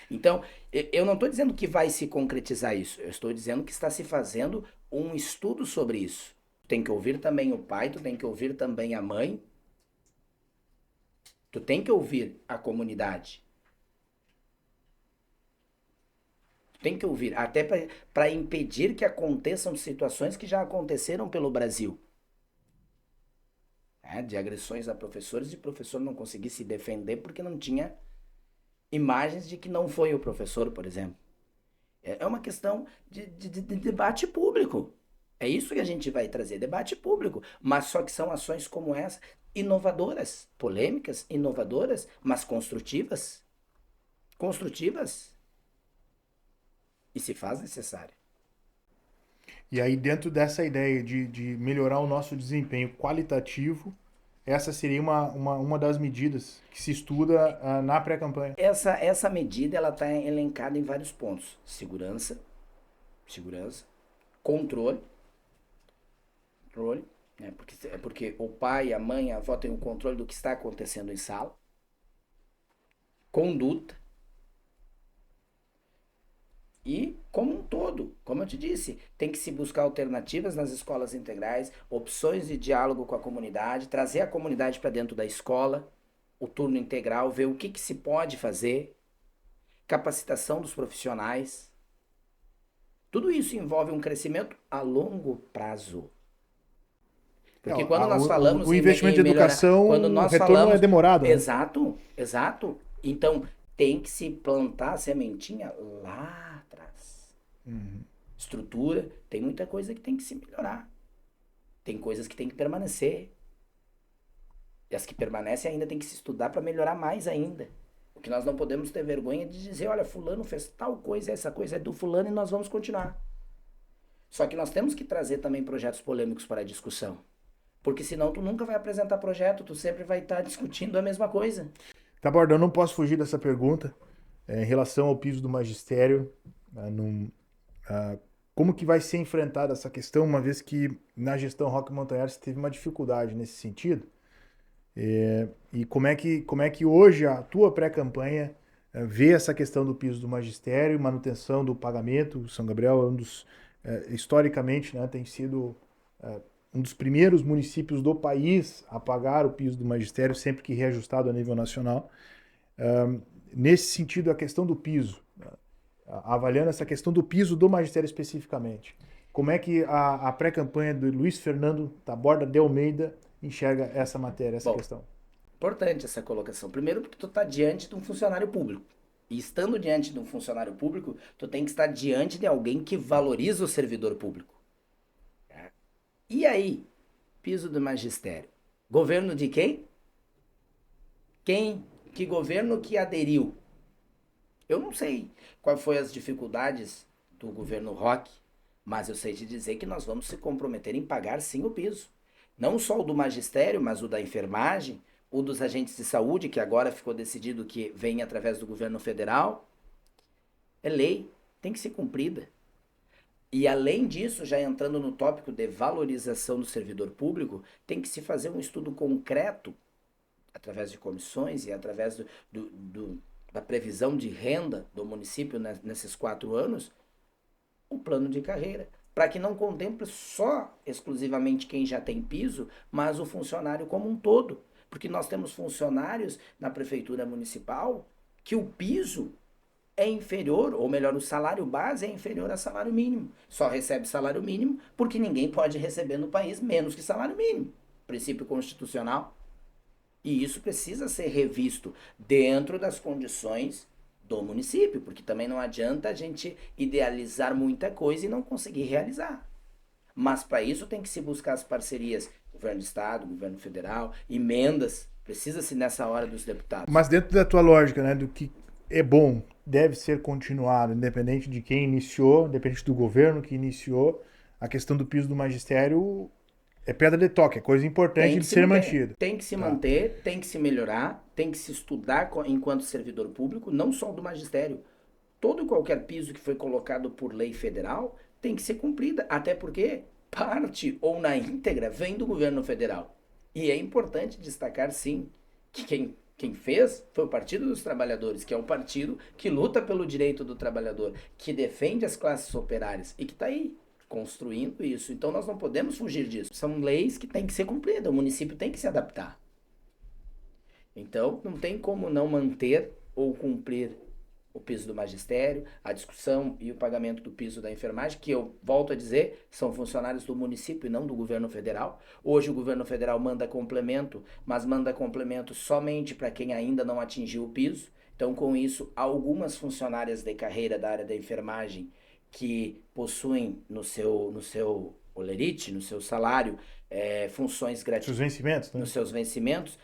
A: Então, eu não estou dizendo que vai se concretizar isso, eu estou dizendo que está se fazendo um estudo sobre isso. Tu tem que ouvir também o pai, tu tem que ouvir também a mãe, tu tem que ouvir a comunidade. Tu tem que ouvir, até para impedir que aconteçam situações que já aconteceram pelo Brasil. De agressões a professores, de professor não conseguir se defender porque não tinha imagens de que não foi o professor, por exemplo. É uma questão de debate público. É isso que a gente vai trazer, debate público. Mas só que são ações como essa, inovadoras, polêmicas, inovadoras, mas construtivas. Construtivas. E se faz necessário.
B: E aí, dentro dessa ideia de melhorar o nosso desempenho qualitativo, essa seria uma das medidas que se estuda na pré-campanha.
A: Essa medida ela está elencada em vários pontos. Segurança, controle, né? Porque o pai, a mãe, a avó tem o controle do que está acontecendo em sala. Conduta. E, como um todo, como eu te disse, tem que se buscar alternativas nas escolas integrais, opções de diálogo com a comunidade, trazer a comunidade para dentro da escola, o turno integral, ver o que se pode fazer, capacitação dos profissionais. Tudo isso envolve um crescimento a longo prazo. Porque quando nós falamos
B: o investimento em educação, o retorno é demorado. Né?
A: Exato. Então, tem que se plantar a sementinha lá atrás.
B: Uhum.
A: Estrutura, tem muita coisa que tem que se melhorar. Tem coisas que tem que permanecer. E as que permanecem ainda tem que se estudar para melhorar mais ainda. O que nós não podemos ter vergonha de dizer, olha, fulano fez tal coisa, essa coisa é do fulano e nós vamos continuar. Só que nós temos que trazer também projetos polêmicos para a discussão. Porque senão tu nunca vai apresentar projeto, tu sempre vai estar discutindo a mesma coisa.
B: Tá, Borda, eu não posso fugir dessa pergunta em relação ao piso do magistério. Como que vai ser enfrentada essa questão, uma vez que na gestão Roque Montanhari se teve uma dificuldade nesse sentido? E como é que hoje a tua pré-campanha vê essa questão do piso do magistério, manutenção do pagamento? São Gabriel é um dos, historicamente, né, tem sido um dos primeiros municípios do país a pagar o piso do magistério, sempre que reajustado a nível nacional. Nesse sentido, a questão do piso, avaliando essa questão do piso do magistério especificamente, como é que a pré-campanha do Luiz Fernando Taborda de Almeida enxerga essa matéria, essa questão?
A: Importante essa colocação. Primeiro, porque tu está diante de um funcionário público. E estando diante de um funcionário público, tu tem que estar diante de alguém que valoriza o servidor público. E aí, piso do magistério? Governo de quem? Que governo que aderiu? Eu não sei quais foram as dificuldades do governo Roque, mas eu sei te dizer que nós vamos se comprometer em pagar sim o piso. Não só o do magistério, mas o da enfermagem, o dos agentes de saúde, que agora ficou decidido que vem através do governo federal. É lei, tem que ser cumprida. E além disso, já entrando no tópico de valorização do servidor público, tem que se fazer um estudo concreto, através de comissões e através da previsão de renda do município nesses 4 anos, o plano de carreira. Para que não contemple só exclusivamente quem já tem piso, mas o funcionário como um todo. Porque nós temos funcionários na prefeitura municipal que o piso é inferior, ou melhor, o salário base é inferior ao salário mínimo. Só recebe salário mínimo porque ninguém pode receber no país menos que salário mínimo. Princípio constitucional. E isso precisa ser revisto dentro das condições do município, porque também não adianta a gente idealizar muita coisa e não conseguir realizar. Mas para isso tem que se buscar as parcerias, governo do estado, governo federal, emendas, precisa-se nessa hora dos deputados.
B: Mas dentro da tua lógica, né, do que é bom, deve ser continuado, independente de quem iniciou, independente do governo que iniciou, a questão do piso do magistério é pedra de toque, é coisa importante de ser mantida.
A: Tem que se manter, tem que se melhorar, tem que se estudar enquanto servidor público, não só do magistério. Todo e qualquer piso que foi colocado por lei federal tem que ser cumprida, até porque parte ou na íntegra vem do governo federal. E é importante destacar, sim, que quem fez foi o Partido dos Trabalhadores, que é um partido que luta pelo direito do trabalhador, que defende as classes operárias e que está aí construindo isso. Então nós não podemos fugir disso. São leis que têm que ser cumpridas, o município tem que se adaptar. Então não tem como não manter ou cumprir o piso do magistério, a discussão e o pagamento do piso da enfermagem, que eu volto a dizer, são funcionários do município e não do governo federal. Hoje o governo federal manda complemento, mas manda complemento somente para quem ainda não atingiu o piso. Então, com isso, algumas funcionárias de carreira da área da enfermagem que possuem no seu olerite, no seu salário, funções gratuitas,
B: vencimentos, né?
A: nos seus vencimentos,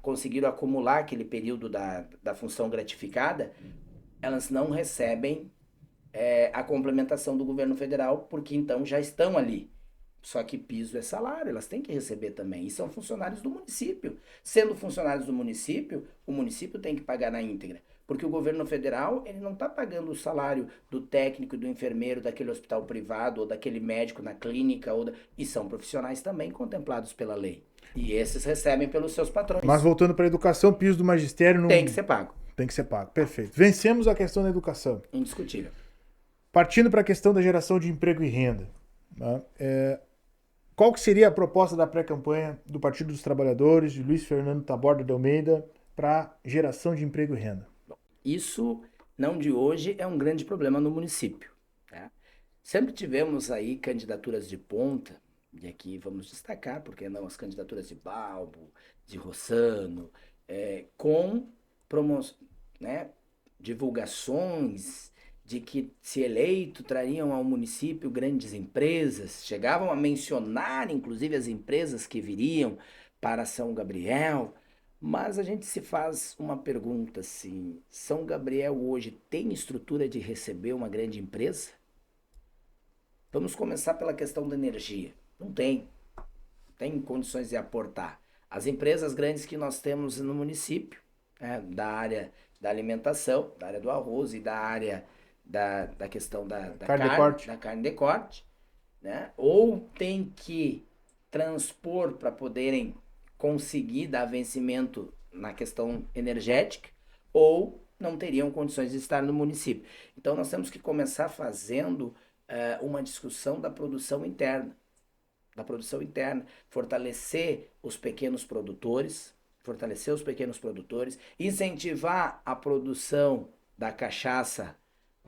A: conseguiram acumular aquele período da função gratificada, elas não recebem a complementação do governo federal, porque então já estão ali. Só que piso é salário, elas têm que receber também. E são funcionários do município. Sendo funcionários do município, o município tem que pagar na íntegra. Porque o governo federal, ele não está pagando o salário do técnico, do enfermeiro, daquele hospital privado, ou daquele médico na clínica, e são profissionais também contemplados pela lei. E esses recebem pelos seus patrões.
B: Mas voltando para a educação, o piso do magistério não...
A: Tem que ser pago.
B: Tem que ser pago, perfeito. Vencemos a questão da educação.
A: Indiscutível.
B: Partindo para a questão da geração de emprego e renda, né? Qual que seria a proposta da pré-campanha do Partido dos Trabalhadores, de Luiz Fernando Taborda de Almeida, para geração de emprego e renda?
A: Isso, não de hoje, é um grande problema no município. Tá? Sempre tivemos aí candidaturas de ponta, e aqui vamos destacar, porque não, as candidaturas de Balbo, de Rossano, com divulgações de que, se eleito, trariam ao município grandes empresas, chegavam a mencionar, inclusive, as empresas que viriam para São Gabriel. Mas a gente se faz uma pergunta assim: São Gabriel hoje tem estrutura de receber uma grande empresa? Vamos começar pela questão da energia. Não tem. Não tem condições de aportar. As empresas grandes que nós temos no município, da área da alimentação, da área do arroz e da área da questão da carne de corte, né? Ou tem que transpor para poderem conseguir dar vencimento na questão energética, ou não teriam condições de estar no município. Então nós temos que começar fazendo uma discussão da produção interna, fortalecer os pequenos produtores, incentivar a produção da cachaça,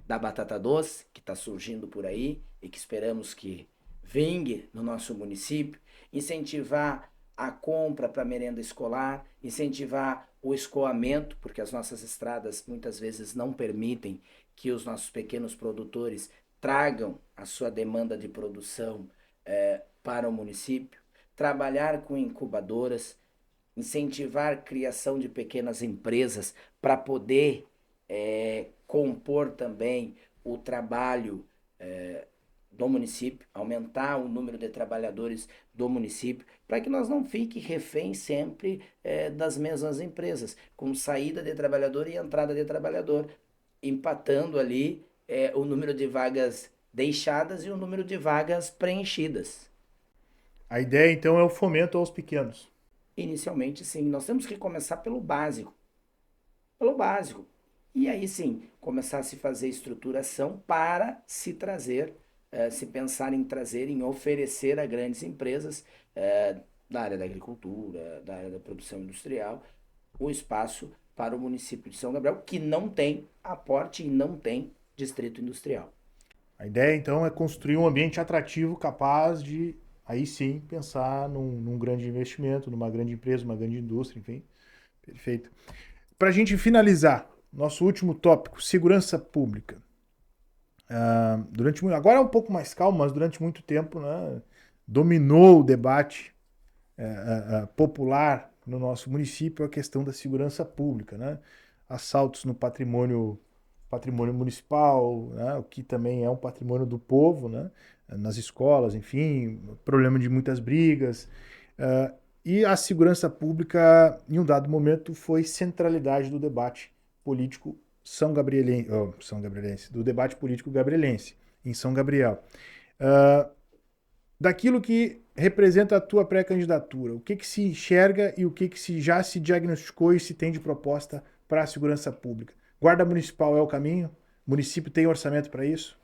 A: da batata doce, que está surgindo por aí e que esperamos que vingue no nosso município, incentivar a compra para merenda escolar, incentivar o escoamento, porque as nossas estradas muitas vezes não permitem que os nossos pequenos produtores tragam a sua demanda de produção para o município, trabalhar com incubadoras, incentivar a criação de pequenas empresas para poder compor também o trabalho do município, aumentar o número de trabalhadores do município, para que nós não fique refém sempre das mesmas empresas, com saída de trabalhador e entrada de trabalhador, empatando ali o número de vagas deixadas e o número de vagas preenchidas.
B: A ideia, então, é o fomento aos pequenos.
A: Inicialmente, sim, nós temos que começar pelo básico. Pelo básico. E aí sim, começar a se fazer estruturação para se trazer, se pensar em trazer, em oferecer a grandes empresas da área da agricultura, da área da produção industrial, o espaço para o município de São Gabriel, que não tem aporte e não tem distrito industrial.
B: A ideia, então, é construir um ambiente atrativo capaz de, aí sim, pensar num grande investimento, numa grande empresa, uma grande indústria, enfim. Perfeito. Para a gente finalizar, nosso último tópico, segurança pública. Agora é um pouco mais calmo, mas durante muito tempo, né, dominou o debate popular no nosso município a questão da segurança pública, né? Assaltos no patrimônio municipal, né? O que também é um patrimônio do povo, né? Nas escolas, enfim, problema de muitas brigas. E a segurança pública, em um dado momento, foi centralidade do debate político do debate político gabrielense, em São Gabriel. Daquilo que representa a tua pré-candidatura, o que se enxerga e o que já se diagnosticou e se tem de proposta para a segurança pública? Guarda municipal é o caminho? O município tem orçamento para isso?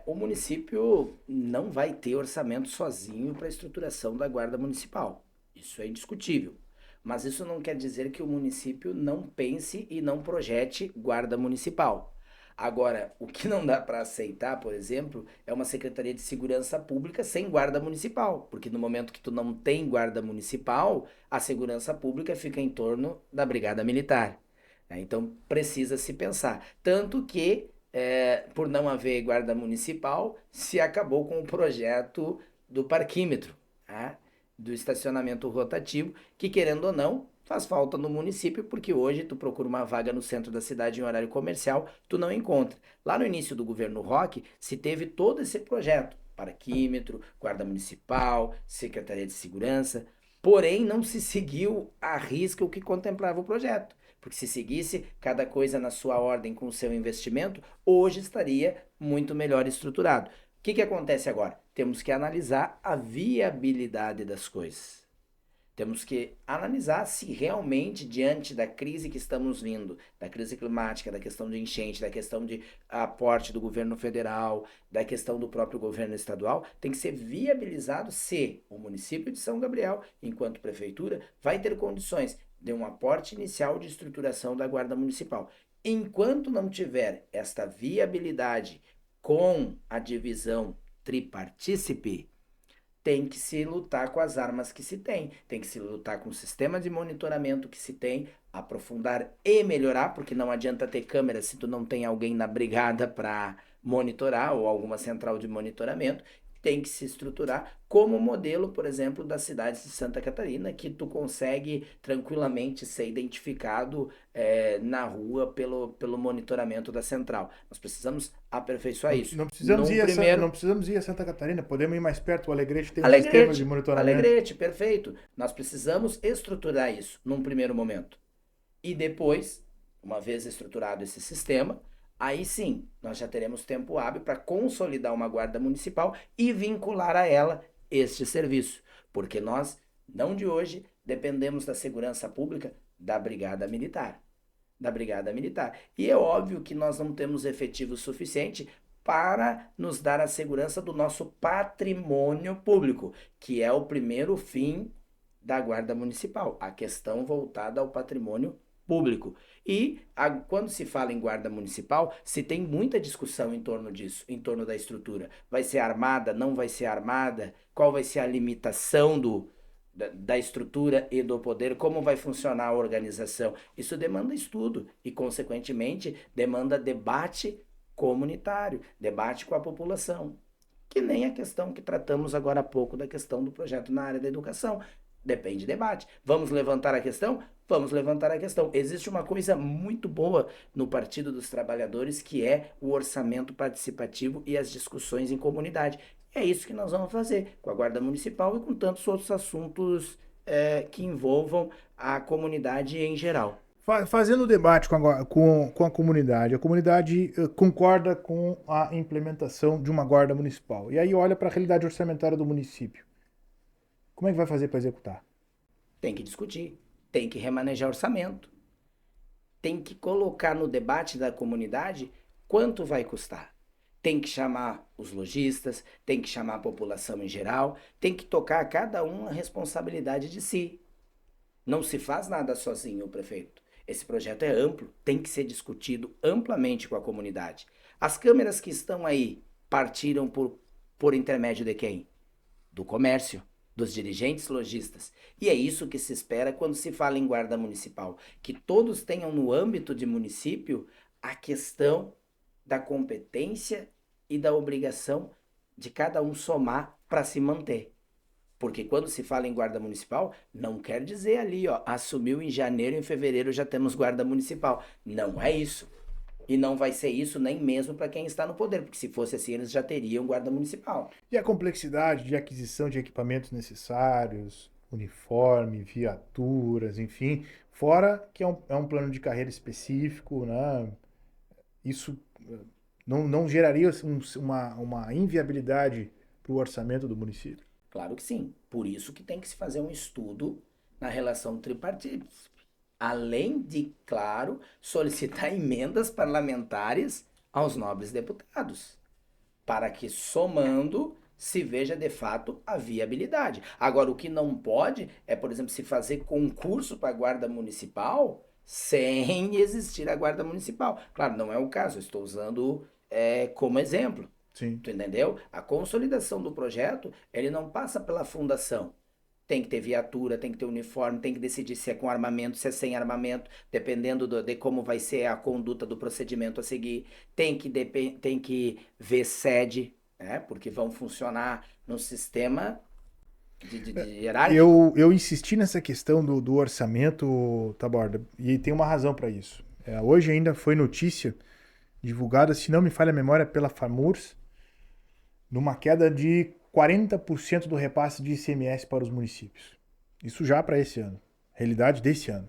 A: O município não vai ter orçamento sozinho para a estruturação da guarda municipal. Isso é indiscutível. Mas isso não quer dizer que o município não pense e não projete guarda municipal. Agora, o que não dá para aceitar, por exemplo, é uma Secretaria de Segurança Pública sem guarda municipal, porque no momento que tu não tem guarda municipal, a segurança pública fica em torno da Brigada Militar. Então precisa se pensar. Tanto que, por não haver guarda municipal, se acabou com o projeto do parquímetro, tá? Do estacionamento rotativo, que querendo ou não, faz falta no município, porque hoje tu procura uma vaga no centro da cidade em horário comercial, tu não encontra. Lá no início do governo Roque, se teve todo esse projeto, parquímetro, guarda municipal, secretaria de segurança, porém não se seguiu à risca o que contemplava o projeto. Porque se seguisse cada coisa na sua ordem com o seu investimento, hoje estaria muito melhor estruturado. O que acontece agora? Temos que analisar a viabilidade das coisas. Temos que analisar se realmente, diante da crise que estamos vindo, da crise climática, da questão de enchente, da questão de aporte do governo federal, da questão do próprio governo estadual, tem que ser viabilizado se o município de São Gabriel, enquanto prefeitura, vai ter condições de um aporte inicial de estruturação da Guarda Municipal. Enquanto não tiver esta viabilidade com a divisão tripartícipe, tem que se lutar com as armas que se tem que se lutar com o sistema de monitoramento que se tem, aprofundar e melhorar, porque não adianta ter câmera se tu não tem alguém na brigada para monitorar ou alguma central de monitoramento. Tem que se estruturar como modelo, por exemplo, das cidades de Santa Catarina, que tu consegue tranquilamente ser identificado na rua pelo monitoramento da central. Nós precisamos aperfeiçoar isso.
B: Não precisamos ir a Santa Catarina, podemos ir mais perto. O Alegrete tem um sistema de monitoramento.
A: Alegrete, perfeito. Nós precisamos estruturar isso num primeiro momento. E depois, uma vez estruturado esse sistema, aí sim, nós já teremos tempo hábil para consolidar uma guarda municipal e vincular a ela este serviço. Porque nós, não de hoje, dependemos da segurança pública da Brigada Militar. E é óbvio que nós não temos efetivo suficiente para nos dar a segurança do nosso patrimônio público, que é o primeiro fim da Guarda Municipal, a questão voltada ao patrimônio público. E quando se fala em guarda municipal, se tem muita discussão em torno disso, em torno da estrutura. Vai ser armada, não vai ser armada? Qual vai ser a limitação da estrutura e do poder? Como vai funcionar a organização? Isso demanda estudo e, consequentemente, demanda debate comunitário, debate com a população. Que nem a questão que tratamos agora há pouco da questão do projeto na área da educação. Depende do debate. Vamos levantar a questão? Vamos levantar a questão. Existe uma coisa muito boa no Partido dos Trabalhadores, que é o orçamento participativo e as discussões em comunidade. É isso que nós vamos fazer com a Guarda Municipal e com tantos outros assuntos que envolvam a comunidade em geral.
B: Fazendo o debate com a comunidade concorda com a implementação de uma guarda municipal. E aí olha para a realidade orçamentária do município. Como é que vai fazer para executar?
A: Tem que discutir, tem que remanejar orçamento, tem que colocar no debate da comunidade quanto vai custar. Tem que chamar os lojistas, tem que chamar a população em geral, tem que tocar a cada um a responsabilidade de si. Não se faz nada sozinho, prefeito. Esse projeto é amplo, tem que ser discutido amplamente com a comunidade. As câmeras que estão aí partiram por intermédio de quem? Do comércio, dos dirigentes lojistas. E é isso que se espera quando se fala em guarda municipal, que todos tenham no âmbito de município a questão da competência e da obrigação de cada um somar para se manter. Porque quando se fala em guarda municipal, não quer dizer ali, ó, assumiu em janeiro, em fevereiro já temos guarda municipal. Não é isso. E não vai ser isso nem mesmo para quem está no poder, porque se fosse assim, eles já teriam guarda municipal.
B: E a complexidade de aquisição de equipamentos necessários, uniforme, viaturas, enfim, fora que é um plano de carreira específico, né? Isso não geraria uma inviabilidade para o orçamento do município?
A: Claro que sim. Por isso que tem que se fazer um estudo na relação tripartite. Além de, claro, solicitar emendas parlamentares aos nobres deputados, para que, somando, se veja de fato a viabilidade. Agora, o que não pode é, por exemplo, se fazer concurso para a Guarda Municipal sem existir a Guarda Municipal. Claro, não é o caso, eu estou usando como exemplo.
B: Sim.
A: Tu entendeu? A consolidação do projeto, ele não passa pela fundação. Tem que ter viatura, tem que ter uniforme, tem que decidir se é com armamento, se é sem armamento, dependendo de como vai ser a conduta do procedimento a seguir. Tem que ver sede, né? Porque vão funcionar no sistema de hierárquico.
B: Eu insisti nessa questão do orçamento, Taborda, e tem uma razão para isso. Hoje ainda foi notícia divulgada, se não me falha a memória, pela FAMURS, numa queda de 40% do repasse de ICMS para os municípios. Isso já para esse ano, realidade desse ano,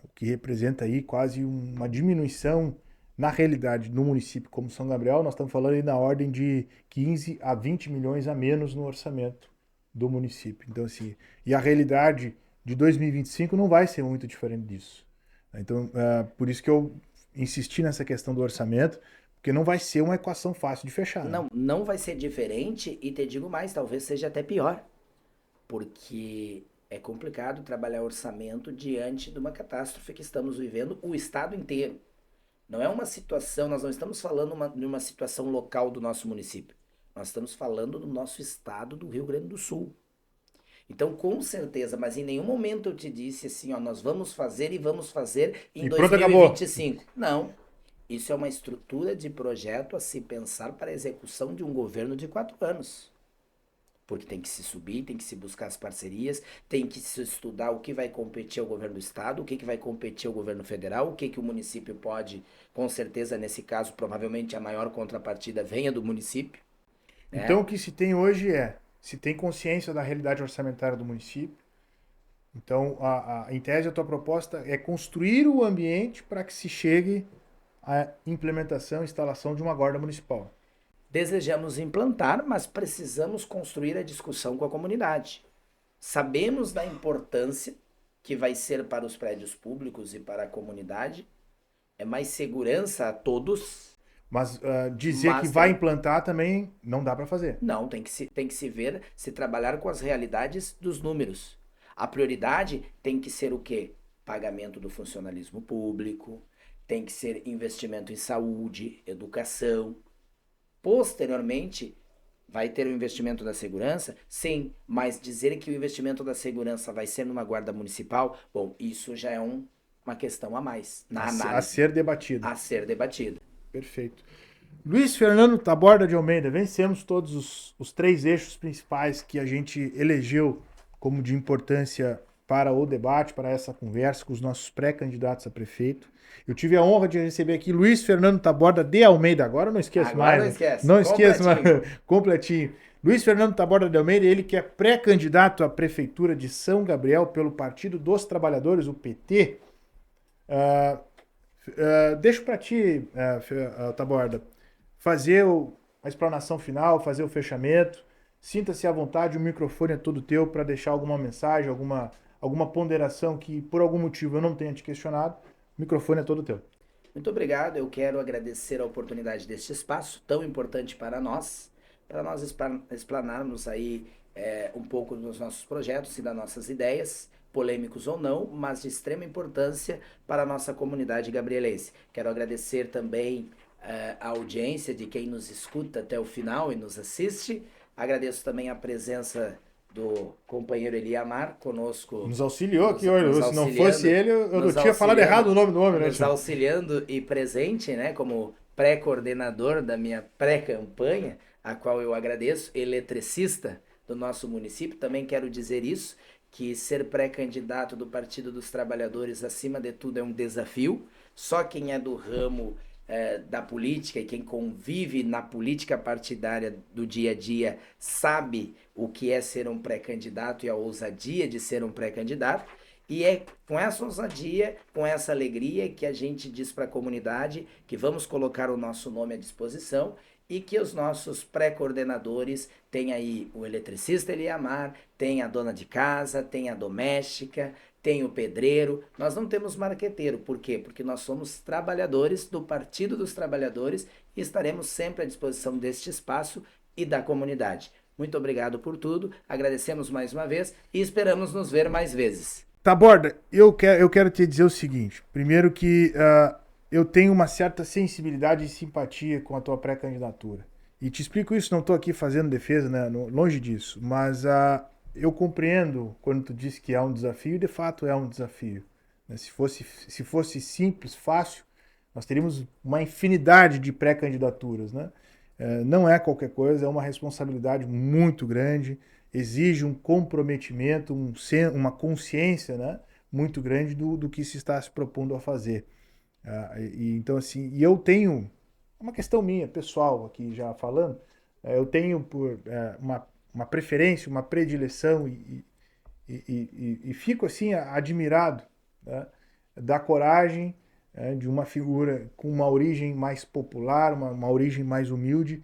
B: o que representa aí quase uma diminuição na realidade no município como São Gabriel. Nós estamos falando aí na ordem de 15 a 20 milhões a menos no orçamento do município. Então, assim, e a realidade de 2025 não vai ser muito diferente disso. Então, por isso que eu insisti nessa questão do orçamento, porque não vai ser uma equação fácil de fechar. Né?
A: Não vai ser diferente, e te digo mais, talvez seja até pior. Porque é complicado trabalhar orçamento diante de uma catástrofe que estamos vivendo o estado inteiro. Não é uma situação, nós não estamos falando de uma situação local do nosso município. Nós estamos falando do nosso estado do Rio Grande do Sul. Então, com certeza, mas em nenhum momento eu te disse assim, ó, nós vamos fazer e vamos fazer em 2025. Não. Isso é uma estrutura de projeto a se pensar para a execução de um governo de 4 anos. Porque tem que se subir, tem que se buscar as parcerias, tem que se estudar o que vai competir ao governo do estado, o que vai competir ao governo federal, o que o município pode, com certeza, nesse caso, provavelmente a maior contrapartida venha do município. Né?
B: Então, o que se tem hoje se tem consciência da realidade orçamentária do município. Então, em tese, a tua proposta é construir o ambiente para que se chegue à implementação e instalação de uma guarda municipal.
A: Desejamos implantar, mas precisamos construir a discussão com a comunidade. Sabemos da importância que vai ser para os prédios públicos e para a comunidade. É mais segurança a todos.
B: Mas dizer que vai implantar também não dá para fazer.
A: Não, tem que se ver, se trabalhar com as realidades dos números. A prioridade tem que ser o quê? Pagamento do funcionalismo público, tem que ser investimento em saúde, educação. Posteriormente, vai ter o investimento da segurança? Sim, mas dizer que o investimento da segurança vai ser numa guarda municipal, bom, isso já é uma questão a mais na análise.
B: A ser debatida.
A: A ser debatida.
B: Perfeito. Luiz Fernando Taborda de Almeida, vencemos todos os 3 eixos principais que a gente elegeu como de importância para o debate, para essa conversa com os nossos pré-candidatos a prefeito. Eu tive a honra de receber aqui Luiz Fernando Taborda de Almeida. Agora eu não esqueço
A: Agora
B: mais.
A: não esquece.
B: Não esqueço mais.
A: Completinho.
B: Completinho. Luiz Fernando Taborda de Almeida, ele que é pré-candidato à prefeitura de São Gabriel pelo Partido dos Trabalhadores, o PT. Deixo para ti, Taborda, fazer a explanação final, fazer o fechamento. Sinta-se à vontade, o microfone é todo teu para deixar alguma mensagem, alguma ponderação que por algum motivo eu não tenha te questionado. O microfone é todo teu.
A: Muito obrigado. Eu quero agradecer a oportunidade deste espaço tão importante para nós explanarmos aí um pouco dos nossos projetos e das nossas ideias, polêmicos ou não, mas de extrema importância para a nossa comunidade gabrielense. Quero agradecer também a audiência de quem nos escuta até o final e nos assiste. Agradeço também a presença do companheiro Eliamar conosco.
B: Nos auxiliou aqui hoje. Se não fosse ele, eu não tinha falado errado o nome do homem, né?
A: Nos auxiliando e presente, né, como pré-coordenador da minha pré-campanha, a qual eu agradeço, eletricista do nosso município. Também quero dizer isso, que ser pré-candidato do Partido dos Trabalhadores, acima de tudo, é um desafio. Só quem é do ramo da política e quem convive na política partidária do dia a dia sabe o que é ser um pré-candidato e a ousadia de ser um pré-candidato. E é com essa ousadia, com essa alegria que a gente diz para a comunidade que vamos colocar o nosso nome à disposição e que os nossos pré-coordenadores têm aí o eletricista Eliamar, tem a dona de casa, tem a doméstica, tem o pedreiro. Nós não temos marqueteiro. Por quê? Porque nós somos trabalhadores do Partido dos Trabalhadores e estaremos sempre à disposição deste espaço e da comunidade. Muito obrigado por tudo, agradecemos mais uma vez e esperamos nos ver mais vezes.
B: Taborda, eu quero te dizer o seguinte. Primeiro que eu tenho uma certa sensibilidade e simpatia com a tua pré-candidatura. E te explico isso, não estou aqui fazendo defesa, né? Longe disso. Mas eu compreendo quando tu disse que é um desafio, e de fato é um desafio. Né? Se fosse simples, fácil, nós teríamos uma infinidade de pré-candidaturas. Né? Não é qualquer coisa, é uma responsabilidade muito grande, exige um comprometimento, uma consciência, né? Muito grande do que se está se propondo a fazer. Então, assim, e eu tenho uma questão minha, pessoal, aqui já falando, eu tenho por uma preferência, uma predileção e fico assim admirado, né, da coragem de uma figura com uma origem mais popular, uma origem mais humilde,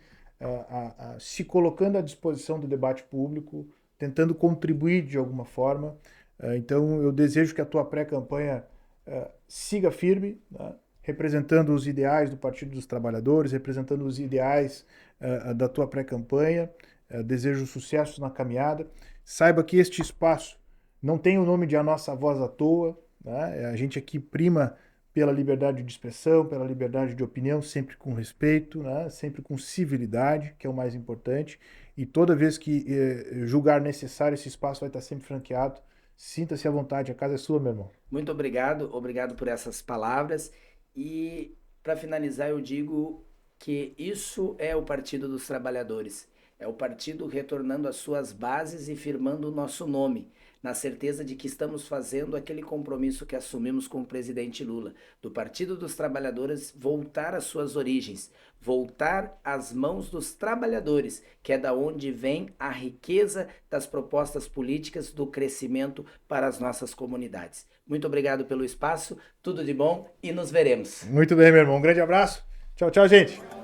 B: se colocando à disposição do debate público, tentando contribuir de alguma forma. Então eu desejo que a tua pré-campanha siga firme, né, representando os ideais do Partido dos Trabalhadores, representando os ideais da tua pré-campanha. Desejo sucesso na caminhada. Saiba que este espaço não tem o nome de A Nossa Voz à toa, né? A gente aqui prima pela liberdade de expressão, pela liberdade de opinião, sempre com respeito, né? Sempre com civilidade, que é o mais importante. E toda vez que julgar necessário, esse espaço vai estar sempre franqueado. Sinta-se à vontade, a casa é sua, meu irmão.
A: Muito obrigado por essas palavras. E para finalizar, eu digo que isso é o Partido dos Trabalhadores. É o partido retornando às suas bases e firmando o nosso nome, na certeza de que estamos fazendo aquele compromisso que assumimos com o presidente Lula, do Partido dos Trabalhadores voltar às suas origens, voltar às mãos dos trabalhadores, que é da onde vem a riqueza das propostas políticas do crescimento para as nossas comunidades. Muito obrigado pelo espaço, tudo de bom e nos veremos.
B: Muito bem, meu irmão. Um grande abraço. Tchau, tchau, gente.